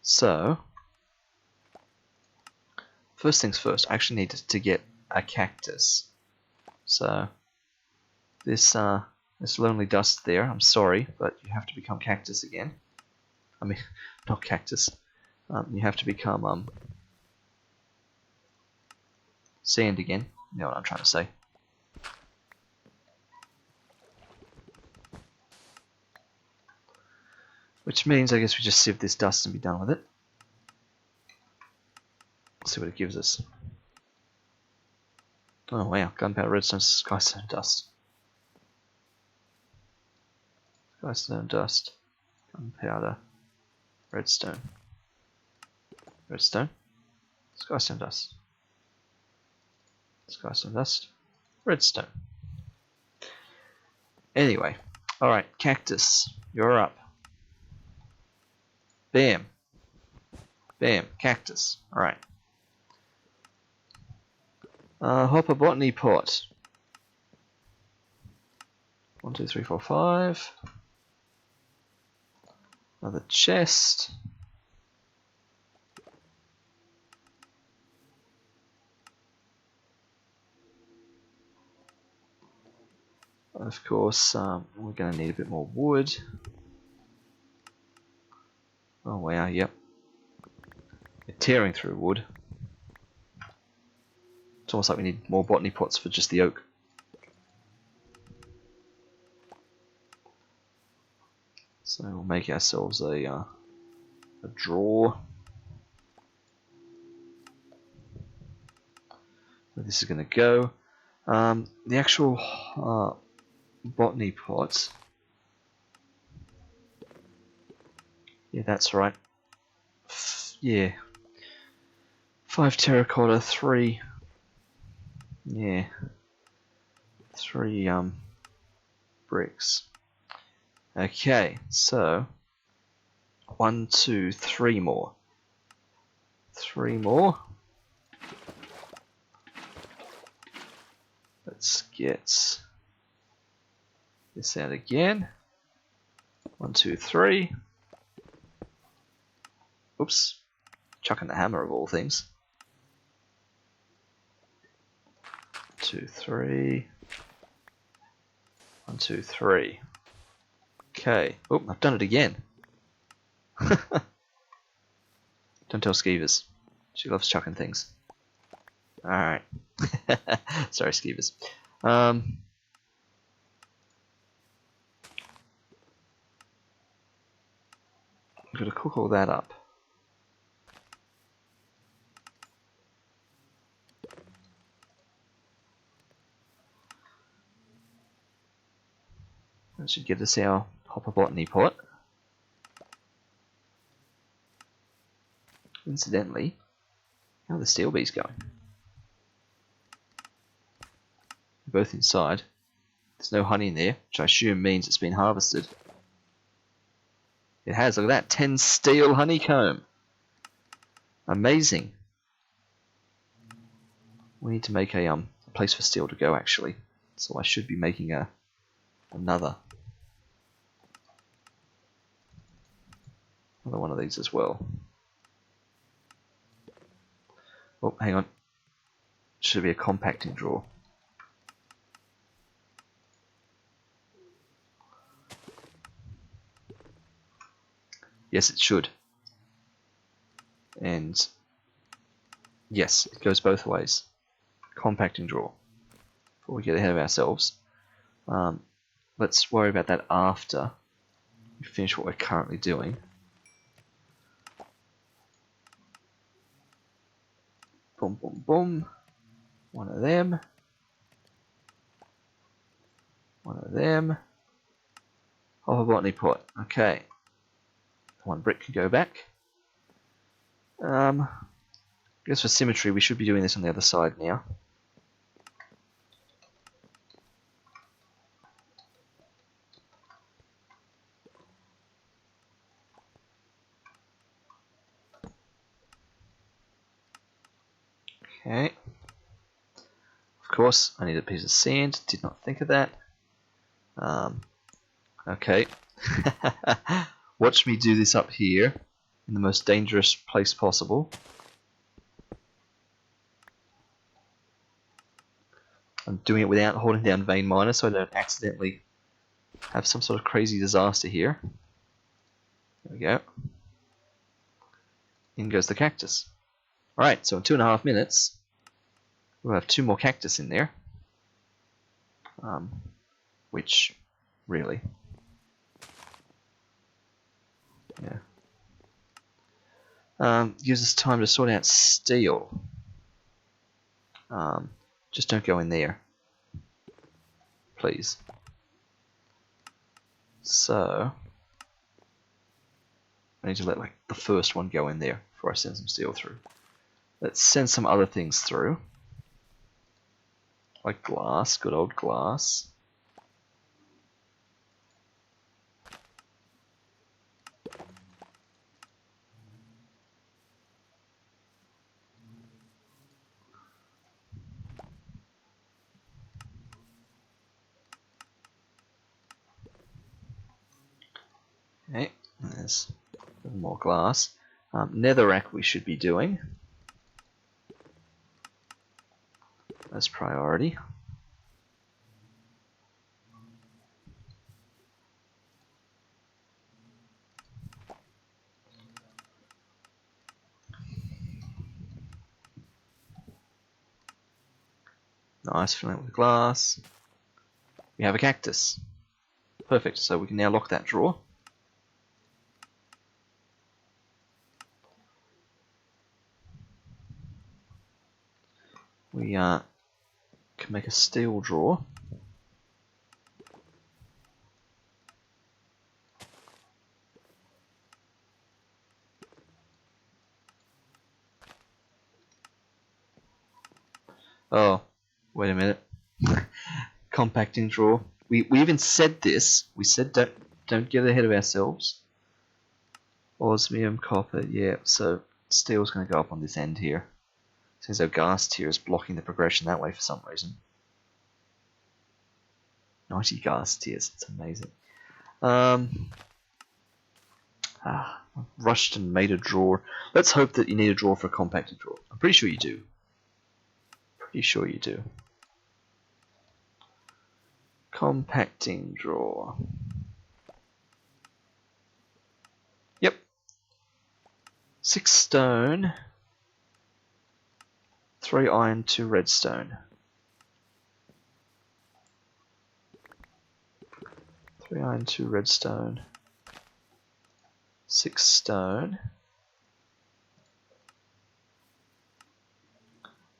A: So, first things first, I actually need to get a cactus. So, this lonely dust there, I'm sorry, but you have to become cactus again. I mean, not cactus. You have to become sand again. You know what I'm trying to say. Which means I guess we just sieve this dust and be done with it. Let's see what it gives us. Oh wow, gunpowder, redstone, skystone dust. Skystone dust, gunpowder, redstone. Redstone, skystone dust. Skystone dust, redstone. Anyway, alright, cactus, you're up. Bam. Bam, cactus. Alright. Hopper botany pot. 1, 2, 3, 4, 5. Another chest. Of course, we're going to need a bit more wood. Oh wow, yep. They're tearing through wood. It's almost like we need more botany pots for just the oak. So we'll make ourselves a drawer. Where this is going to go. The actual botany pot. Yeah, that's right. Yeah. 5 terracotta, 3. Yeah. 3 bricks. Okay, so 1, 2, 3 more. 3 more. Let's get this out again. 1, 2, 3. Oops. Chucking the hammer of all things. 2, 3. 1, 2, 3. Okay. Oh, I've done it again. Don't tell Skeevers. She loves chucking things. Alright. Sorry, Skeevers. I've got to cook all that up. That should get us our hopper botany pot. Incidentally, how are the steel bees going? They're both inside. There's no honey in there, which I assume means it's been harvested. It has, look at that, 10 steel honeycomb. Amazing. We need to make a place for steel to go actually. So I should be making another one of these as well. Oh, hang on. Should be a compacting drawer. Yes, it should. And yes, it goes both ways. Compacting drawer. Before we get ahead of ourselves. Let's worry about that after we finish what we're currently doing. Boom, boom, boom. One of them. One of them. Hopper botany pot. Okay. One brick can go back. I guess for symmetry we should be doing this on the other side now. Okay. Of course, I need a piece of sand. Did not think of that. Okay. Watch me do this up here in the most dangerous place possible. I'm doing it without holding down vein miner so I don't accidentally have some sort of crazy disaster here. There we go. In goes the cactus. Alright, so in 2.5 minutes we'll have 2 more cactus in there. Which, really... Yeah. Gives us time to sort out steel. Just don't go in there. Please. So... I need to let like the first one go in there before I send some steel through. Let's send some other things through. Like glass, good old glass. Okay, there's a little more glass. Netherrack we should be doing as priority. Nice, filling it with glass. We have a cactus. Perfect, so we can now lock that drawer. We can make a steel drawer. Oh, wait a minute. Compacting drawer. We even said this. We said don't get ahead of ourselves. Osmium, copper, yeah. So steel's going to go up on this end here. Since our gas tier is blocking the progression that way for some reason. 90 gas tiers, it's amazing. Rushed and made a drawer. Let's hope that you need a drawer for a compacted drawer. I'm pretty sure you do. Pretty sure you do. Compacting drawer. 6 stone, 3 iron, 2 redstone. 3 iron, 2 redstone, 6 stone.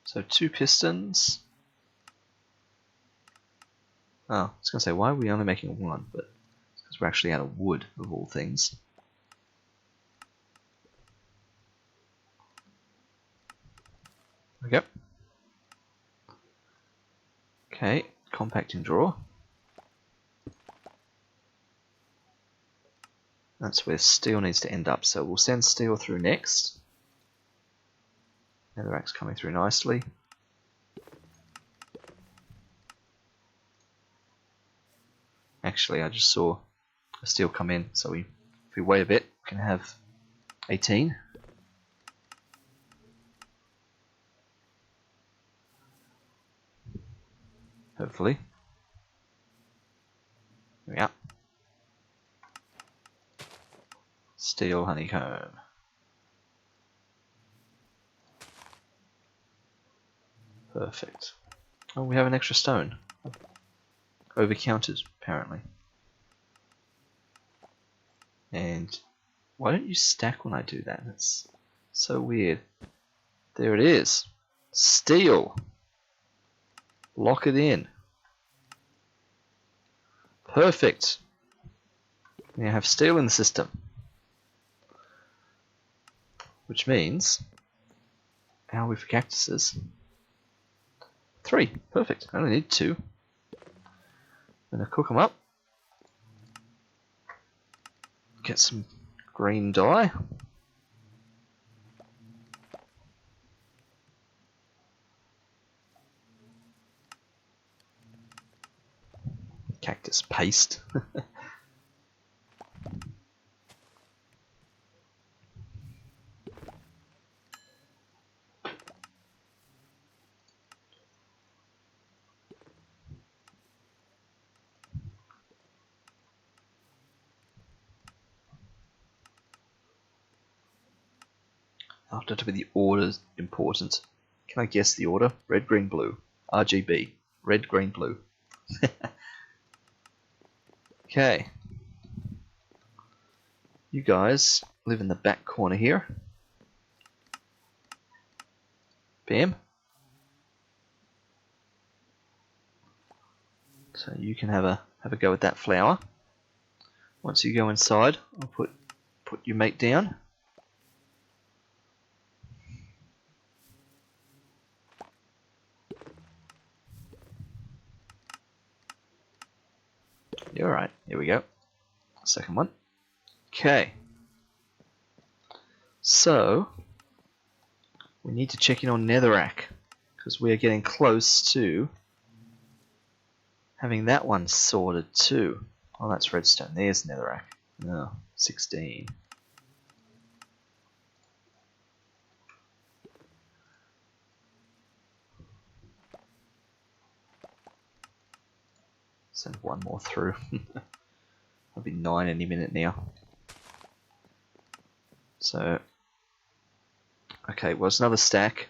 A: So 2 pistons. Oh, I was going to say, why are we only making 1? But it's because we're actually out of wood, of all things. There we go. Okay, compacting drawer. That's where steel needs to end up, so we'll send steel through next. Netherrack's coming through nicely. Actually, I just saw a steel come in, so if we wait a bit, we can have 18. Hopefully. There we are. Steel honeycomb. Perfect. Oh, we have an extra stone. Overcounted, apparently. And why don't you stack when I do that? That's so weird. There it is. Steel. Lock it in. Perfect. We now have steel in the system. Which means, how are we for cactuses? 3. Perfect. I only need 2. I'm going to cook them up. Get some green dye. Cactus paste. After to be the order's important. Can I guess the order? Red, green, blue. RGB. Red, green, blue. Okay. You guys live in the back corner here. Bam. So you can have a go at that flower. Once you go inside, I'll put your mate down. You're alright. Here we go. Second one. Okay. So we need to check in on Netherrack because we are getting close to having that one sorted too. Oh, that's redstone. There's Netherrack. No, 16. Send one more through. That'll be 9 any minute now. So, okay, well, it's another stack.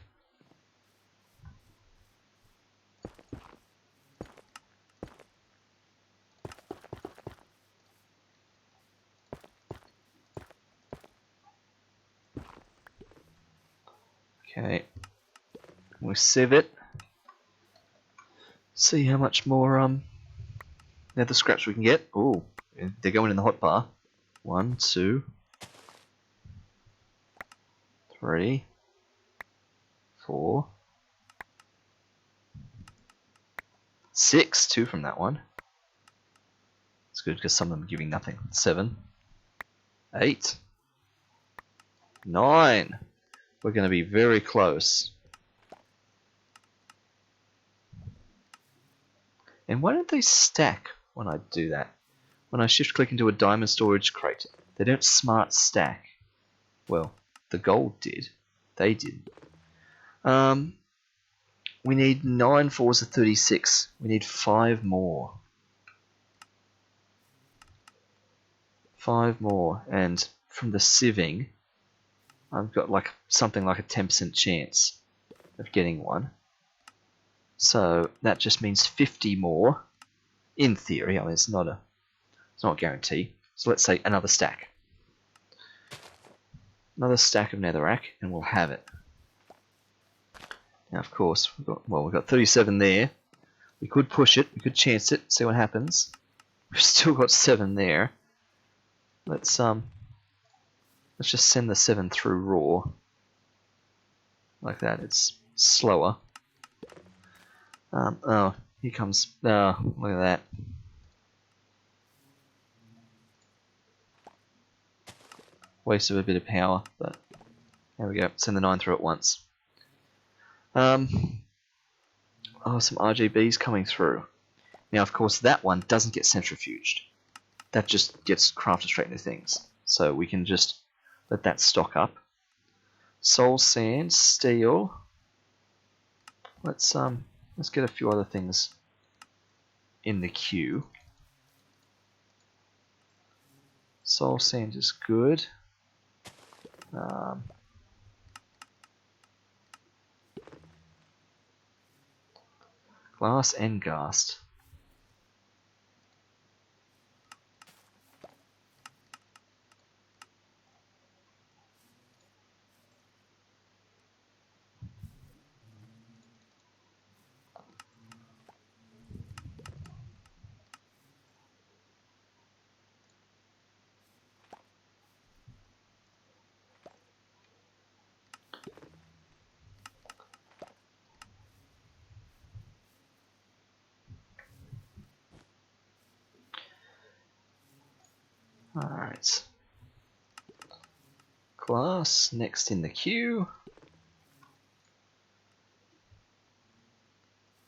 A: Okay, we'll sieve it. See how much more nether scraps we can get. Oh, they're going in the hotbar. 1, 2, 3, 4, 6. 2 from that one. It's good because some of them are giving nothing. 7, 8, 9. We're going to be very close. And why don't they stack when I do that? When I shift click into a diamond storage crate, they don't smart stack. Well, the gold did. They didn't. We need 9 4s of 36. We need 5 more. 5 more. And from the sieving, I've got like something like a 10% chance of getting one. So that just means 50 more, in theory. I mean, it's not a guarantee. So let's say another stack. Another stack of netherrack, and we'll have it. Now, of course, we've got 37 there. We could push it, we could chance it, see what happens. We've still got 7 there. Let's just send the 7 through raw. Like that, it's slower. Oh, here comes, oh, look at that. Waste of a bit of power, but there we go, send the 9 through at once. Oh, some RGBs coming through. Now, of course, that one doesn't get centrifuged. That just gets crafted straight into things. So we can just let that stock up. Soul sand, steel. Let's get a few other things in the queue. Soul sand is good. Glass and ghast. Alright. Glass next in the queue.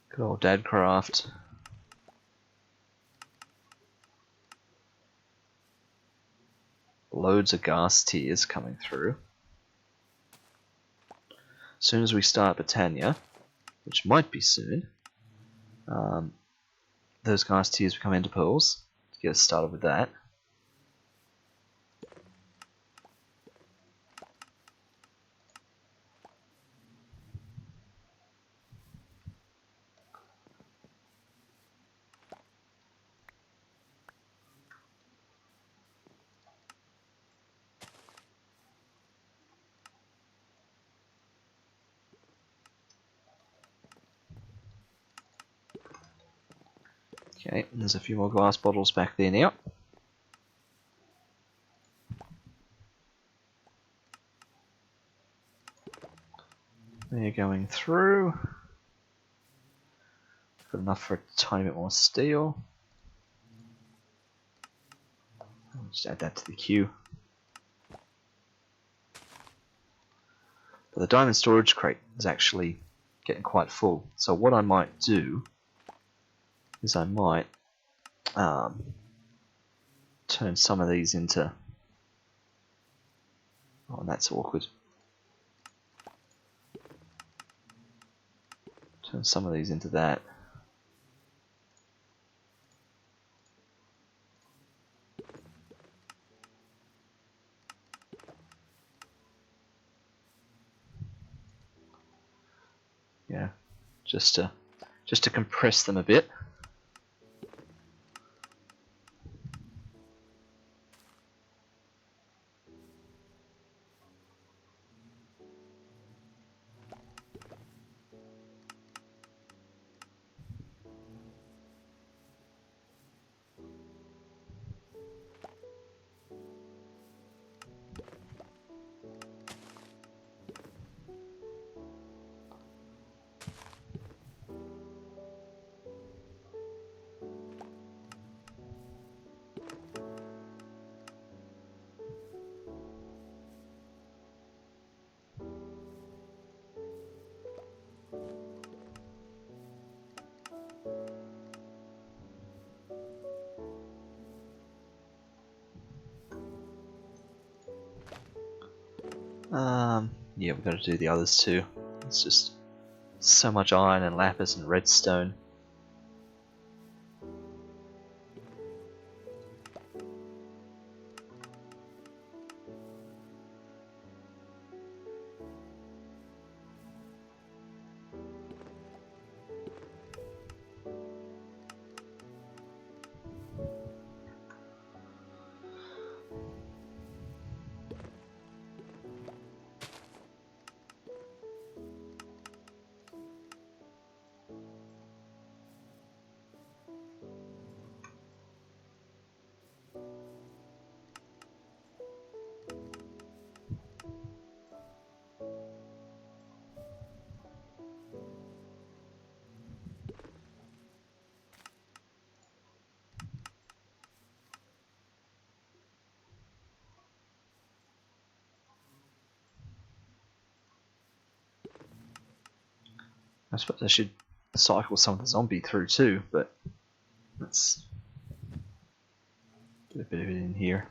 A: Good old Dadcraft. Loads of ghast tiers coming through. As soon as we start Britannia, which might be soon, those ghast tiers become ender pearls to get us started with that. Okay, there's a few more glass bottles back there now. They're going through. Got enough for a tiny bit more steel. I'll just add that to the queue. But the diamond storage crate is actually getting quite full. So what I might do is I might turn some of these into... Oh, that's awkward. Turn some of these into that. Yeah, just to compress them a bit. Yeah, we've got to do the others too. It's just so much iron and lapis and redstone. I suppose I should cycle some of the zombie through too, but let's get a bit of it in here.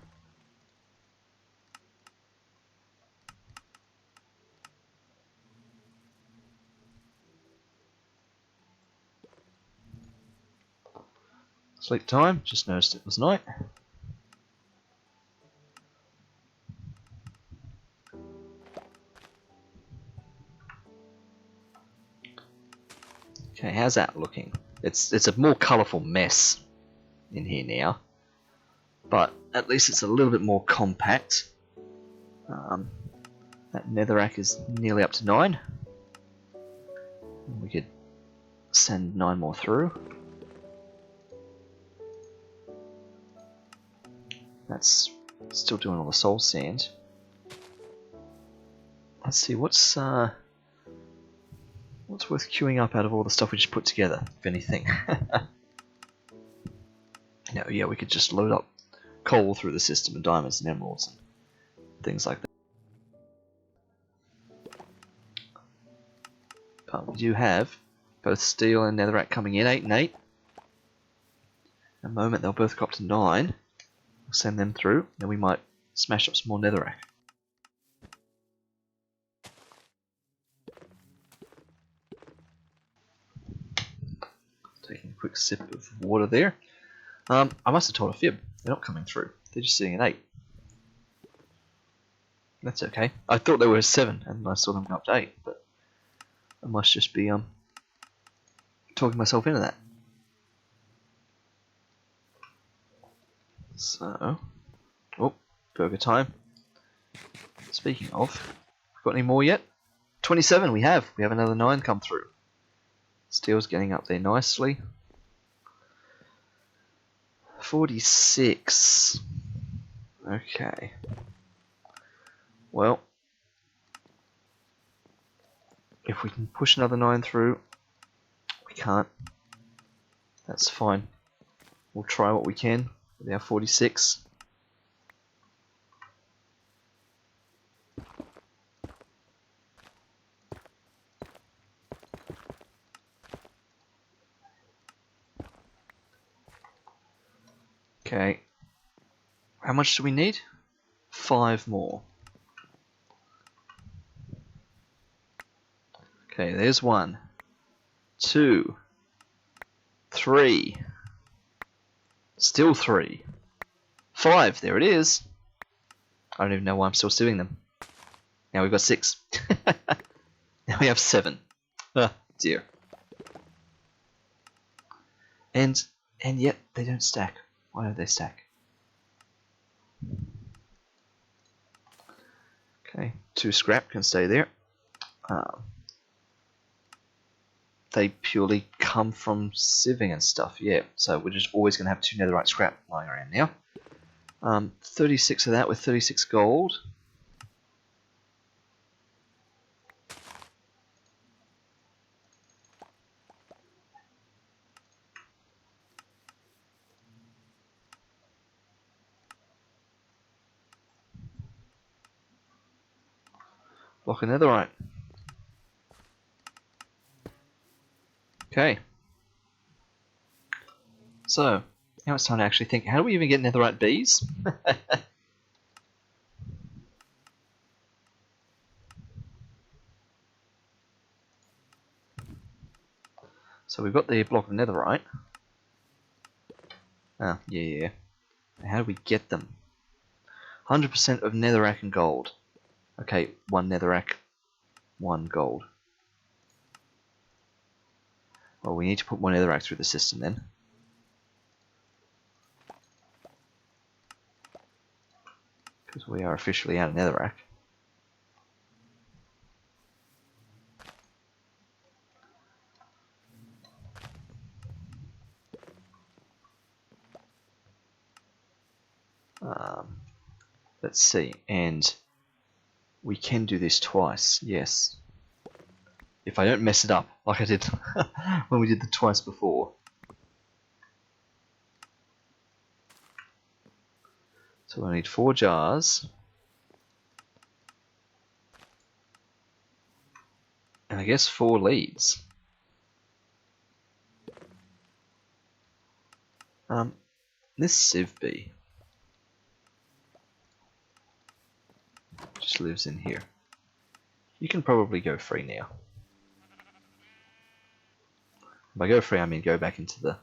A: Sleep time, just noticed it was night. Okay, how's that looking? It's a more colourful mess in here now, but at least it's a little bit more compact. That Netherrack is nearly up to 9. We could send 9 more through. That's still doing all the soul sand. Let's see, what's worth queuing up out of all the stuff we just put together, if anything. No, yeah, we could just load up coal through the system and diamonds and emeralds and things like that. But we do have both steel and netherrack coming in, 8 and 8. In a moment they'll both go up to 9. We'll send them through, then we might smash up some more netherrack. Taking a quick sip of water there. I must have told a fib. They're not coming through. They're just sitting at 8. That's okay. I thought they were 7, and I saw them go up to 8, but I must just be talking myself into that. So, oh, burger time. Speaking of, got any more yet? 27 we have. We have another 9 come through. Steel's getting up there nicely. 46. Okay. Well, if we can push another 9 through, we can't. That's fine. We'll try what we can with our 46. Okay. How much do we need? 5 more. Okay, there's 1, 2, 3. Still 3. 5, there it is. I don't even know why I'm still doing them. Now we've got 6. Now we have 7. Ah, dear. And yet they don't stack. Why don't they stack? Okay, 2 scrap can stay there. They purely come from sieving and stuff, yeah. So we're just always going to have 2 netherite scrap lying around now. 36 of that with 36 gold. Block of netherite. Okay. So, now it's time to actually think, how do we even get netherite bees? So we've got the block of netherite. Ah, yeah. How do we get them? 100% of netherrack and gold. Okay, 1 netherrack, 1 gold. Well, we need to put 1 netherrack through the system then. Because we are officially out of netherrack. Let's see, and we can do this twice, yes. If I don't mess it up, like I did when we did the twice before. So I need 4 jars. And I guess 4 leads. This Civ bee just lives in here. You can probably go free now. By go free, I mean go back into the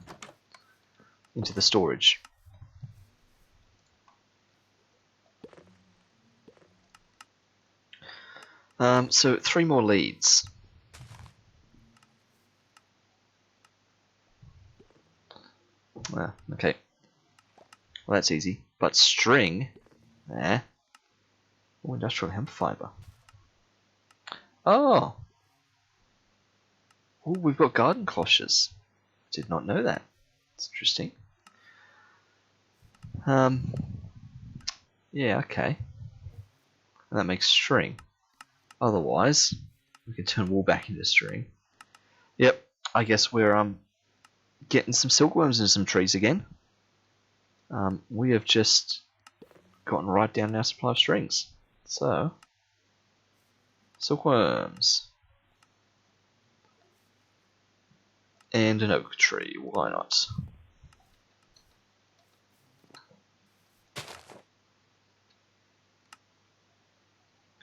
A: storage. So 3 more leads. Okay. Well, that's easy. But string, oh, industrial hemp fiber. Oh, we've got garden cloches. Did not know that. It's interesting. Yeah, okay. And that makes string. Otherwise, we can turn wool back into string. Yep, I guess we're getting some silkworms in some trees again. We have just gotten right down our supply of strings. So, silkworms. And an oak tree, why not?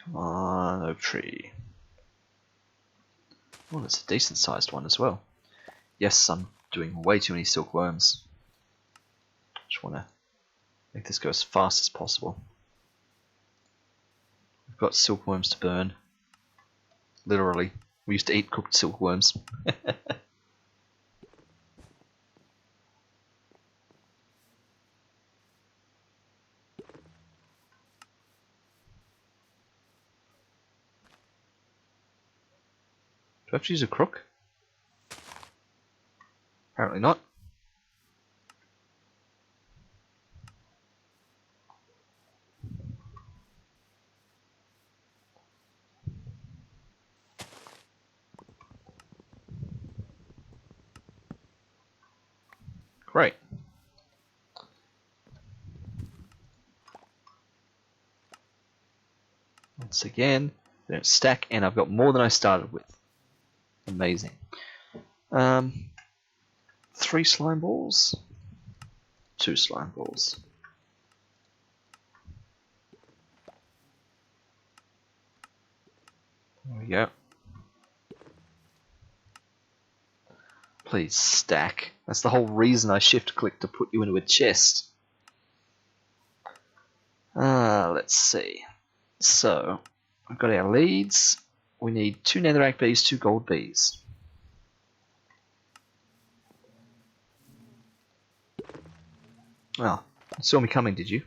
A: Come on, oak tree. Oh, it's a decent sized one as well. Yes, I'm doing way too many silkworms. Just want to make this go as fast as possible. We've got silkworms to burn. Literally. We used to eat cooked silkworms. Do I have to use a crook? Apparently not. Great. Once again, they don't stack, and I've got more than I started with. Amazing. 3 slime balls. 2 slime balls. There we go. Please stack. That's the whole reason I shift click to put you into a chest. Let's see. So, we've got our leads. We need 2 netherrack bees, 2 gold bees. Well, you saw me coming, did you?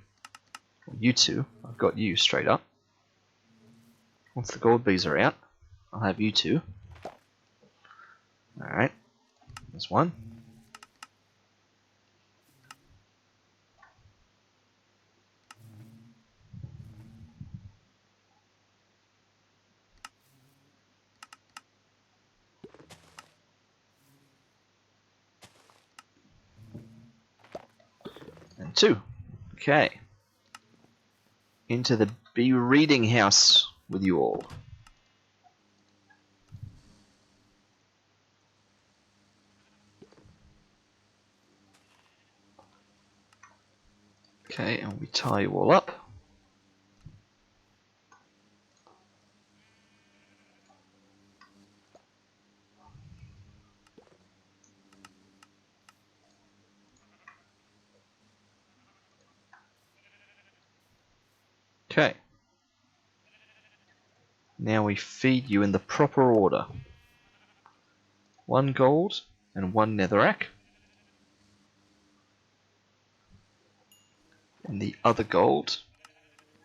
A: Well, you two. I've got you straight up. Once the gold bees are out, I'll have you two. Alright. There's one. And 2. Okay. Into the bee reading house with you all. Okay, and we tie you all up. Okay. Now we feed you in the proper order. 1 gold and 1 netherrack. And the other gold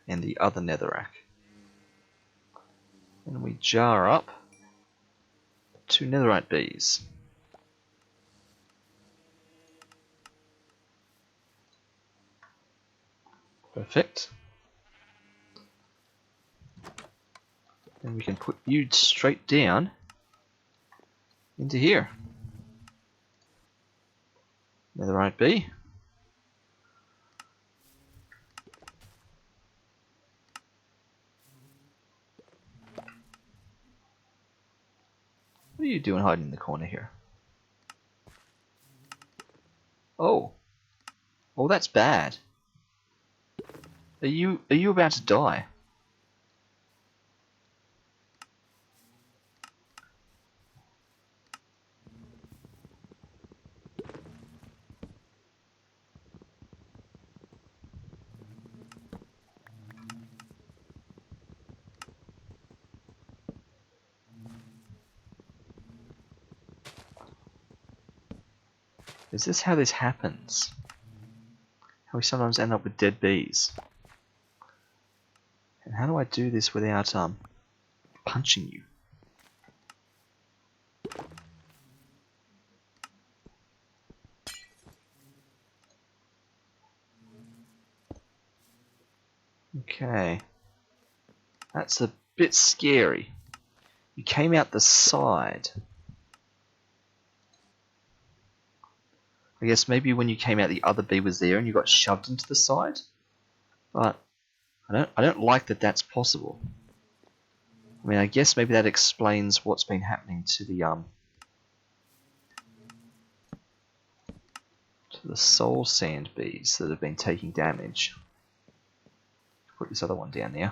A: and the other netherrack. And we jar up 2 netherite bees. Perfect. And we can put you straight down into here. Netherite bee. What are you doing hiding in the corner here? Oh, Oh, that's bad. Are you about to die? Is this how this happens? How we sometimes end up with dead bees? And how do I do this without punching you? Okay. That's a bit scary. You came out the side. I guess maybe when you came out the other bee was there and you got shoved into the side? But I don't like that that's possible. I mean, I guess maybe that explains what's been happening to the soul sand bees that have been taking damage. Put this other one down there.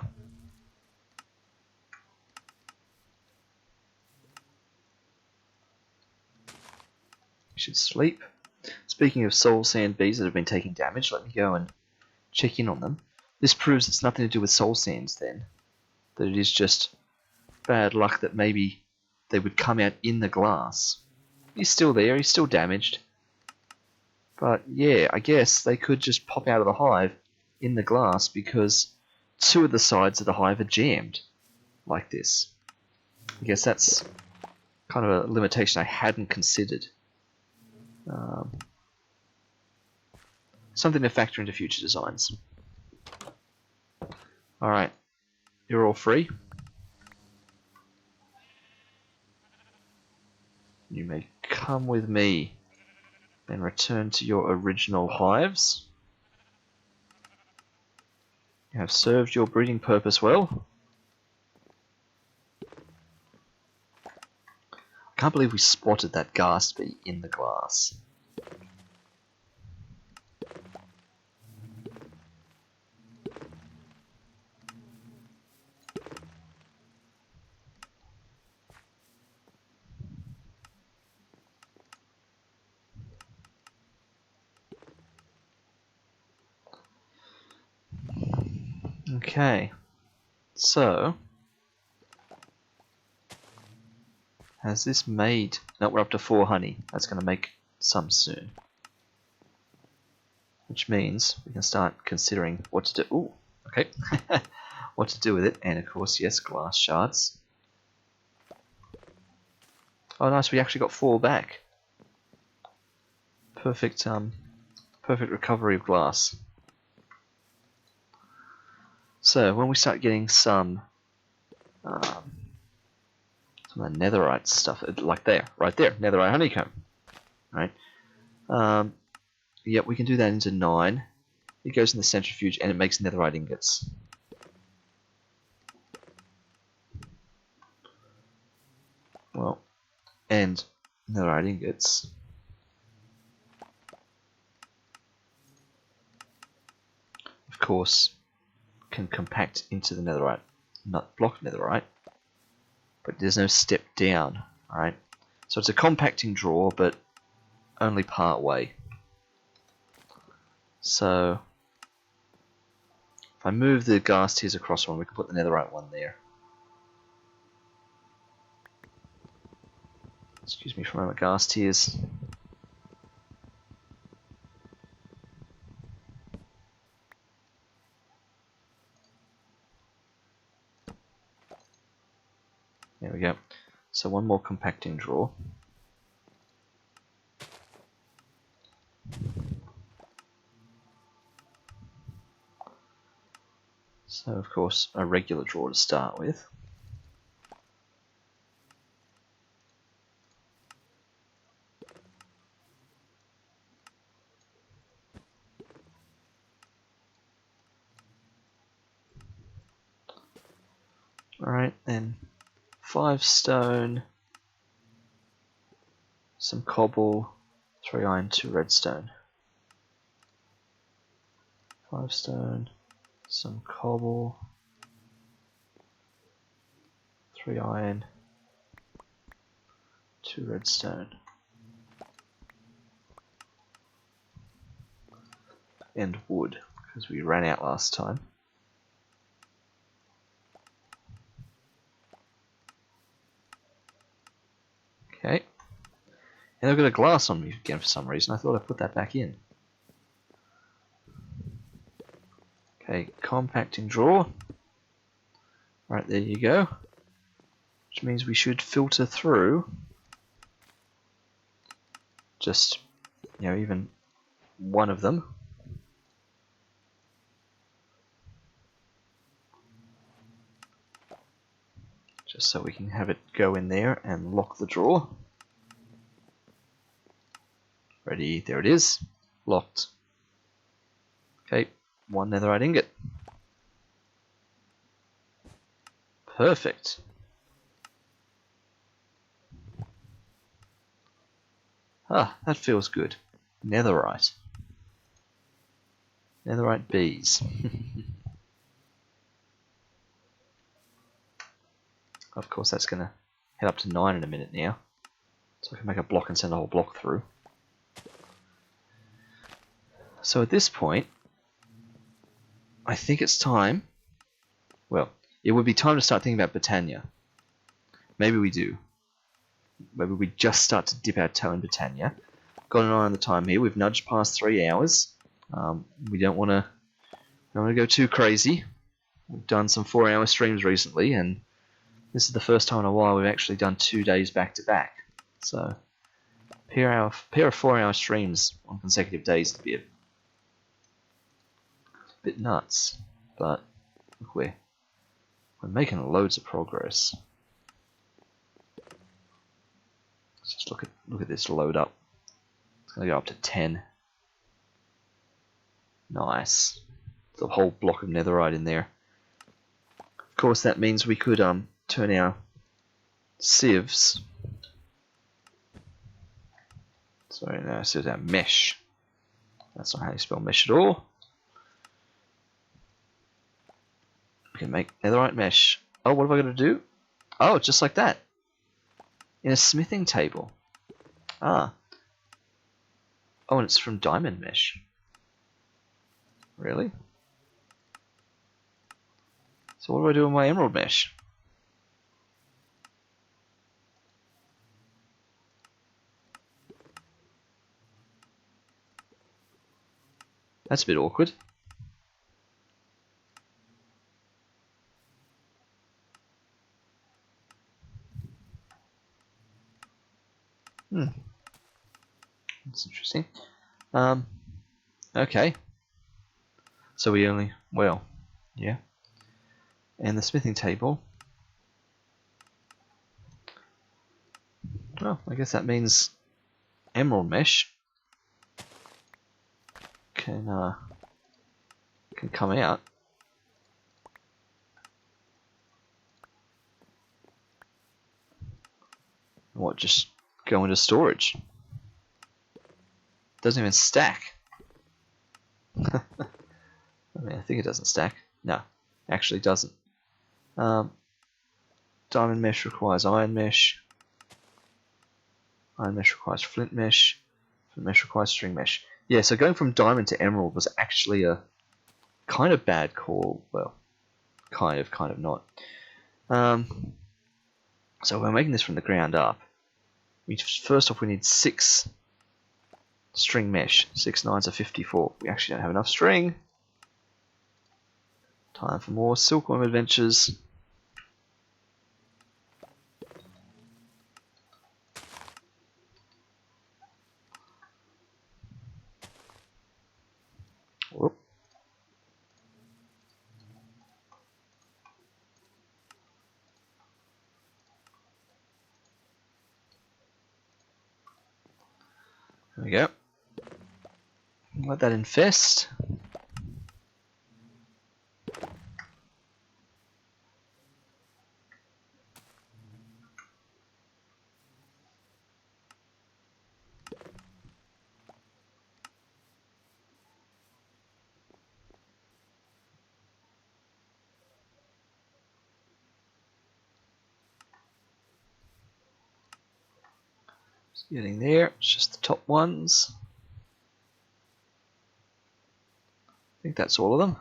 A: You should sleep. Speaking of soul sand bees that have been taking damage, let me go and check in on them. This proves it's nothing to do with soul sands then. That it is just bad luck that maybe they would come out in the glass. He's still there, he's still damaged. But yeah, I guess they could just pop out of the hive in the glass because two of the sides of the hive are jammed like this. I guess that's kind of a limitation I hadn't considered. Something to factor into future designs. Alright, you're all free. You may come with me and return to your original hives. You have served your breeding purpose well. I can't believe we spotted that ghast bee in the glass. Okay, so has this made... No, we're up to 4 honey. That's going to make some soon. Which means we can start considering what to do. Ooh, okay. What to do with it. And of course, yes, glass shards. Oh, nice, we actually got 4 back. Perfect, perfect recovery of glass. So, when we start getting some of the netherite stuff, like there, right there, netherite honeycomb, right? Yep, we can do that into 9. It goes in the centrifuge and it makes netherite ingots. Well, and netherite ingots. Of course, can compact into the netherite, not block netherite, but there's no step down, alright? So it's a compacting draw, but only part way. So, if I move the ghast tears across one, we can put the netherite one there. Excuse me for a moment, ghast tears. There we go. So one more compacting draw. So of course a regular draw to start with. Alright, then 5 stone, some cobble, 3 iron, 2 redstone. 5 stone, some cobble, 3 iron, 2 redstone, and wood, because we ran out last time. Okay. And I've got a glass on me again for some reason. I thought I'd put that back in. Okay, compacting drawer. Right, there you go. Which means we should filter through just, even one of them. Just so we can have it go in there and lock the drawer. Ready, there it is. Locked. Okay, 1 netherite ingot. Perfect. Ah, that feels good. Netherite. Netherite bees. Of course, that's going to head up to 9 in a minute now. So I can make a block and send a whole block through. So at this point, I think it's time. Well, it would be time to start thinking about Britannia. Maybe we do. Maybe we just start to dip our toe in Britannia. Got an eye on the time here. We've nudged past 3 hours. We don't want to go too crazy. We've done some 4-hour streams recently, and this is the first time in a while we've actually done 2 days back to back. So, pair of 4-hour streams on consecutive days would be a bit nuts. But look, we're making loads of progress. Let's just look at this load up. It's gonna go up to 10. Nice. The whole block of netherite in there. Of course, that means we could turn our sieves. Sorry, no, it says our mesh. That's not how you spell mesh at all. We can make netherite mesh. Oh, what have I got to do? Oh, just like that. In a smithing table. Ah. Oh, and it's from diamond mesh. Really? So what do I do with my emerald mesh? That's a bit awkward. That's interesting. Okay. So we only, well, yeah. And the smithing table. Well, I guess that means emerald mesh can come out. What, just go into storage? Doesn't even stack. I mean, I think it doesn't stack. No, actually doesn't. Diamond mesh requires iron mesh. Iron mesh requires flint mesh. Flint mesh requires string mesh. Yeah, so going from diamond to emerald was actually a kind of bad call. Well, kind of not. So we're making this from the ground up. First off, we need 6 string mesh. 6 9s are 54. We actually don't have enough string. Time for more silkworm adventures. Whoop. There we go. Let that infest. Getting there, it's just the top ones. I think that's all of them.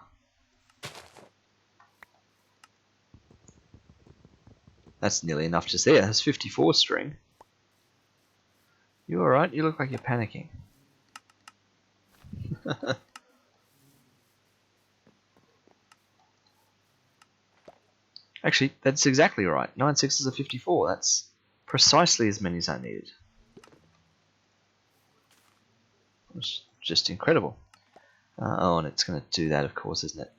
A: That's nearly enough just there. That's 54 string. You alright? You look like you're panicking. Actually, that's exactly right. 9 sixes are 54. That's precisely as many as I needed. It's just incredible. Oh, and it's going to do that, of course, isn't it?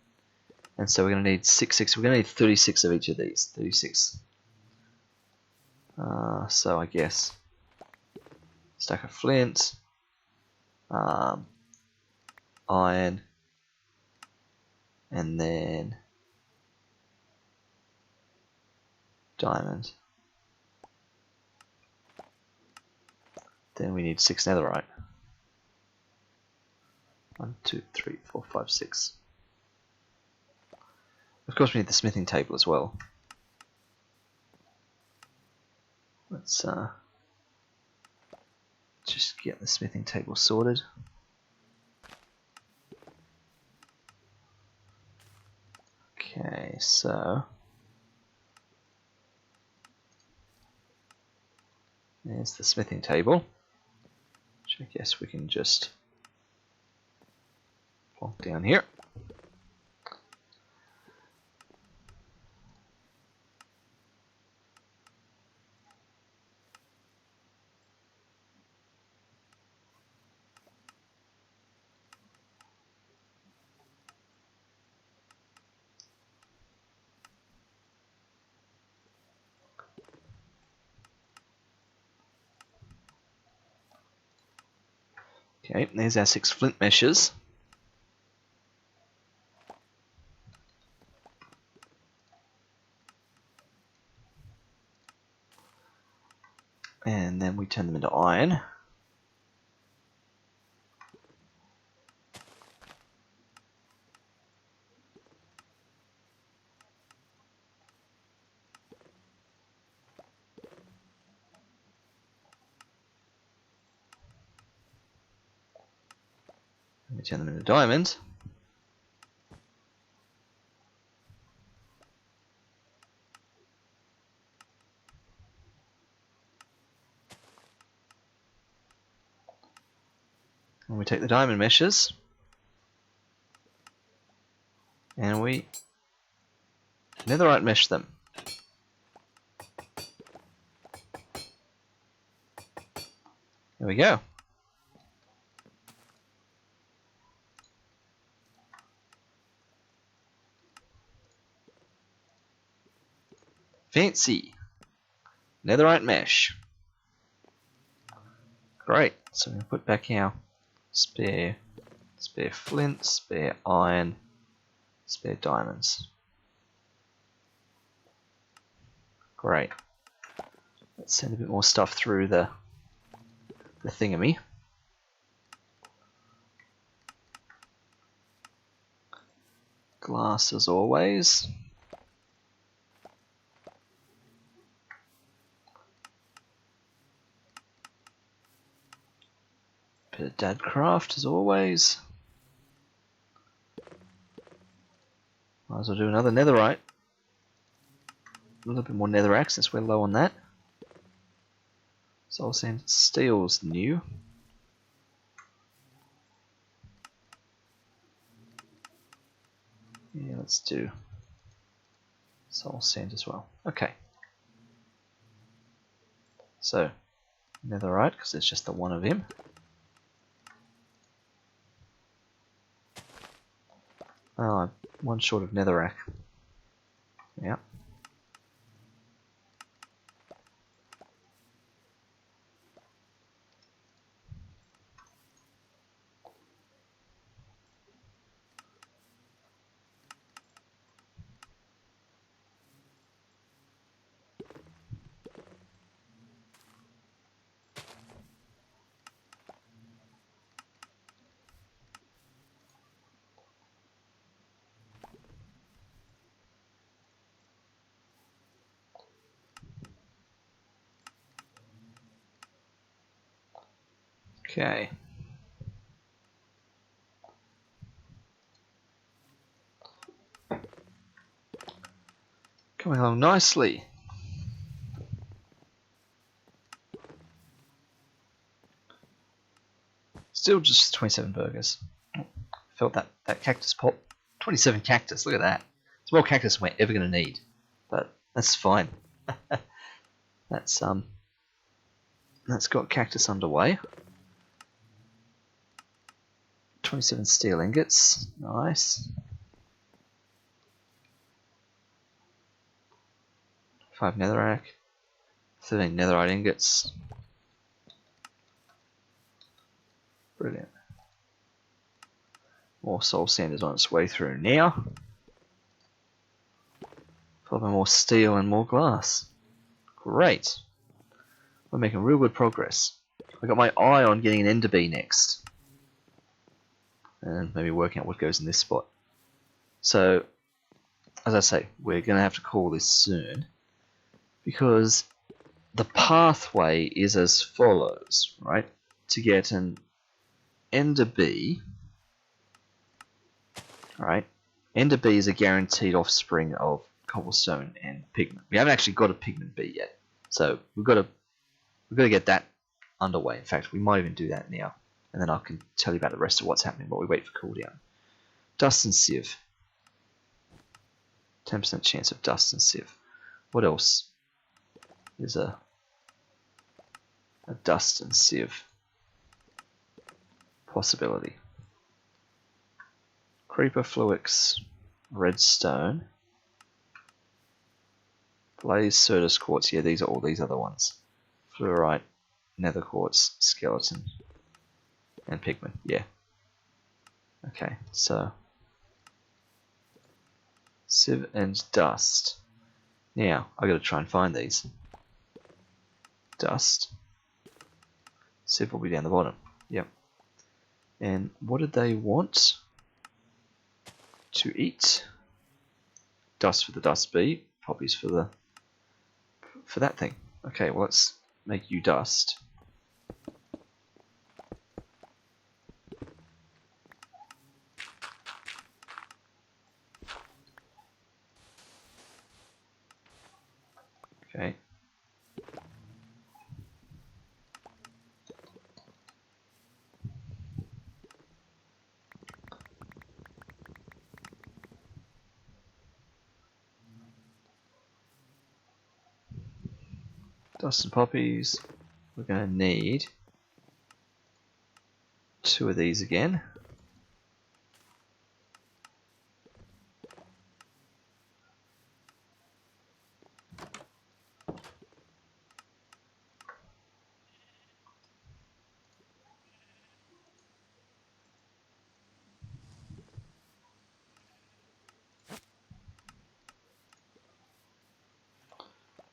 A: And so we're going to need 6. We're going to need 36 of each of these. 36. So I guess stack of flint, iron, and then diamond. Then we need 6 netherite. 1, 2, 3, 4, 5, 6. Of course we need the smithing table as well. Let's just get the smithing table sorted. Okay, so there's the smithing table, which I guess we can just plonk down here. Okay, there's our 6 flint meshes. And then we turn them into iron. And we turn them into diamond. And we take the diamond meshes and we netherite mesh them. There we go. Fancy. Netherite mesh. Great. So we put back our spare flint, spare iron, spare diamonds. Great. Let's send a bit more stuff through the thingamy. Glass as always. Bit of dadcraft as always. Might as well do another netherite. A little bit more netherrack since we're low on that. Soul sand steel's new. Yeah, let's do soul sand as well. Okay. So, netherite, because there's just the one of him. Oh, I'm one short of netherrack. Yeah. Okay. Coming along nicely. Still just 27 burgers. Felt that cactus pop. 27 cactus, look at that. It's more cactus than we're ever going to need. But that's fine. That's got cactus underway. 27 steel ingots, nice. 5 netherrack, 13 netherite ingots. Brilliant. More soul sand is on its way through now. Followed by more steel and more glass. Great. We're making real good progress. I got my eye on getting an ender bee next. And maybe working out what goes in this spot. So, as I say, we're going to have to call this soon. Because the pathway is as follows, right? To get an ender bee, right? Ender bee is a guaranteed offspring of cobblestone and pigment. We haven't actually got a pigment bee yet, so we've got to get that underway. In fact, we might even do that now, and then I can tell you about the rest of what's happening while we wait for cooldown. Dust and sieve. 10% chance of dust and sieve. What else? There's a dust and sieve possibility. Creeper fluix, redstone, blaze, certus quartz. Yeah, these are all these other ones. Fluorite, nether quartz, skeleton, and pigment. Yeah. Okay, so sieve and dust. Now I got to try and find these. Dust. Sieve will be down the bottom. Yep. And what did they want to eat? Dust for the dust bee, poppies for that thing. Okay, well let's make you dust. Okay. Dust and poppies. We're going to need 2 of these again.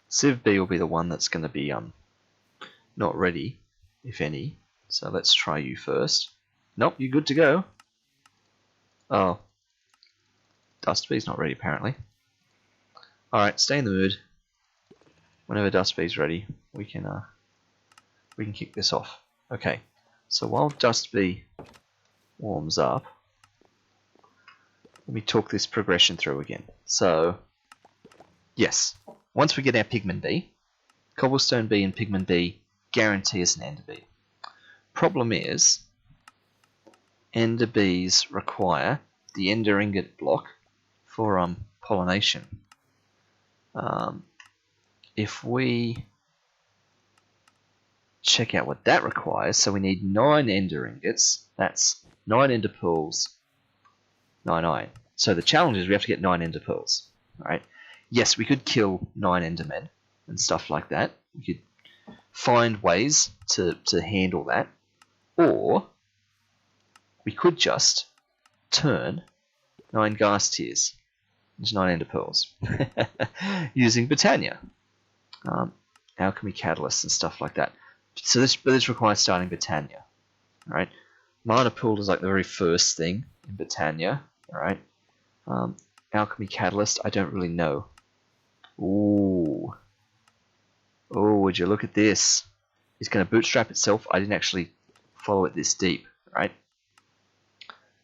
A: Civ B will be the one that's going to be not ready, if any. So let's try you first. Nope, you're good to go. Oh, Dust Bee's not ready apparently. Alright, stay in the mood. Whenever Dust Bee's ready, we can kick this off. Okay, so while Dust Bee warms up, let me talk this progression through again. So, yes, once we get our Pigment Bee, Cobblestone Bee and Pigment Bee guarantee us an Ender Bee. Problem is, Ender Bees require the Ender Ingot block for pollination. If we check out what that requires, so we need 9 Ender Ingots, that's 9 Ender Pearls, 9 iron. So the challenge is we have to get 9 Ender Pearls. Alright? Yes, we could kill 9 Endermen and stuff like that. We could find ways to handle that. Or we could just turn 9 gas tiers into 9 Ender Pearls using Botania, Alchemy Catalyst and stuff like that. So this requires starting Botania. Alright? Mana Pool is like the very first thing in Botania. Alright? Alchemy Catalyst, I don't really know. Ooh. Oh, would you look at this? It's going to bootstrap itself. I didn't actually follow it this deep, right?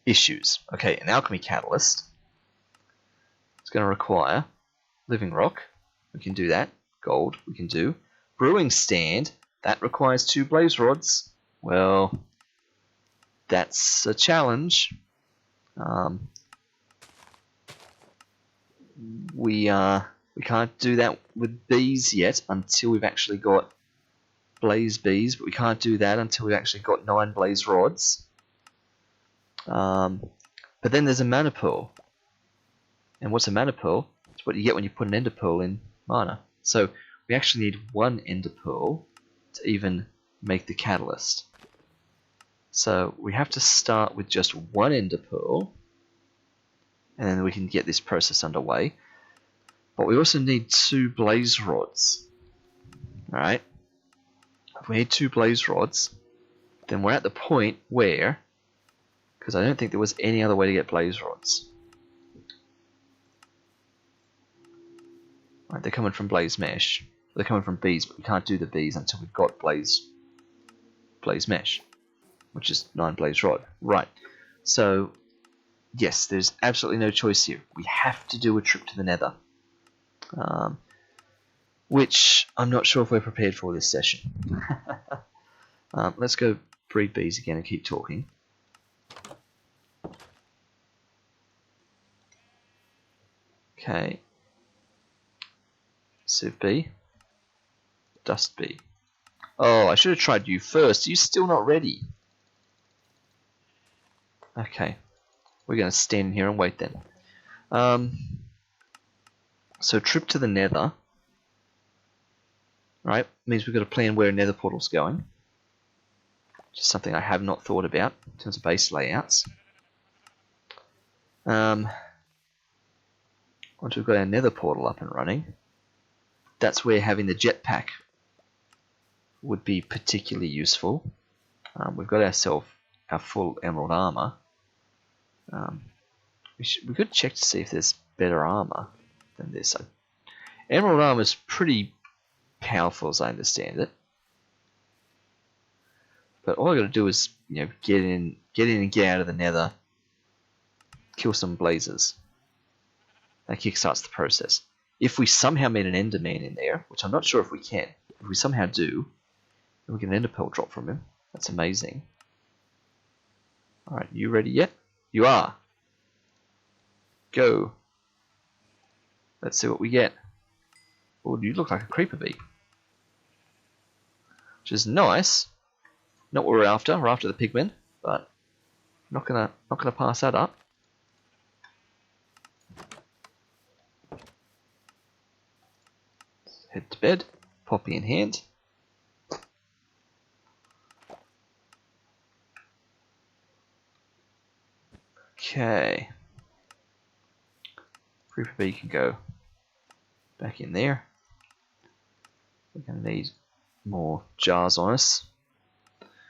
A: Issues. Okay, an Alchemy Catalyst. It's going to require living rock. We can do that. Gold, we can do. Brewing stand. That requires 2 blaze rods. Well, that's a challenge. We can't do that with bees yet until we've actually got blaze bees, but we can't do that until we've actually got 9 blaze rods. But then there's a mana pearl. And what's a mana pearl? It's what you get when you put an ender pearl in mana. So we actually need 1 ender pearl to even make the catalyst. So we have to start with just 1 ender pearl, and then we can get this process underway. But we also need 2 blaze rods. Alright? If we need 2 blaze rods, then we're at the point where, because I don't think there was any other way to get blaze rods. Right, they're coming from blaze mesh. They're coming from bees, but we can't do the bees until we've got blaze mesh, which is 9 blaze rod. Right. So yes, there's absolutely no choice here. We have to do a trip to the Nether, which I'm not sure if we're prepared for this session. Let's go breed bees again and keep talking. Okay. Civ bee. Dust bee. Oh, I should have tried you first. Are you still not ready? Okay. We're going to stand here and wait then. So trip to the Nether. Right, means we've got to plan where a Nether Portal's going. Just something I have not thought about in terms of base layouts. Once we've got our Nether Portal up and running, that's where having the Jetpack would be particularly useful. We've got ourselves our full emerald armor. We could check to see if there's better armor than this. Emerald armor is pretty powerful, as I understand it. But all I got to do is, get in and get out of the Nether, kill some blazes. That kickstarts the process. If we somehow made an Enderman in there, which I'm not sure if we can, if we somehow do, then we get an Ender Pearl drop from him. That's amazing. Alright, you ready yet? You are. Go. Let's see what we get. Oh, you look like a creeper bee. Which is nice. Not what we're after. We're after the pigmen, but not gonna pass that up. Head to bed. Poppy in hand. Okay. Creeper bee can go back in there. We're going to need more jars on us,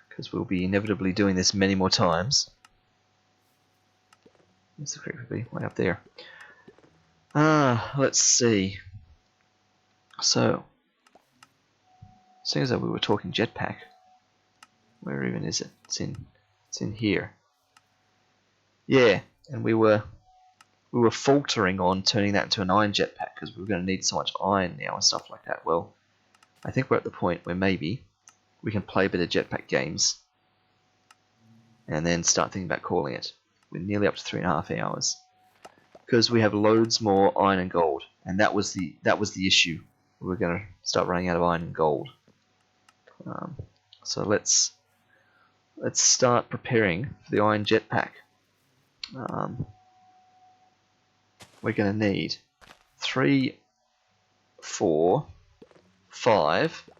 A: because we'll be inevitably doing this many more times. There's the creeper bee, way up there. Let's see. So, seeing as though we were talking jetpack, where even is it? It's in here. Yeah, and we were faltering on turning that into an iron jetpack because we were going to need so much iron now and stuff like that. Well, I think we're at the point where maybe we can play a bit of jetpack games and then start thinking about calling it. We're nearly up to 3.5 hours because we have loads more iron and gold, and that was the issue. We were going to start running out of iron and gold. So let's start preparing for the iron jetpack. We're going to need 3, 4, 5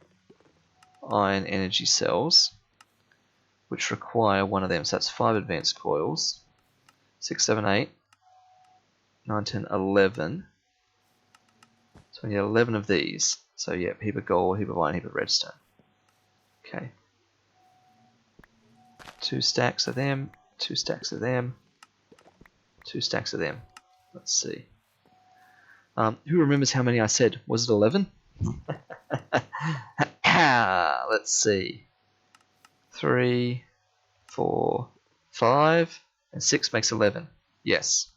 A: iron energy cells, which require one of them. So that's 5 advanced coils. 6, 7, 8, 9, 10, 11. So we need 11 of these. So yeah, heap of gold, heap of iron, heap of redstone. Okay. 2 stacks of them, 2 stacks of them, 2 stacks of them. Let's see. Who remembers how many I said? Was it 11? Let's see. 3, 4, 5, and 6 makes 11. Yes.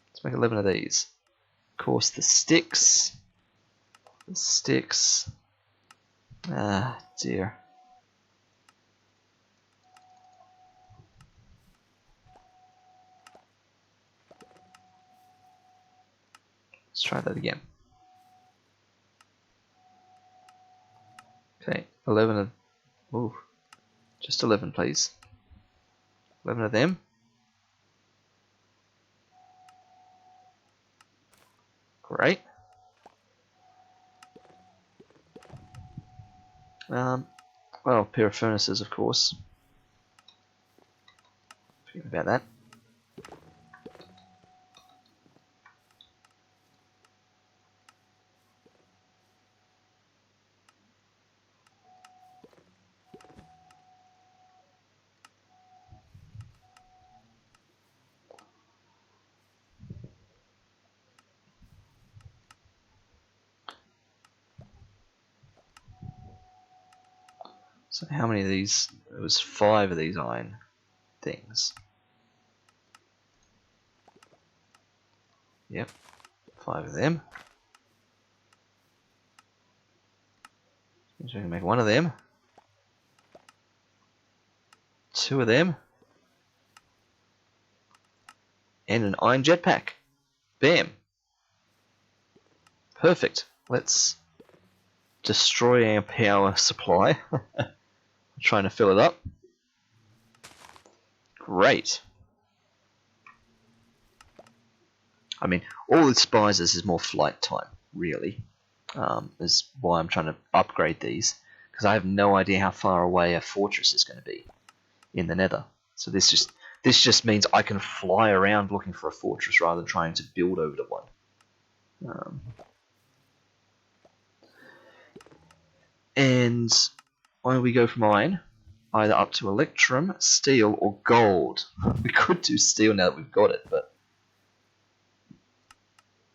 A: Let's make 11 of these. Of course, the sticks. The sticks. Ah, dear. Let's try that again. Okay, 11 of... Ooh, just 11, please. 11 of them. Great. Well, a pair of furnaces, of course. Forget about that. So how many of these? It was 5 of these iron things. Yep, 5 of them. So we can make 1 of them. 2 of them. And an iron jetpack. Bam! Perfect. Let's destroy our power supply. Trying to fill it up. Great. I mean, all this buys us is more flight time, really. Is why I'm trying to upgrade these, because I have no idea how far away a fortress is going to be in the Nether. So this just means I can fly around looking for a fortress rather than trying to build over to one. And why don't we go from iron, either up to electrum, steel, or gold. We could do steel now that we've got it, but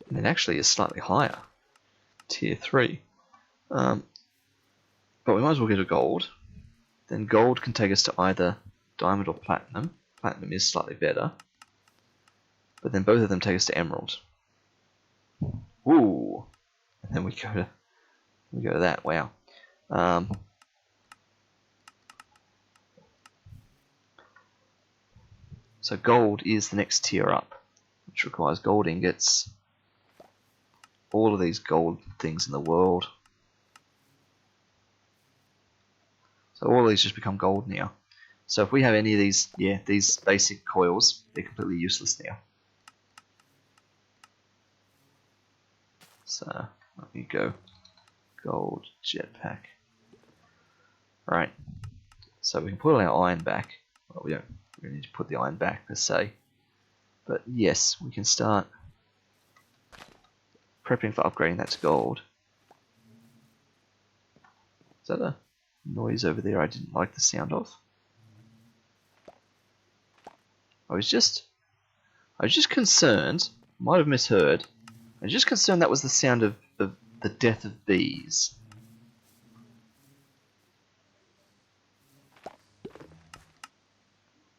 A: it actually is slightly higher, tier 3. But we might as well get a gold. Then gold can take us to either diamond or platinum. Platinum is slightly better, but then both of them take us to emerald. Ooh, and then we go to that. Wow. So gold is the next tier up, which requires gold ingots. All of these gold things in the world. So all of these just become gold now. So if we have any of these, yeah, these basic coils, they're completely useless now. So let me go gold jetpack. Right. So we can put our iron back. Well, we don't really need to put the iron back per se. But yes, we can start prepping for upgrading that to gold. Is that a noise over there I didn't like the sound of? I was just concerned, might have misheard. I was just concerned that was the sound of the death of bees.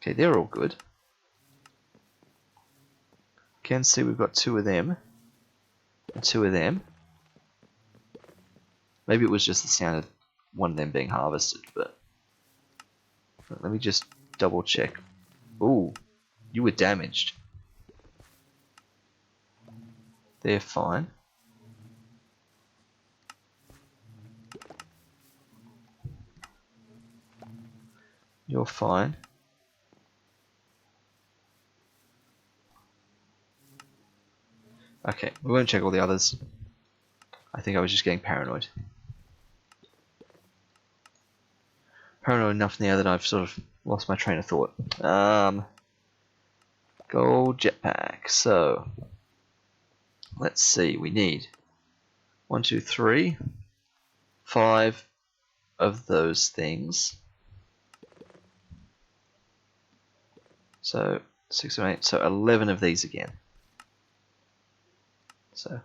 A: Okay, they're all good. Can see we've got 2 of them and 2 of them. Maybe it was just the sound of one of them being harvested, but let me just double check. Ooh, you were damaged. They're fine. You're fine. Okay, we won't check all the others. I think I was just getting paranoid. Paranoid enough now that I've sort of lost my train of thought. Gold jetpack. So let's see. We need 1, 2, 3, 5 of those things. So 6, 7, 8. So 11 of these again. So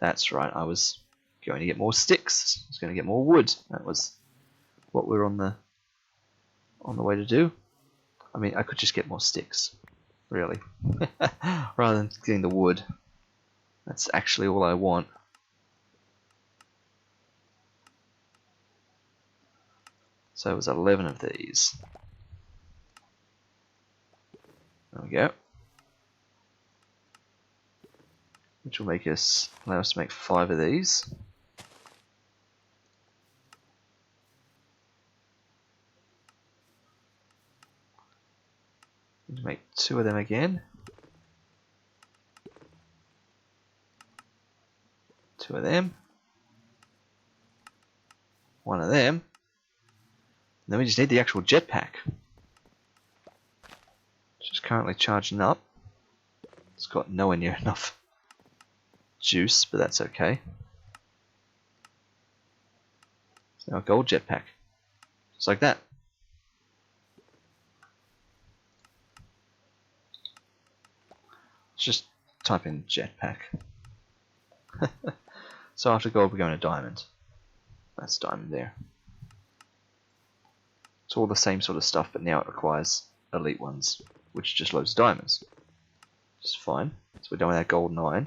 A: that's right. I was going to get more sticks. I was going to get more wood. That was what we were on the way to do. I mean, I could just get more sticks, really, rather than getting the wood. That's actually all I want. So it was 11 of these. There we go. Which will allow us to make 5 of these. And make 2 of them again. 2 of them. 1 of them. And then we just need the actual jetpack. Which is currently charging up. It's got nowhere near enough juice, but that's okay. It's now a gold jetpack. Just like that. Let's just type in jetpack. So after gold we're going to diamond. That's diamond there. It's all the same sort of stuff, but now it requires elite ones, which just loads of diamonds. Which is fine. So we're done with our gold 9.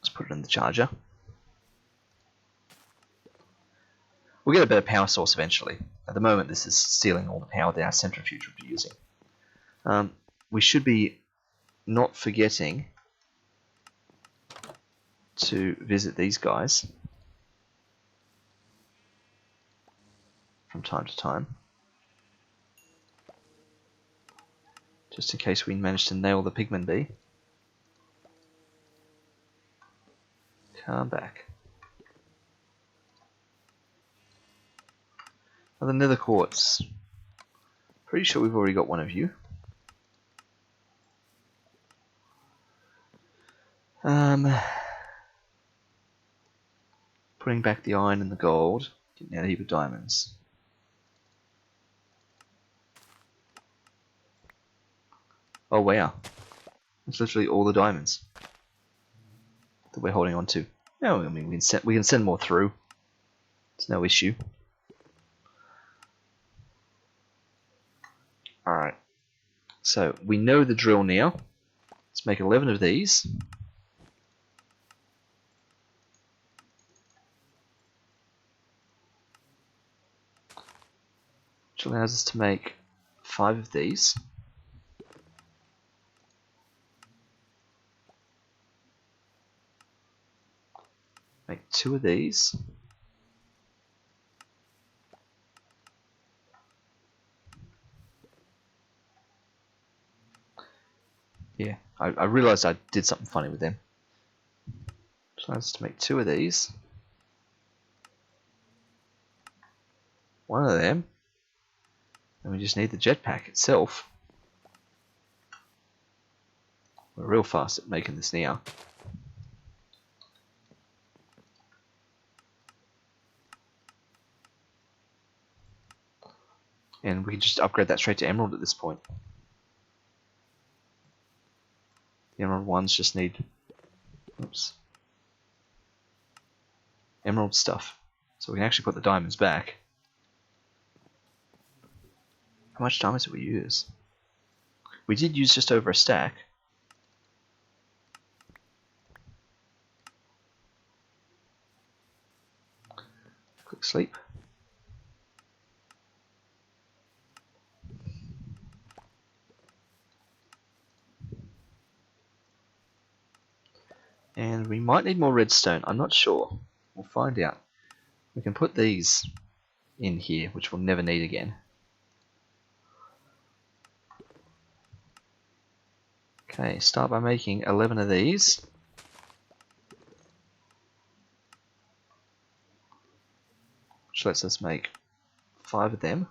A: Let's put it in the charger. We'll get a better power source eventually. At the moment this is stealing all the power that our centrifuge would be using. We should be not forgetting to visit these guys from time to time, just in case we manage to nail the pigman bee. Come back. Another nether quartz. Pretty sure we've already got one of you. Putting back the iron and the gold, getting out a heap of diamonds. Oh wow, that's literally all the diamonds that we're holding on to. No, I mean we can send more through. It's no issue. All right, so we know the drill now. Let's make 11 of these. Which allows us to make 5 of these. Make 2 of these. Yeah, I realised I did something funny with them. Which allows us to make 2 of these. 1 of them. And we just need the jetpack itself. We're real fast at making this now. And we can just upgrade that straight to emerald at this point. The emerald ones just need emerald stuff. So we can actually put the diamonds back. How much diamonds did we use? We did use just over a stack. Quick sleep. And we might need more redstone, I'm not sure. We'll find out. We can put these in here, which we'll never need again. Okay, start by making 11 of these. Which lets us make 5 of them.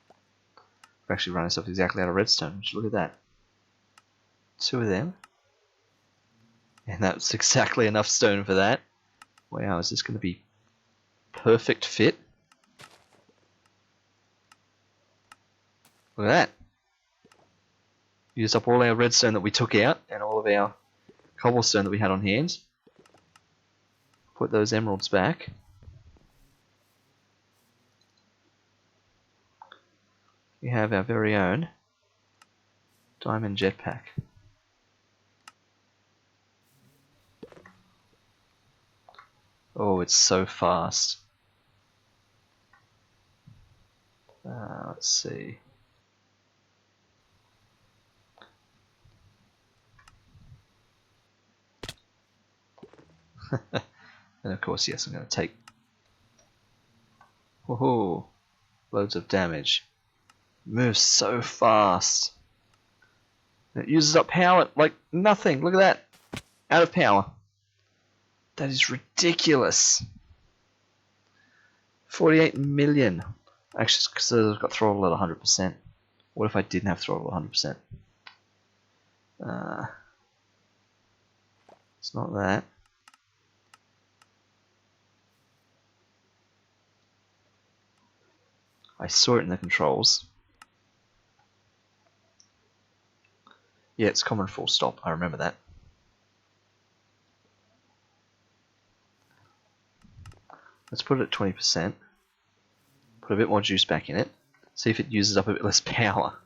A: We've actually run ourselves exactly out of redstone, which look at that. 2 of them. And that's exactly enough stone for that. Wow, is this going to be perfect fit? Look at that. Used up all our redstone that we took out and all of our cobblestone that we had on hand. Put those emeralds back. we have our very own diamond jetpack. Oh, it's so fast. Let's see. And of course, yes, I'm going to take woohoo, loads of damage. Moves so fast. It uses up power like nothing. Look at that. Out of power. That is ridiculous. 48 million. Actually, because I've got throttle at 100%. What if I didn't have throttle at 100%? It's not that. I saw it in the controls. Yeah, it's common full stop. I remember that. Let's put it at 20%. Put a bit more juice back in it. See if it uses up a bit less power.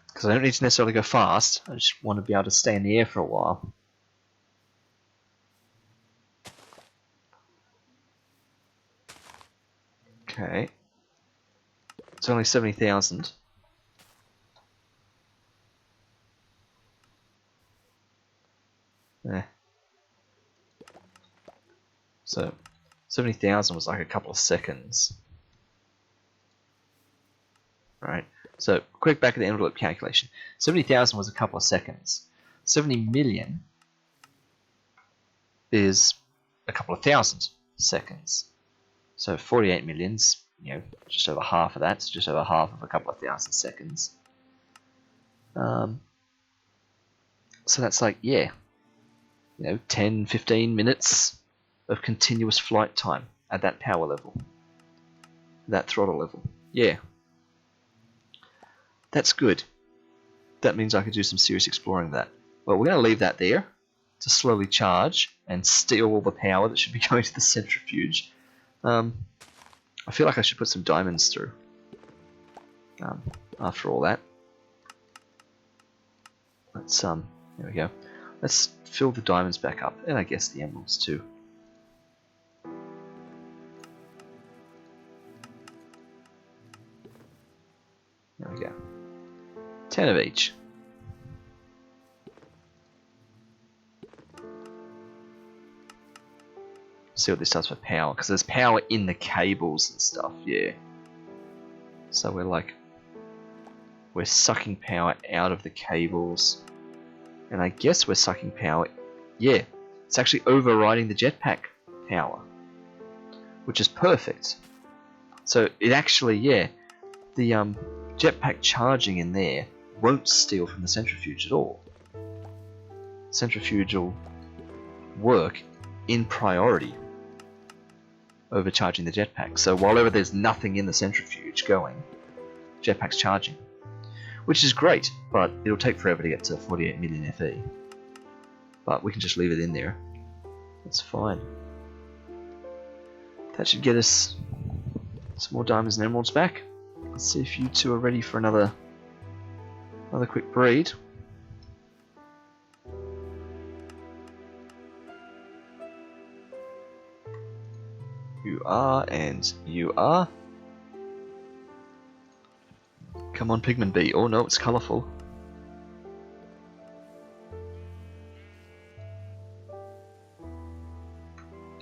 A: Because I don't need to necessarily go fast. I just want to be able to stay in the air for a while. Okay. It's only 70,000. Eh. So, 70,000 was like a couple of seconds. Right. So, quick back of the envelope calculation. 70,000 was a couple of seconds. 70 million is a couple of thousand seconds. So 48 million's, just over half of that. It's just over half of a couple of thousand seconds. So that's like, 10, 15 minutes of continuous flight time at that power level. That throttle level. Yeah. That's good. That means I could do some serious exploring with that. Well, we're going to leave that there to slowly charge and steal all the power that should be going to the centrifuge. I feel like I should put some diamonds through after all that. Let's there we go. Let's fill the diamonds back up, and I guess the emeralds too. There we go. 10 of each. See what this does for power, because there's power in the cables and stuff, yeah. So we're sucking power out of the cables, and I guess we're sucking power, yeah, it's actually overriding the jetpack power, which is perfect. So it actually, the jetpack charging in there won't steal from the centrifuge at all. Centrifuge will work in priority overcharging the jetpack. So while ever there's nothing in the centrifuge going, jetpack's charging. Which is great, but it'll take forever to get to 48 million FE. But we can just leave it in there. That's fine. That should get us some more diamonds and emeralds back. Let's see if you two are ready for another quick breed. You are, and you are. Come on, Pigman Bee. Oh no, it's colourful.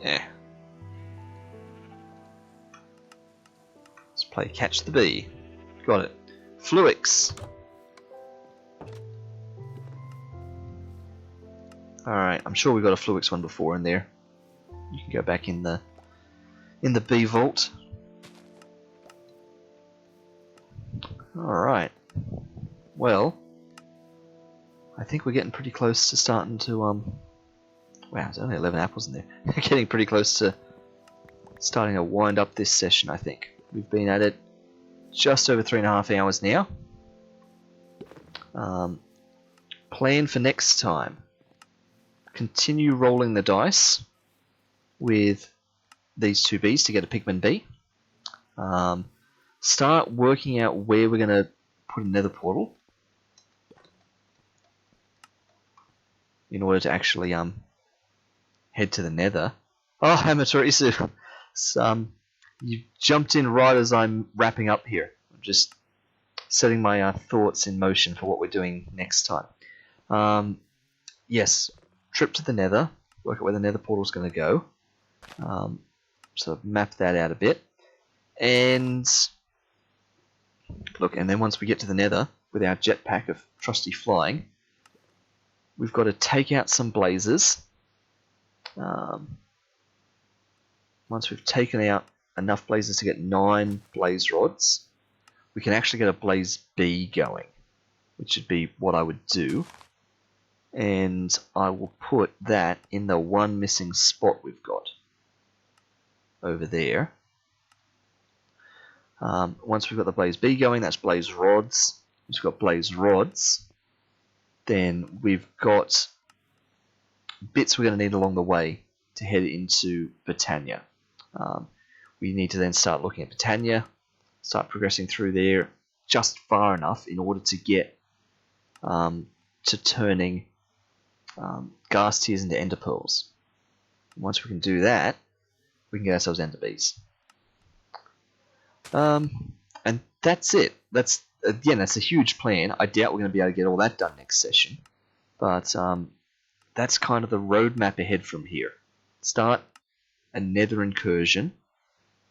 A: Yeah. Let's play Catch the Bee. Got it. Fluix. Alright, I'm sure we got a Fluix one before in there. You can go back in the bee vault. Alright. Well, I think we're getting pretty close to starting to wow, there's only 11 apples in there. Getting pretty close to starting to wind up this session, I think. We've been at it just over 3.5 hours now. Plan for next time. Continue rolling the dice with these two bees to get a Pigman bee. start working out where we're going to put a nether portal in order to actually head to the nether. Oh, Amaterasu, you jumped in right as I'm wrapping up here. I'm just setting my thoughts in motion for what we're doing next time. Yes, trip to the nether, work out where the nether portal is going to go. So map that out a bit. And look, and then once we get to the nether with our jetpack of trusty flying, we've got to take out some blazes. Once we've taken out enough blazes to get 9 blaze rods, we can actually get a blaze bee going, which would be what I would do. And I will put that in the one missing spot we've got over there. Once we've got the blaze bee going, that's blaze rods. Once we've got blaze rods, then we've got bits we're going to need along the way to head into Britannia. We need to then start looking at Britannia, start progressing through there just far enough in order to get to turning gas tears into ender pearls. Once we can do that, we can get ourselves ender bees. And that's it. That's a huge plan. I doubt we're going to be able to get all that done next session, but that's kind of the roadmap ahead from here. Start a nether incursion,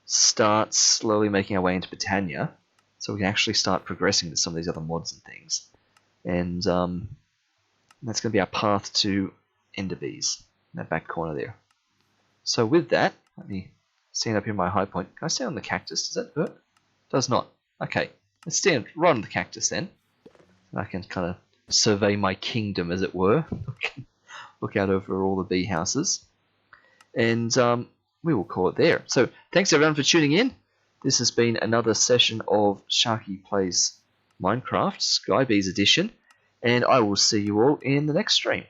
A: start slowly making our way into Britannia, so we can actually start progressing to some of these other mods and things. And that's going to be our path to ender bees in that back corner there. So with that, let me stand up here in my high point. Can I stand on the cactus? Does that hurt? Does not. Okay, let's stand right on the cactus then. And I can kind of survey my kingdom, as it were. Look out over all the bee houses. And we will call it there. So thanks everyone for tuning in. This has been another session of Sharky Plays Minecraft, Skybees edition. And I will see you all in the next stream.